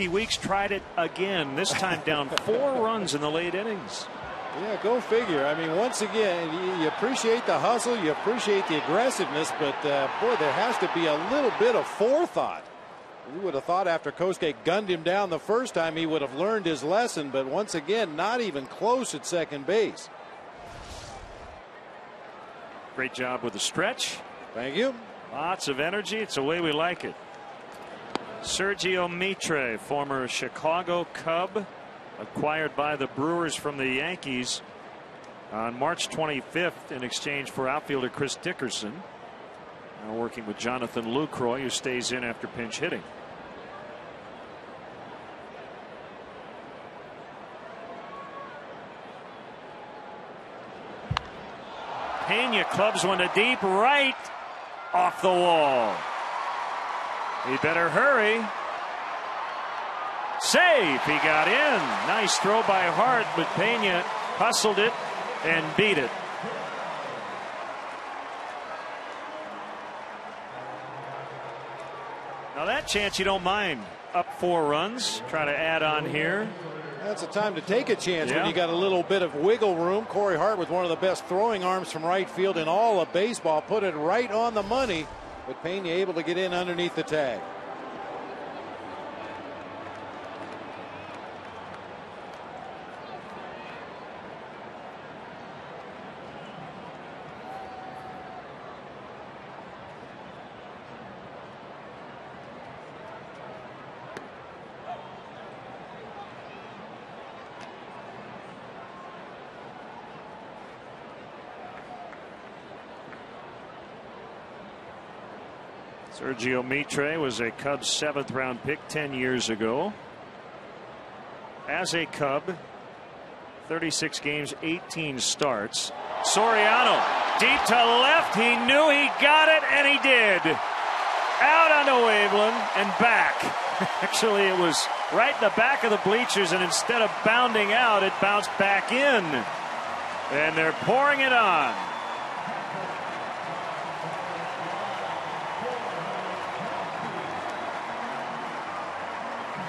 Weeks tried it again, this time down 4 runs in the late innings. Yeah, go figure. I mean, once again, you appreciate the hustle, you appreciate the aggressiveness, but boy, there has to be a little bit of forethought. You would have thought after Kosuke gunned him down the first time he would have learned his lesson, but once again, not even close at second base. Great job with the stretch. Thank you. Lots of energy. It's the way we like it. Sergio Mitre, former Chicago Cub, acquired by the Brewers from the Yankees on March 25th in exchange for outfielder Chris Dickerson. Now working with Jonathan Lucroy, who stays in after pinch hitting. Pena clubs one to deep right, off the wall. He better hurry. Safe. He got in. Nice throw by Hart, but Pena hustled it and beat it. Now that chance you don't mind. Up 4 runs. Try to add on here. That's a time to take a chance when you got a little bit of wiggle room. Corey Hart with one of the best throwing arms from right field in all of baseball. Put it right on the money. But Pena able to get in underneath the tag. Sergio Mitre was a Cubs 7th round pick 10 years ago. As a Cub, 36 games, 18 starts. Soriano deep to left. He knew he got it, and he did. Out onto Waveland and back. Actually, it was right in the back of the bleachers, and instead of bounding out, it bounced back in. And they're pouring it on.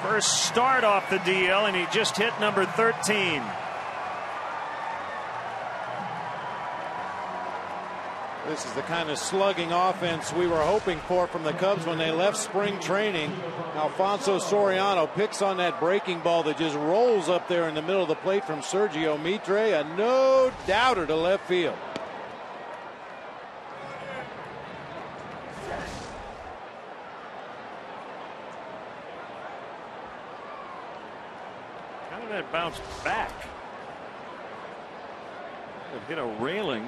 First start off the DL, and he just hit number 13. This is the kind of slugging offense we were hoping for from the Cubs when they left spring training. Alfonso Soriano picks on that breaking ball that just rolls up there in the middle of the plate from Sergio Mitre, a no-doubter to left field. How did that bounce back? It hit a railing.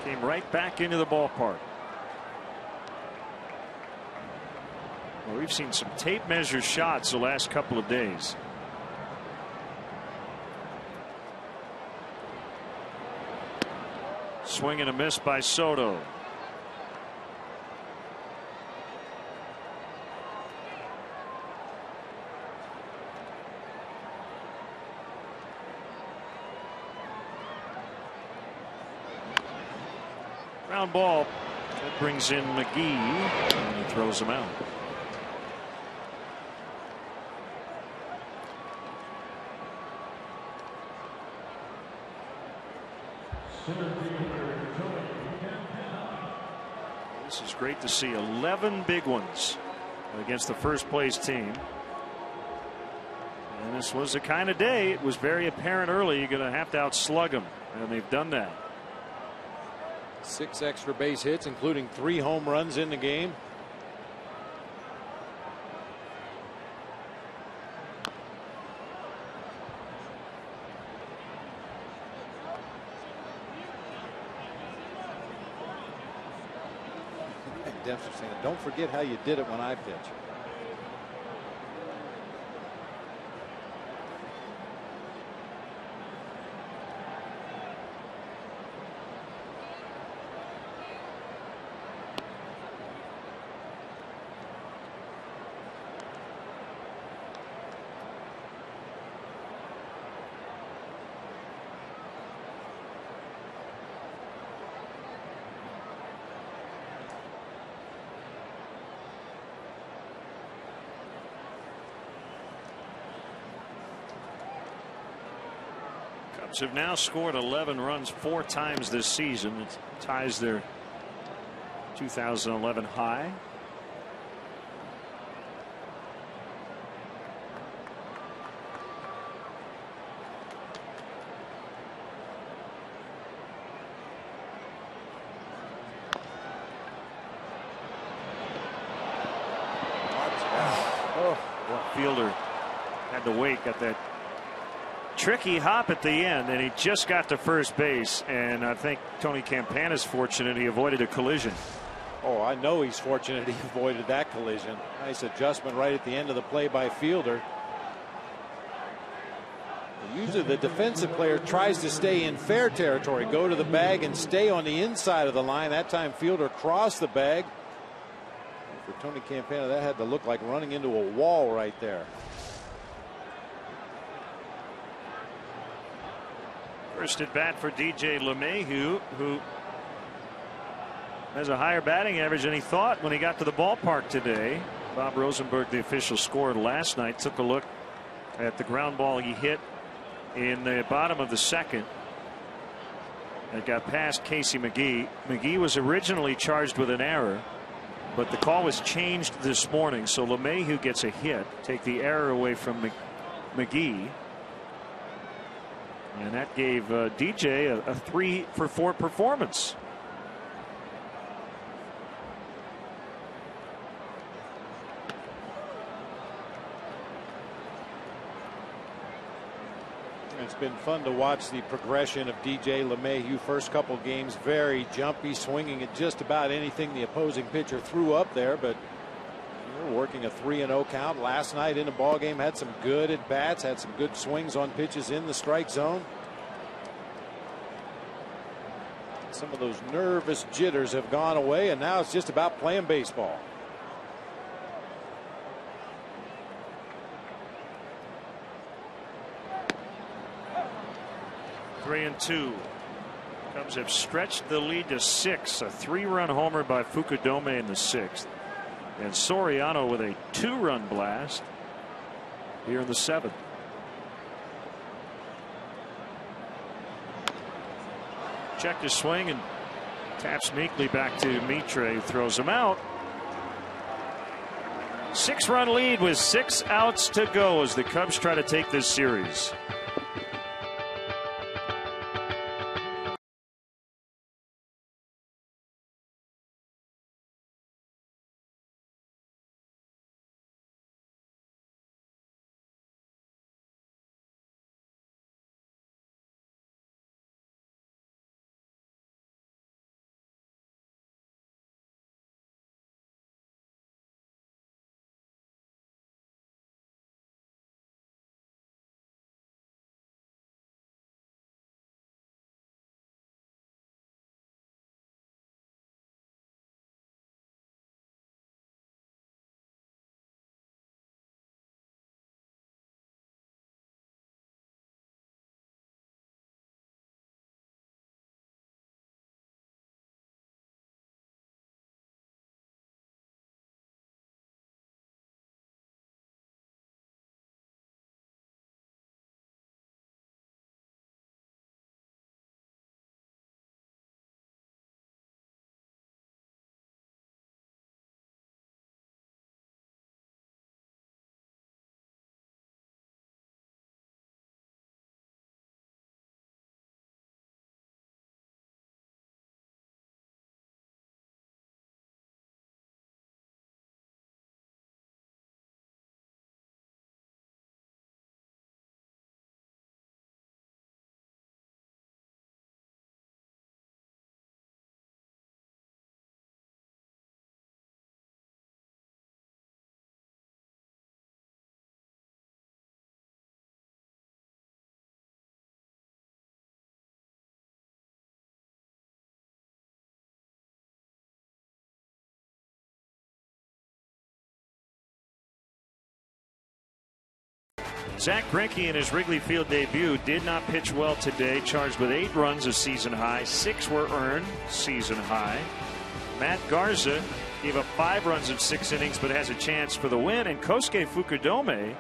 Came right back into the ballpark. Well, we've seen some tape measure shots the last couple of days. Swing and a miss by Soto. Ground ball. That brings in McGee, and he throws him out. This is great to see. 11 big ones against the first place team. And this was the kind of day, it was very apparent early, you're going to have to outslug them, and they've done that. 6 extra base hits, including 3 home runs in the game. Dempster saying, don't forget how you did it when I pitch. Cubs have now scored 11 runs 4 times this season. It ties their 2011 high. Fielder had to wait, got that tricky hop at the end, and he just got to first base, and I think Tony Campana's fortunate he avoided a collision. Oh, I know he's fortunate he avoided that collision. Nice adjustment right at the end of the play by Fielder. Usually the defensive player tries to stay in fair territory, go to the bag and stay on the inside of the line. That time Fielder crossed the bag. For Tony Campana, that had to look like running into a wall right there. First at bat for DJ LeMahieu, who has a higher batting average than he thought when he got to the ballpark today. Bob Rosenberg, the official scorer last night, took a look at the ground ball he hit in the bottom of the second. It got past Casey McGee. McGee was originally charged with an error, but the call was changed this morning, so LeMahieu gets a hit, take the error away from McGee. And that gave DJ a 3-for-4 performance. It's been fun to watch the progression of DJ LeMahieu. First couple games very jumpy, swinging at just about anything the opposing pitcher threw up there, but working a 3-0 count last night in the ball game. Had some good at bats, had some good swings on pitches in the strike zone. Some of those nervous jitters have gone away, and now it's just about playing baseball. 3-2. Cubs have stretched the lead to 6. A 3-run homer by Fukudome in the 6th. And Soriano with a 2-run blast here in the 7th. Checked his swing and taps meekly back to Mitre, who throws him out. 6-run lead with 6 outs to go as the Cubs try to take this series. Zach Greinke in his Wrigley Field debut did not pitch well today. Charged with 8 runs, a season high. 6 were earned, season high. Matt Garza gave up 5 runs in 6 innings, but has a chance for the win. And Kosuke Fukudome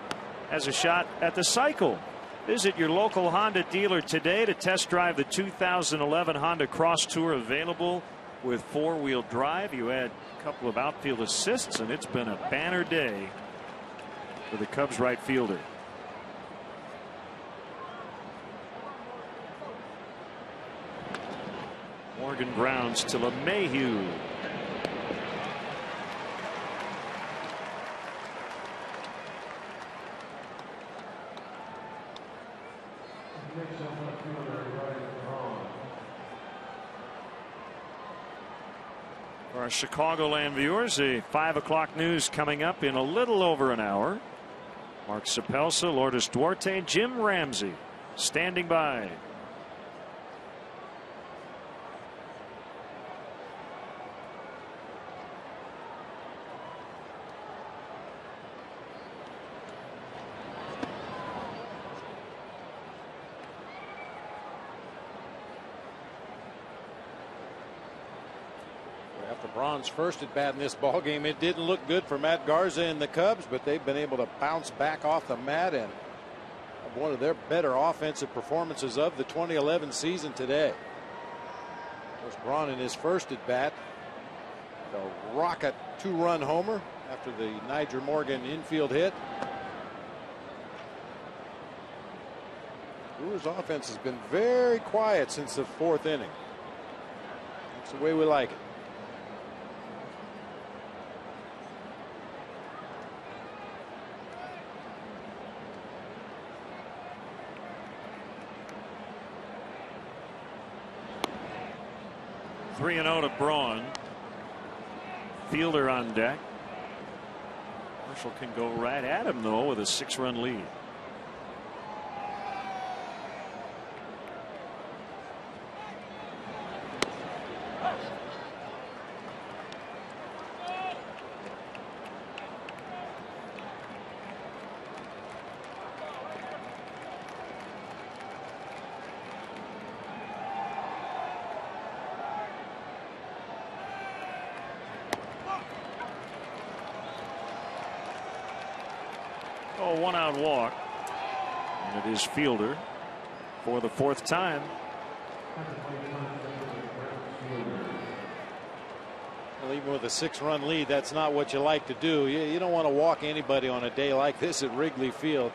has a shot at the cycle. Visit your local Honda dealer today to test drive the 2011 Honda Cross Tour, available with 4-wheel drive. You add a couple of outfield assists, and it's been a banner day for the Cubs right fielder. Morgan grounds to LeMahieu. For our Chicagoland viewers, a 5 o'clock news coming up in a little over an hour. Mark Sapelsa, Lourdes Duarte, Jim Ramsey standing by. Braun's first at bat in this ball game, it didn't look good for Matt Garza and the Cubs, but they've been able to bounce back off the mat and have one of their better offensive performances of the 2011 season today. There's Braun in his first at bat, a rocket 2-run homer after the Niger Morgan infield hit. Brewers' offense has been very quiet since the 4th inning. That's the way we like it. Three and 0 to Braun. Fielder on deck. Marshall can go right at him, though, with a 6-run lead. a 1-out walk. And it is Fielder for the 4th time. Well, even with a 6-run lead, that's not what you like to do. You don't want to walk anybody on a day like this at Wrigley Field.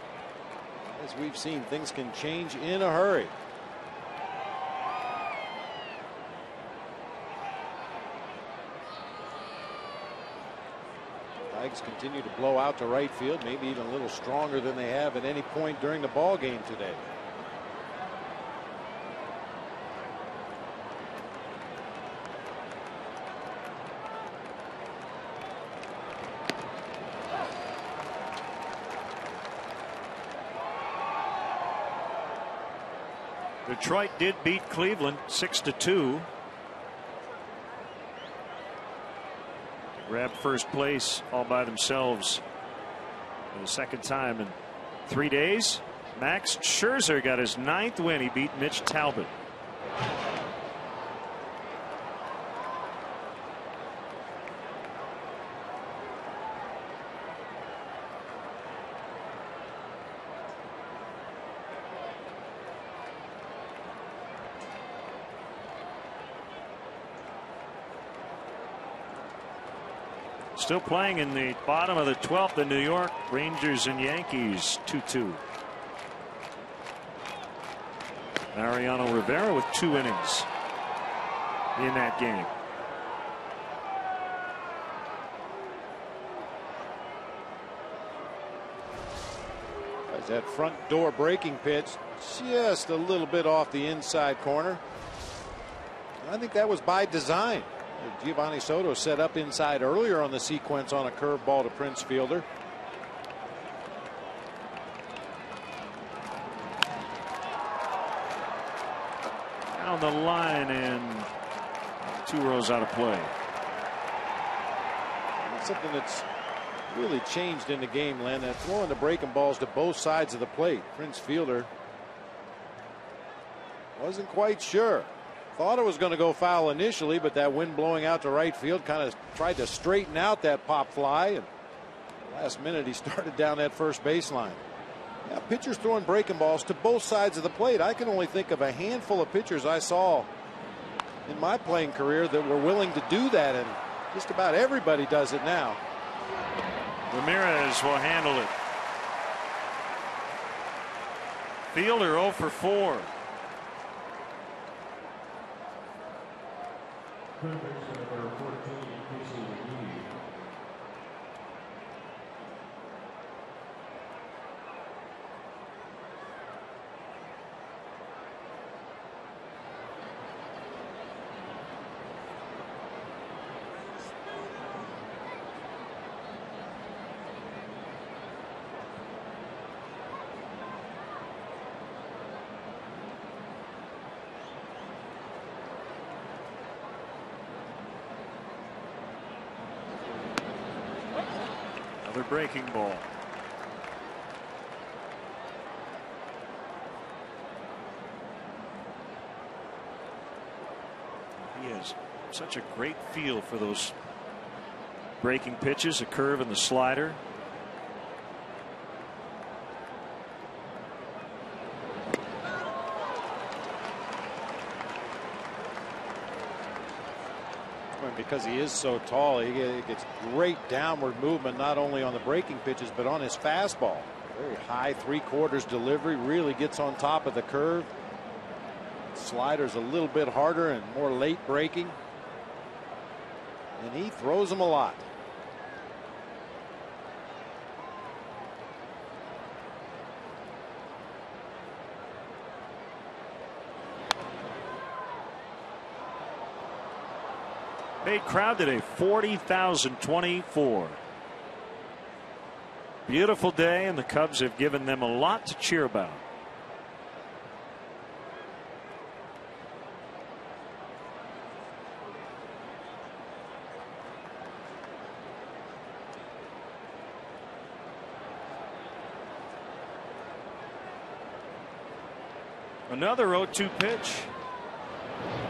As we've seen, things can change in a hurry. Tigers continue to blow out to right field, maybe even a little stronger than they have at any point during the ball game today. Detroit did beat Cleveland 6-2. Grabbed first place all by themselves for the 2nd time in 3 days. Max Scherzer got his 9th win. He beat Mitch Talbot. Still playing in the bottom of the 12th, the New York Rangers and Yankees 2-2. Mariano Rivera with 2 innings in that game. As that front door breaking pitch just a little bit off the inside corner. I think that was by design. Giovanni Soto set up inside earlier on the sequence on a curveball to Prince Fielder. Down the line and 2 rows out of play. It's something that's really changed in the game, Len. That throwing the breaking balls to both sides of the plate. Prince Fielder wasn't quite sure. Thought it was going to go foul initially, but that wind blowing out to right field kind of tried to straighten out that pop fly. And last minute he started down that first baseline. Yeah, pitchers throwing breaking balls to both sides of the plate. I can only think of a handful of pitchers I saw in my playing career that were willing to do that, and just about everybody does it now. Ramirez will handle it. Fielder 0 for 4. Breaking ball. He has such a great feel for those breaking pitches, the curve and the slider. Because he is so tall, he gets great downward movement, not only on the breaking pitches, but on his fastball. Very high 3/4 delivery, really gets on top of the curve. Slider's a little bit harder and more late breaking. And he throws them a lot. Big crowd today, 40,024. Beautiful day, and the Cubs have given them a lot to cheer about. Another 0-2 pitch.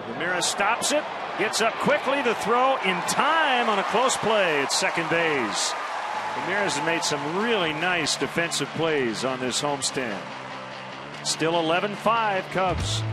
Ramirez stops it. Gets up quickly, the throw in time on a close play at second base. Ramirez has made some really nice defensive plays on this homestand. Still 11-5 Cubs.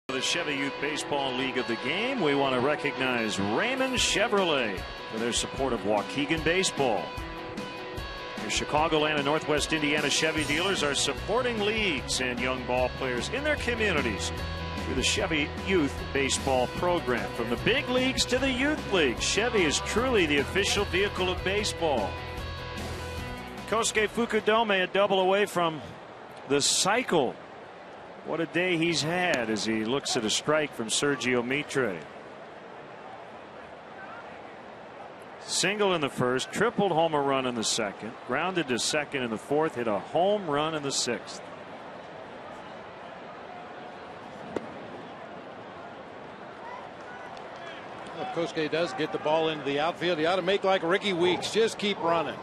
The Chevy Youth Baseball League of the Game. We want to recognize Raymond Chevrolet for their support of Waukegan baseball. The Chicagoland and Northwest Indiana Chevy dealers are supporting leagues and young ball players in their communities through the Chevy Youth Baseball program. From the big leagues to the youth leagues, Chevy is truly the official vehicle of baseball. Kosuke Fukudome a double away from the cycle. What a day he's had as he looks at a strike from Sergio Mitre. Single in the first, tripled homer run in the second, grounded to second in the fourth, hit a home run in the sixth. Well, if Kosuke does get the ball into the outfield, he ought to make like Ricky Weeks, just keep running.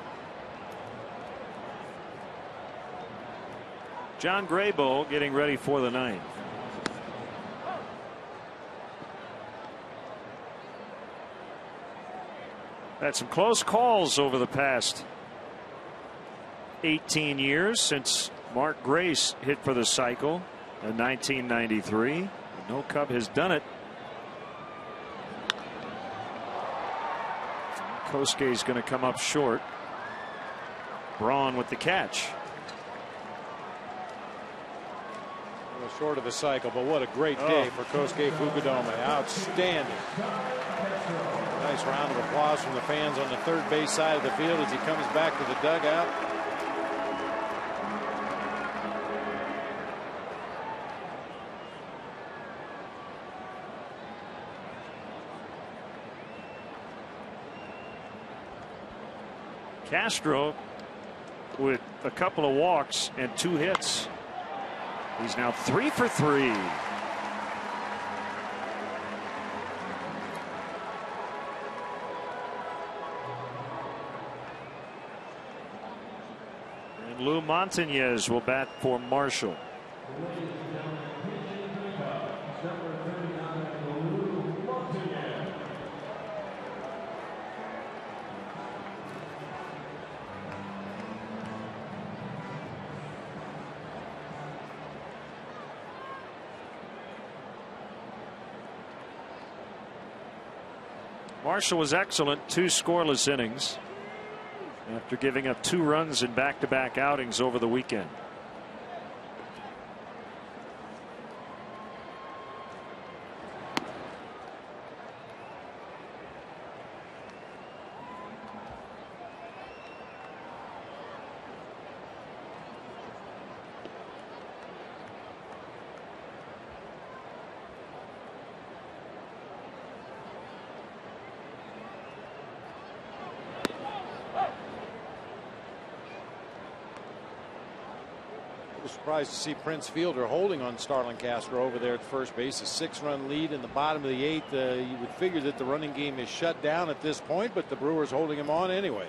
John Graybo getting ready for the ninth. Had some close calls over the past 18 years since Mark Grace hit for the cycle in 1993. No Cub has done it. Kosuke is going to come up short. Braun with the catch. Short of the cycle, but what a great day for Kosuke Fukudome. Outstanding. Nice round of applause from the fans on the third base side of the field as he comes back to the dugout. Castro with a couple of walks and 2 hits. He's now 3 for 3. And Lou Montañez will bat for Marshall. Marshall was excellent, 2 scoreless innings after giving up 2 runs in back-to-back outings over the weekend. I was surprised to see Prince Fielder holding on Starlin Castro over there at first base. A 6-run lead in the bottom of the 8th. You would figure that the running game is shut down at this point, but the Brewers holding him on anyway.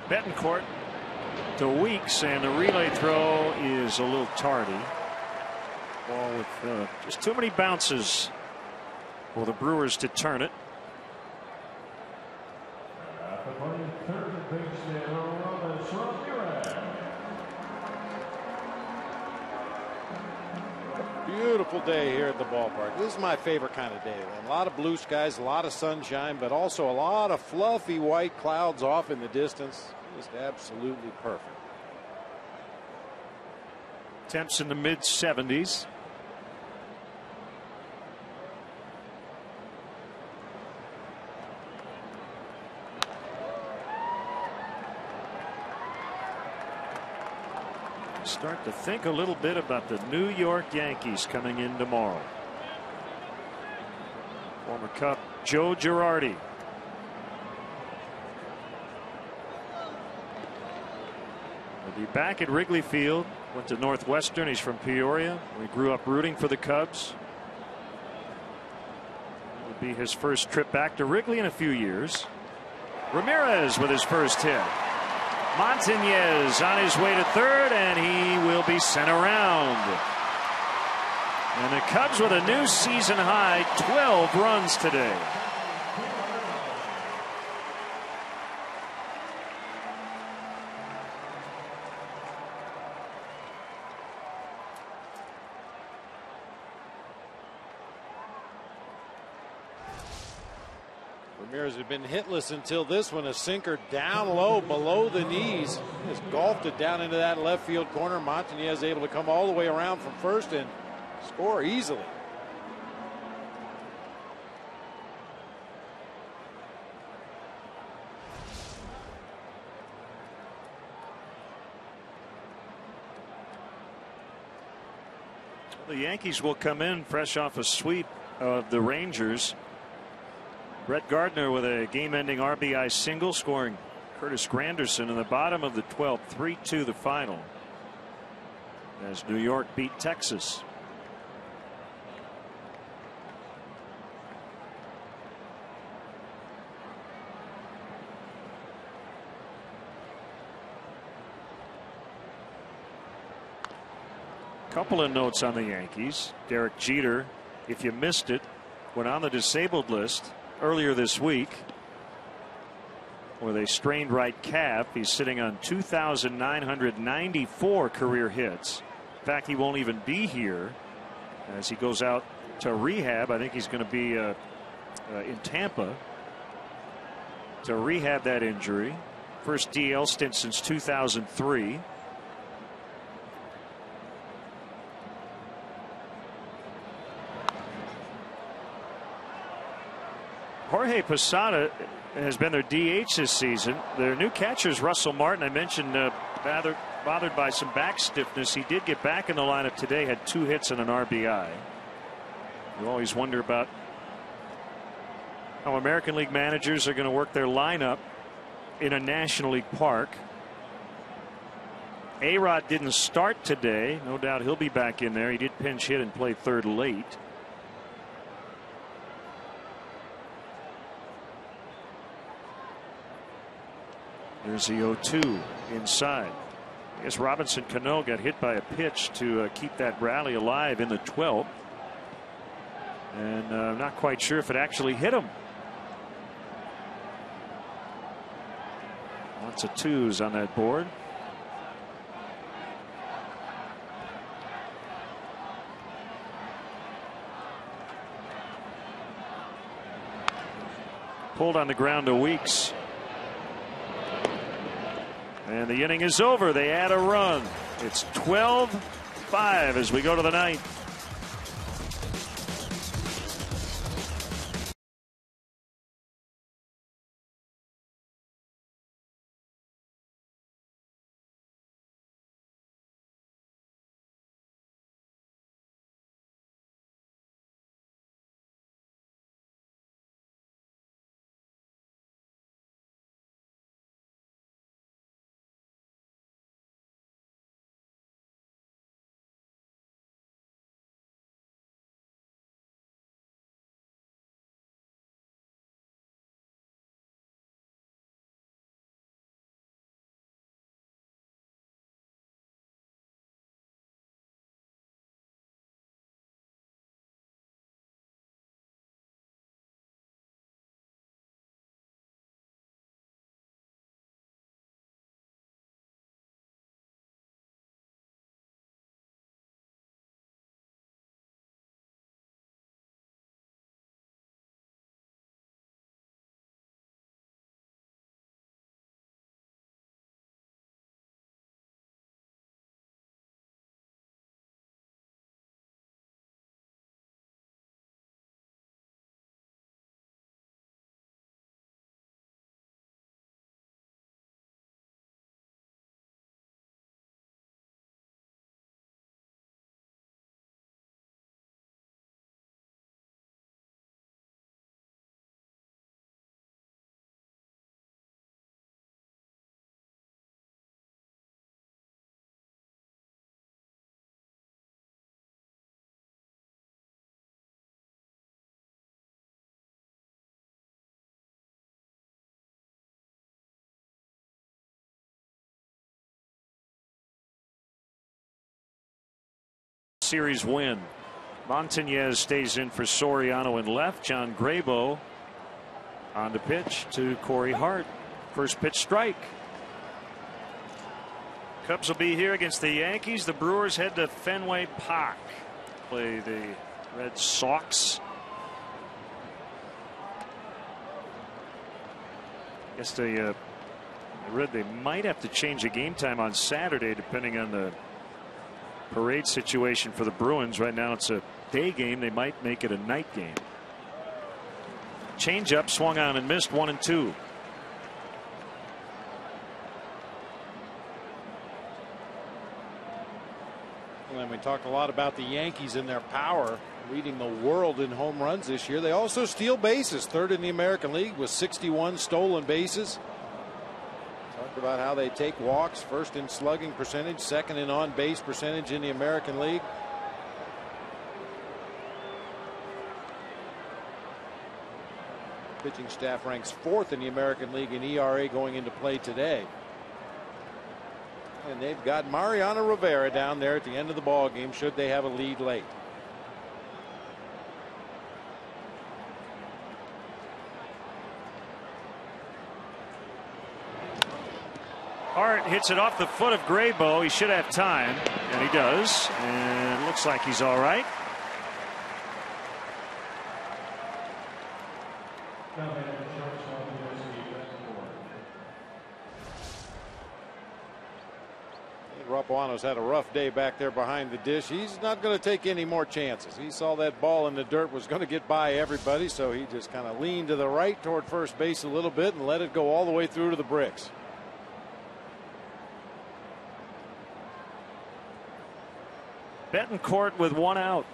Betancourt to Weeks, and the relay throw is a little tardy. Ball with just too many bounces for the Brewers to turn it. Beautiful day here at the ballpark. This is my favorite kind of day. A lot of blue skies, a lot of sunshine, but also a lot of fluffy white clouds off in the distance. Just absolutely perfect. Temps in the mid 70s. Start to think a little bit about the New York Yankees coming in tomorrow. Former Cub Joe Girardi. He'll be back at Wrigley Field. Went to Northwestern. He's from Peoria. He grew up rooting for the Cubs. It would be his first trip back to Wrigley in a few years. Ramirez with his first hit. Montañez on his way to third, and he will be sent around. And the Cubs with a new season high 12 runs today. Ramirez had been hitless until this one. A sinker down low below the knees. He just golfed it down into that left field corner. Montañez able to come all the way around from first and score easily. The Yankees will come in fresh off a sweep of the Rangers. Brett Gardner with a game-ending RBI single, scoring Curtis Granderson in the bottom of the 12th. 3-2 the final as New York beat Texas. Couple of notes on the Yankees. Derek Jeter, if you missed it, went on the disabled list earlier this week with a strained right calf. He's sitting on 2,994 career hits. In fact, he won't even be here as he goes out to rehab. I think he's going to be in Tampa to rehab that injury. First DL stint since 2003. Jorge Posada has been their DH this season. Their new catcher is Russell Martin. I mentioned bothered by some back stiffness. He did get back in the lineup today, had 2 hits and an RBI. You always wonder about how American League managers are going to work their lineup in a National League park. A-Rod didn't start today. No doubt he'll be back in there. He did pinch hit and play third late. There's the 0-2 inside. I guess Robinson Cano got hit by a pitch to keep that rally alive in the 12th. And I'm not quite sure if it actually hit him. Lots of 2s on that board. Pulled on the ground to Weeks. And the inning is over. They add a run. It's 12-5 6-5 as we go to the ninth. Series win. Montañez stays in for Soriano in left. John Grabo on the pitch to Corey Hart. First pitch strike. Cubs will be here against the Yankees. The Brewers head to Fenway Park. Play the Red Sox. I guess I read they might have to change the game time on Saturday depending on the parade situation for the Bruins. Right now it's a day game. They might make it a night game. Changeup swung on and missed, 1-2. And we talked a lot about the Yankees and their power, leading the world in home runs this year. They also steal bases, third in the American League with 61 stolen bases. Talked about how they take walks, first in slugging percentage, second in on base percentage in the American League. Pitching staff ranks fourth in the American League in ERA going into play today. And they've got Mariano Rivera down there at the end of the ball game should they have a lead late. Hart hits it off the foot of Grabo. He should have time, and he does. And looks like he's all right. Rapuano's had a rough day back there behind the dish. He's not going to take any more chances. He saw that ball in the dirt was going to get by everybody, so he just kind of leaned to the right toward first base a little bit and let it go all the way through to the bricks. Betancourt with one out.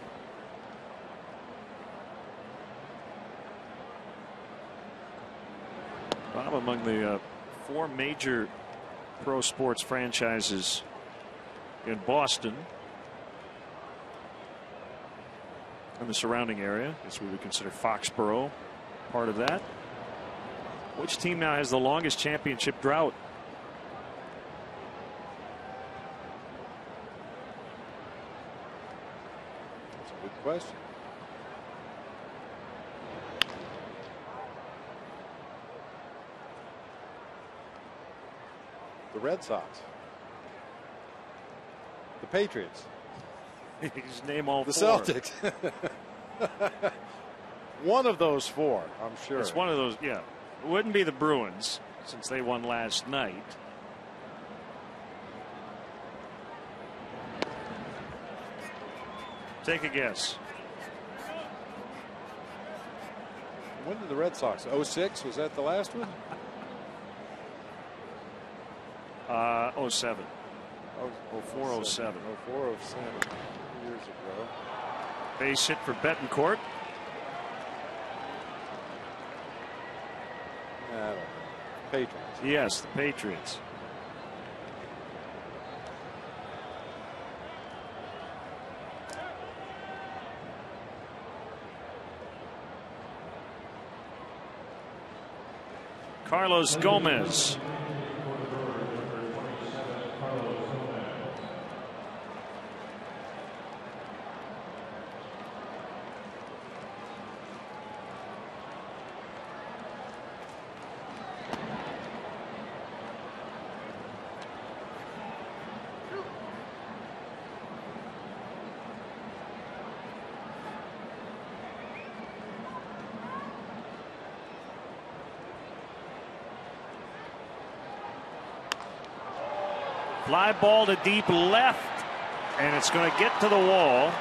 Bob, among the four major pro sports franchises in Boston and the surrounding area, I guess we would consider Foxborough part of that. Which team now has the longest championship drought? That's a good question. The Red Sox. The Patriots. Just name all the four. Celtics. One of those four, I'm sure. It's one of those, yeah. It wouldn't be the Bruins since they won last night. Take a guess. When did the Red Sox? 06? Was that the last one? 07. 04, 07. 04, 07. Years ago. Base hit for Betancourt. I don't know. Patriots. Yes, the Patriots. Carlos Gomez. Fly ball to deep left, and it's going to get to the wall.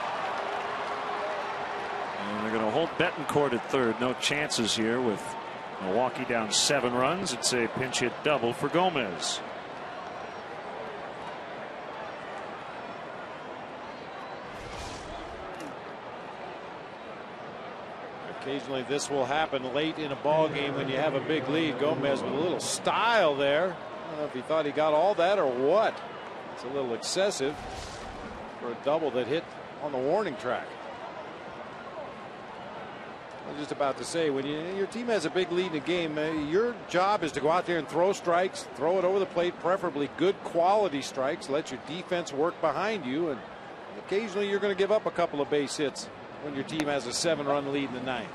And they're going to hold Betancourt at third. No chances here with Milwaukee down 7 runs. It's a pinch hit double for Gomez. Occasionally this will happen late in a ball game when you have a big lead. Gomez with a little style there. I don't know if he thought he got all that or what. It's a little excessive for a double that hit on the warning track. I was just about to say, when your team has a big lead in a game, your job is to go out there and throw strikes, throw it over the plate, preferably good quality strikes, let your defense work behind you, and occasionally you're going to give up a couple of base hits when your team has a 7-run lead in the 9th.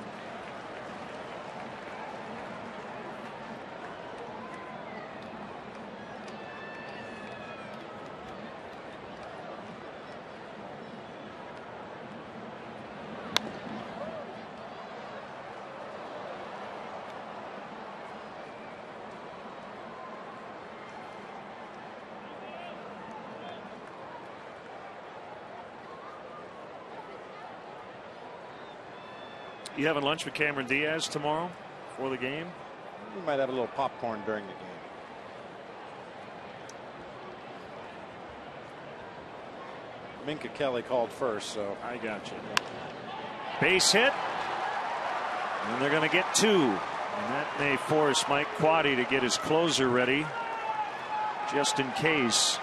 You having lunch with Cameron Diaz tomorrow before the game? We might have a little popcorn during the game. Minka Kelly called first, so I got you. Base hit, and they're going to get 2, and that may force Mike Quade to get his closer ready just in case.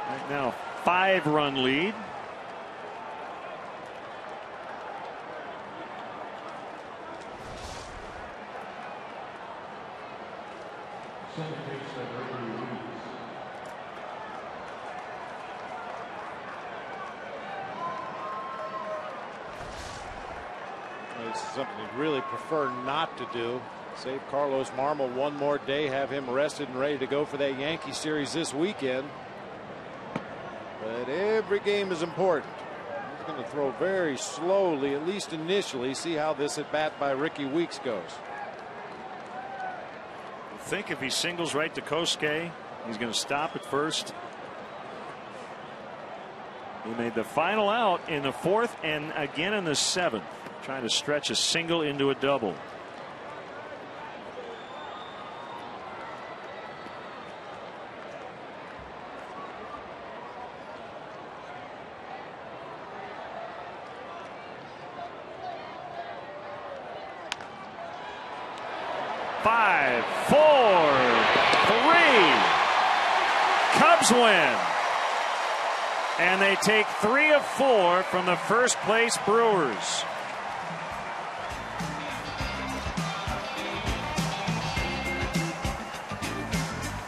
Right now, 5-run lead. This is something you'd really prefer not to do. Save Carlos Marmol one more day, have him rested and ready to go for that Yankee series this weekend. But every game is important. He's going to throw very slowly, at least initially, see how this at bat by Ricky Weeks goes. I think if he singles right to Kosuke, he's going to stop at first. He made the final out in the 4th and again in the 7th, trying to stretch a single into a double. Five, 4, 3. Cubs win. And they take 3 of 4 from the first place Brewers.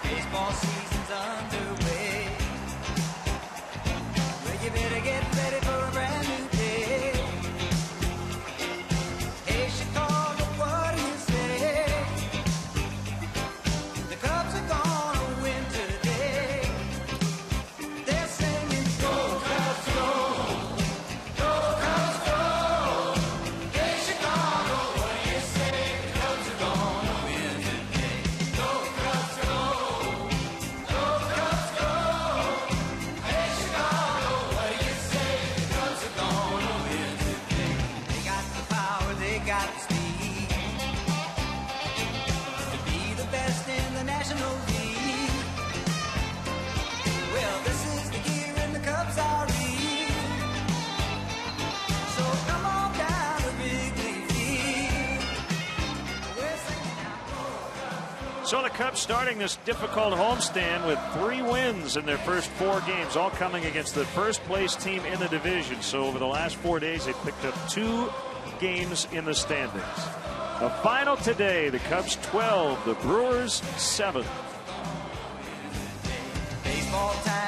Baseball season's underway. Well, you better get ready for a brand new day. Hey, Chicago, what do you say? The Cubs are gonna win today. They're singing, go Cubs, go! Go Cubs, go! So the Cubs starting this difficult homestand with 3 wins in their first 4 games, all coming against the first place team in the division. So over the last 4 days, they picked up 2 games in the standings. The final today, the Cubs 12, the Brewers 7. Baseball time.